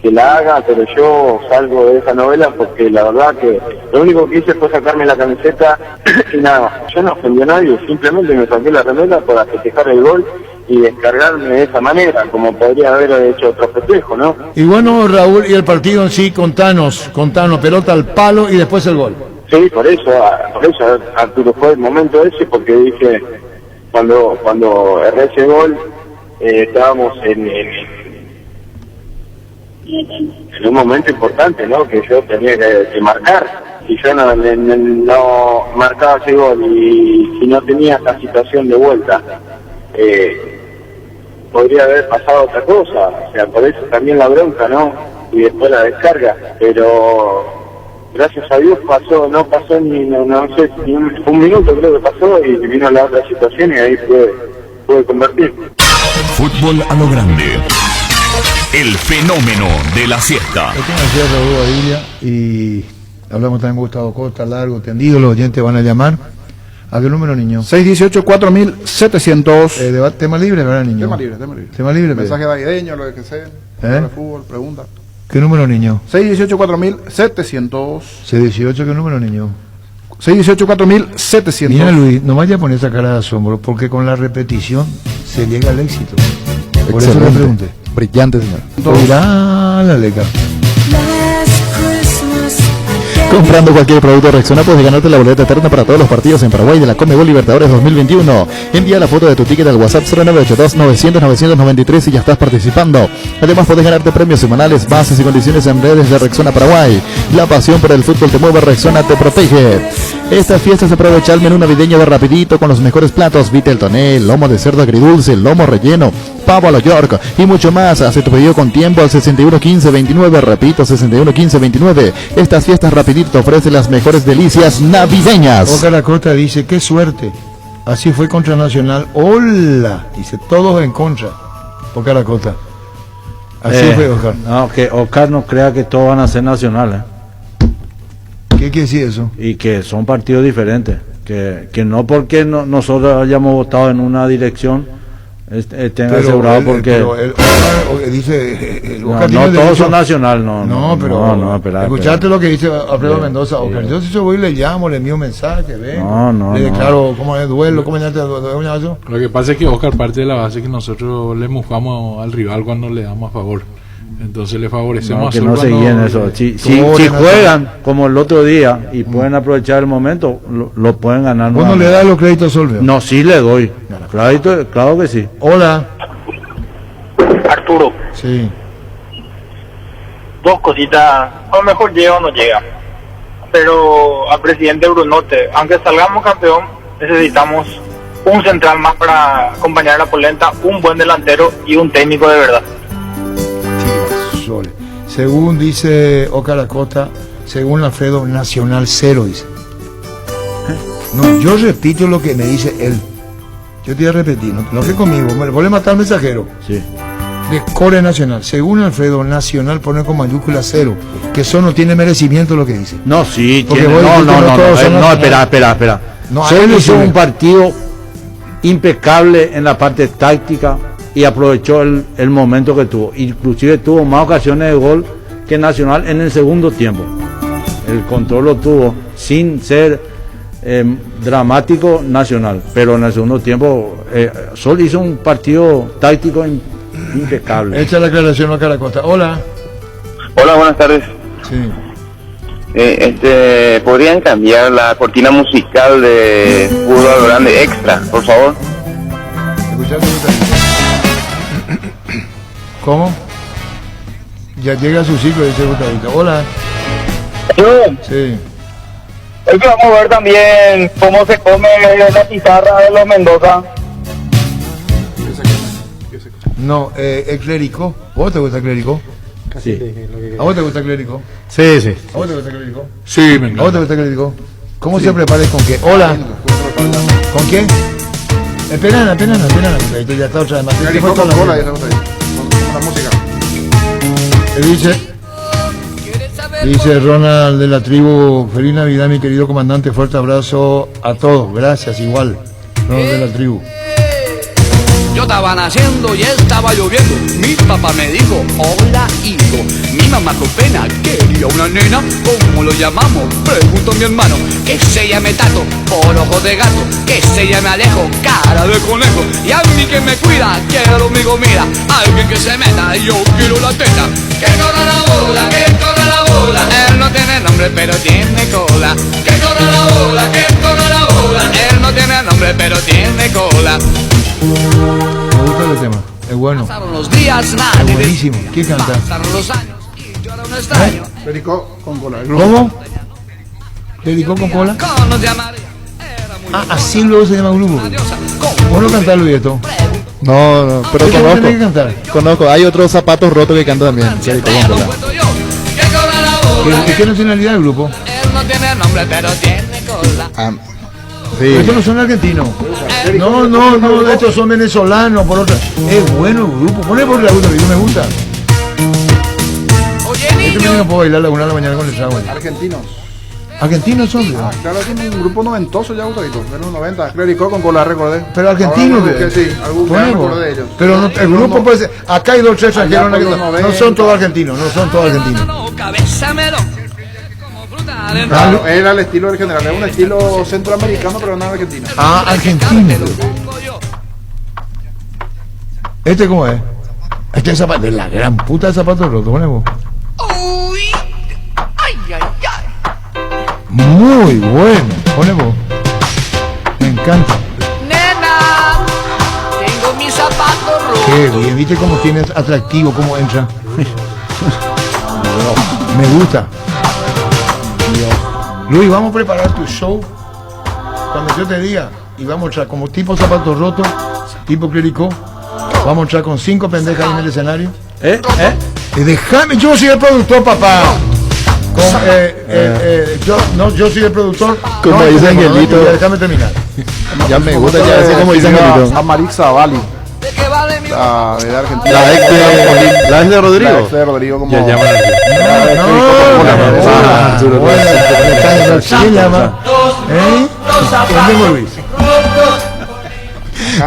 F: que la haga, pero yo salgo de esa novela porque la verdad que lo único que hice fue sacarme la camiseta y nada, yo no ofendí a nadie, simplemente me saqué la remera para festejar el gol y descargarme de esa manera, como podría haber hecho otro festejo, ¿no?
D: Y bueno, Raúl, y el partido en sí, contanos, pelota al palo y después el gol.
F: Sí, por eso Arturo, fue el momento ese, porque dije, cuando erré ese gol, estábamos en un momento importante, ¿no? Que yo tenía que marcar. Si yo no marcaba ese gol y si no tenía esa situación de vuelta, podría haber pasado otra cosa. O sea, por eso también la bronca, ¿no? Y después la descarga. Pero gracias a Dios no pasó ni un minuto, creo que pasó, y vino la otra situación y ahí pude convertir.
B: Fútbol a lo grande. El fenómeno de la siesta.
D: Yo tengo aquí a Raúl Badilla y hablamos también con Gustavo Costa, largo, tendido, los oyentes van a llamar. ¿A qué número, niño?
G: 618-4700.
D: Tema libre, ¿verdad, niño?
G: Tema libre.
D: Tema libre.
G: Mensaje navideño, lo que sea. De fútbol, pregunta.
D: ¿Qué número, niño?
G: 618-4700.
D: 618, ¿qué número, niño?
G: 618-4700.
D: Mira, Luis, no vaya a poner esa cara de asombro, porque con la repetición se llega al éxito. Por eso le pregunté.
E: Brillante, señor.
D: Mira la leca.
E: Comprando cualquier producto Rexona puedes ganarte la boleta eterna para todos los partidos en Paraguay de la Conmebol Libertadores 2021. Envía la foto de tu ticket al WhatsApp 0982-900-993 y ya estás participando. Además puedes ganarte premios semanales, bases y condiciones en redes de Rexona Paraguay. La pasión por el fútbol te mueve, Rexona te protege. Estas fiestas aprovecha el menú navideño de Rapidito con los mejores platos: vitel toné, lomo de cerdo agridulce, lomo relleno, pavo a la York y mucho más. Hace tu pedido con tiempo al 611529, repito, 611529. Estas fiestas Rapidito te ofrece las mejores delicias navideñas.
D: Oscar Acosta dice, qué suerte. Así fue contra Nacional. Hola, dice, todos en contra. Oscar Acosta. Así fue, Oscar.
I: No, que Oscar no crea que todos van a ser nacionales.
D: ¿Qué quiere decir eso?
I: Y que son partidos diferentes. Que no porque nosotros hayamos votado en una dirección tenga asegurado porque
D: dice
I: no todos son nacional,
D: espera, escuchaste lo que dice Alfredo Mendoza. Yo si yo voy le llamo, le envío un mensaje, le declaro cómo es el duelo, cómo es el duelo.
J: Lo que pasa es que Oscar parte de la base que nosotros le mojamos al rival cuando le damos a favor. Entonces le favorecemos
I: que no se guíen eso. Si juegan como el otro día y pueden aprovechar el momento, lo pueden ganar.
D: ¿Vos no le das los créditos, Solveo?
I: No, sí le doy. Crédito, claro que sí.
D: Hola.
S: Arturo.
D: Sí.
S: Dos cositas. A lo mejor llega o no llega. Pero al presidente Brunote, aunque salgamos campeón, necesitamos un central más para acompañar a la polenta, un buen delantero y un técnico de verdad.
D: Según dice Oscar Acosta, según Alfredo, Nacional 0, dice. No, yo repito lo que me dice él. Yo te voy a repetir, no que conmigo, vos le matar al mensajero.
I: Sí.
D: De Core Nacional. Según Alfredo, Nacional pone con mayúscula 0, que eso no tiene merecimiento lo que dice.
I: No, sí, tiene, no, espera.
D: No,
I: Solo hizo un partido impecable en la parte táctica y aprovechó el momento que tuvo. Inclusive tuvo más ocasiones de gol que Nacional en el segundo tiempo. El control lo tuvo sin ser dramático Nacional, pero en el segundo tiempo Sol hizo un partido táctico impecable.
D: Echa la aclaración a Caracosta. Hola.
T: Hola, buenas tardes.
D: Sí.
T: ¿Podrían cambiar la cortina musical de Fútbol Grande Extra, por favor?
D: ¿Cómo? Ya llega a su ciclo, dice Gustavo. Hola. Sí.
Q: Hoy vamos a ver también cómo se come la pizarra de los Mendoza.
D: No, ¿es clérico? ¿A vos te gusta clérico?
I: Sí.
D: ¿A vos te gusta clérico?
H: Sí, sí.
D: ¿A vos te gusta clérico?
J: Sí, me encanta.
D: ¿A vos te gusta clérico? ¿Cómo se prepara y con qué? Hola. ¿Con quién? Espera. Ya está otra vez.
G: Clérico con cola, ya estamos ahí. Con la música.
D: Dice Ronald de la tribu, feliz Navidad mi querido comandante, fuerte abrazo a todos, gracias, igual, Ronald de la tribu.
U: Yo estaba naciendo y estaba lloviendo. Mi papá me dijo, hola hijo. Mi mamá con pena quería una nena. ¿Cómo lo llamamos? Preguntó mi hermano. Que se llame Tato, por ojos de gato. Que se llame Alejo, cara de conejo. Y a mí que me cuida, quiero mi comida. Alguien que se meta, yo quiero la teta. Que corra la bola, que corra la bola. Él no tiene nombre pero tiene cola. Que corra la bola, que corra la bola. Él no tiene nombre pero tiene cola.
D: Me gusta el tema, es bueno.
U: Pasaron los días,
D: Es buenísimo. ¿Quién canta?
U: Pasaron los años y yo era un extraño.
G: Clérico con cola.
D: ¿Cómo? ¿Clérico con cola? Así luego se llama grupo. ¿Vos no cantás, Luisito?
E: No, pero
D: ¿Por qué no tenés que
E: conozco.
D: cantar?
E: Conozco, hay otros zapatos rotos que cantan también. Clérico con cola.
D: ¿Qué nacionalidad del grupo?
U: Él no tiene nombre pero tiene cola.
E: Sí.
D: Estos no son argentinos. No, estos son venezolanos, por otra. Es bueno el grupo. Poné por la gusta, que no me gusta. Este no puedo bailar a la 1 de la mañana con el trago.
G: Argentinos.
D: ¿Argentinos son?
G: Claro, tiene un grupo noventoso ya, Gustavito, de los 90. Clérico con cola, recordé.
D: Pero argentinos.
G: Que sí, algún día me acuerdo de ellos.
D: Pero no, el grupo puede ser. Acá hay 2 3 extranjeros.
G: Allá por los
D: No
G: 90.
D: son todos argentinos, no son todos argentinos.
U: Cabeza melón.
G: Claro, era el estilo del general, es un estilo centroamericano, pero no argentino.
D: Ah, argentino. ¿Este cómo es? Este es zapato de la gran puta de zapatos rotos, ponemos.
U: Uy. Ay, ay, ay.
D: Muy bueno, ponemos. Me encanta.
U: Nena, tengo mis zapatos rotos.
D: Qué bien, viste cómo tienes atractivo, cómo entra. Me gusta. Luis, vamos a preparar tu show cuando yo te diga y vamos a entrar como tipo zapatos rotos, tipo clérico. Vamos a entrar con 5 pendejas ahí en el escenario. Déjame, yo soy el productor, papá. Yo soy el productor.
E: Como dice Angelito.
D: Déjame terminar.
E: Ya me gusta, ya así como dice Angelito.
G: A Marixa Bali. La de Argentina.
E: La ex de Rodrigo.
G: La ex de Rodrigo como.
J: Ya llaman
D: ¿Quién llama? Luis.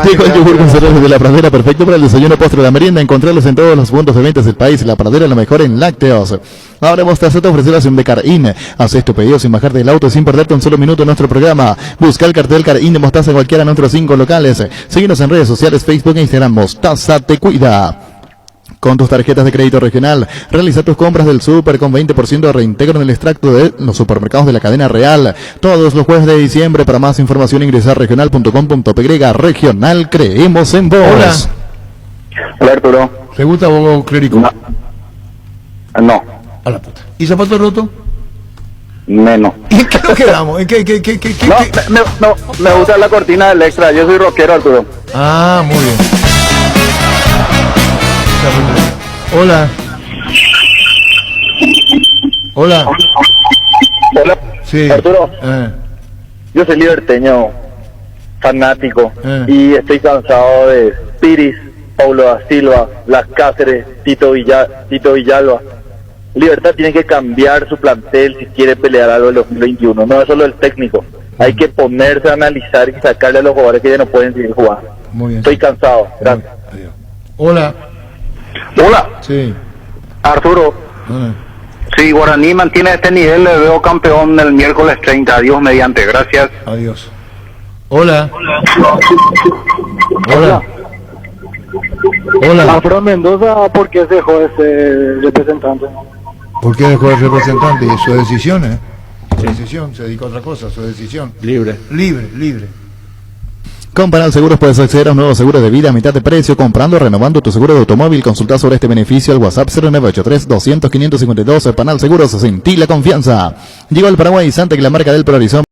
E: Llegó el yogur con cereales de La Pradera, perfecto para el desayuno, postre o la merienda. Encontrarlos en todos los puntos de ventas del país. La Pradera, lo mejor en lácteos. Ahora Mostaza te ofrece la opción de Car-In. Haces tu pedido sin bajar del auto, sin perderte un solo minuto en nuestro programa. Busca el cartel Car-In de Mostaza en cualquiera de nuestros 5 locales. Síguenos en redes sociales, Facebook e Instagram. Mostaza te cuida. Con tus tarjetas de crédito regional, realiza tus compras del súper con 20% de reintegro en el extracto de los supermercados de la cadena Real. Todos los jueves de diciembre. Para más información ingresar regional.com.py. Regional, creemos en vos.
D: Hola.
T: Hola, Arturo.
D: ¿Te gusta vos, clérico?
T: No.
D: A la puta. ¿Y zapatos rotos?
T: Menos.
D: ¿Y qué nos quedamos? ¿En qué?
T: No, me gusta la cortina del extra. Yo soy rockero, Arturo.
D: Ah, muy bien. Hola. Hola.
T: Hola.
D: Sí.
T: Arturo. Yo soy liberteño, fanático, y estoy cansado de Piris, Paulo da Silva, Las Cáceres, Tito Villalba. Libertad tiene que cambiar su plantel si quiere pelear algo en 2021. No es solo el técnico. Hay que ponerse a analizar y sacarle a los jugadores que ya no pueden seguir jugando.
D: Muy bien.
T: Estoy cansado. Gracias.
D: Hola.
F: Hola.
D: Sí.
F: Arturo. Si Guaraní mantiene este nivel, le veo campeón el miércoles 30. Adiós mediante. Gracias.
D: Adiós. Hola. Hola. Hola.
L: Alfredo Mendoza, ¿por qué se dejó ese representante?
D: ¿Por qué dejó de ser representante? Y su decisión, ¿eh? Su decisión, se dedica a otra cosa, su decisión.
I: Libre.
D: Libre.
E: Con Panal Seguros puedes acceder a un nuevo seguro de vida a mitad de precio comprando o renovando tu seguro de automóvil. Consulta sobre este beneficio al WhatsApp 0983-200-552. Panal Seguros, sentí la confianza. Llegó al Paraguay Santa, que la marca del Polarizón.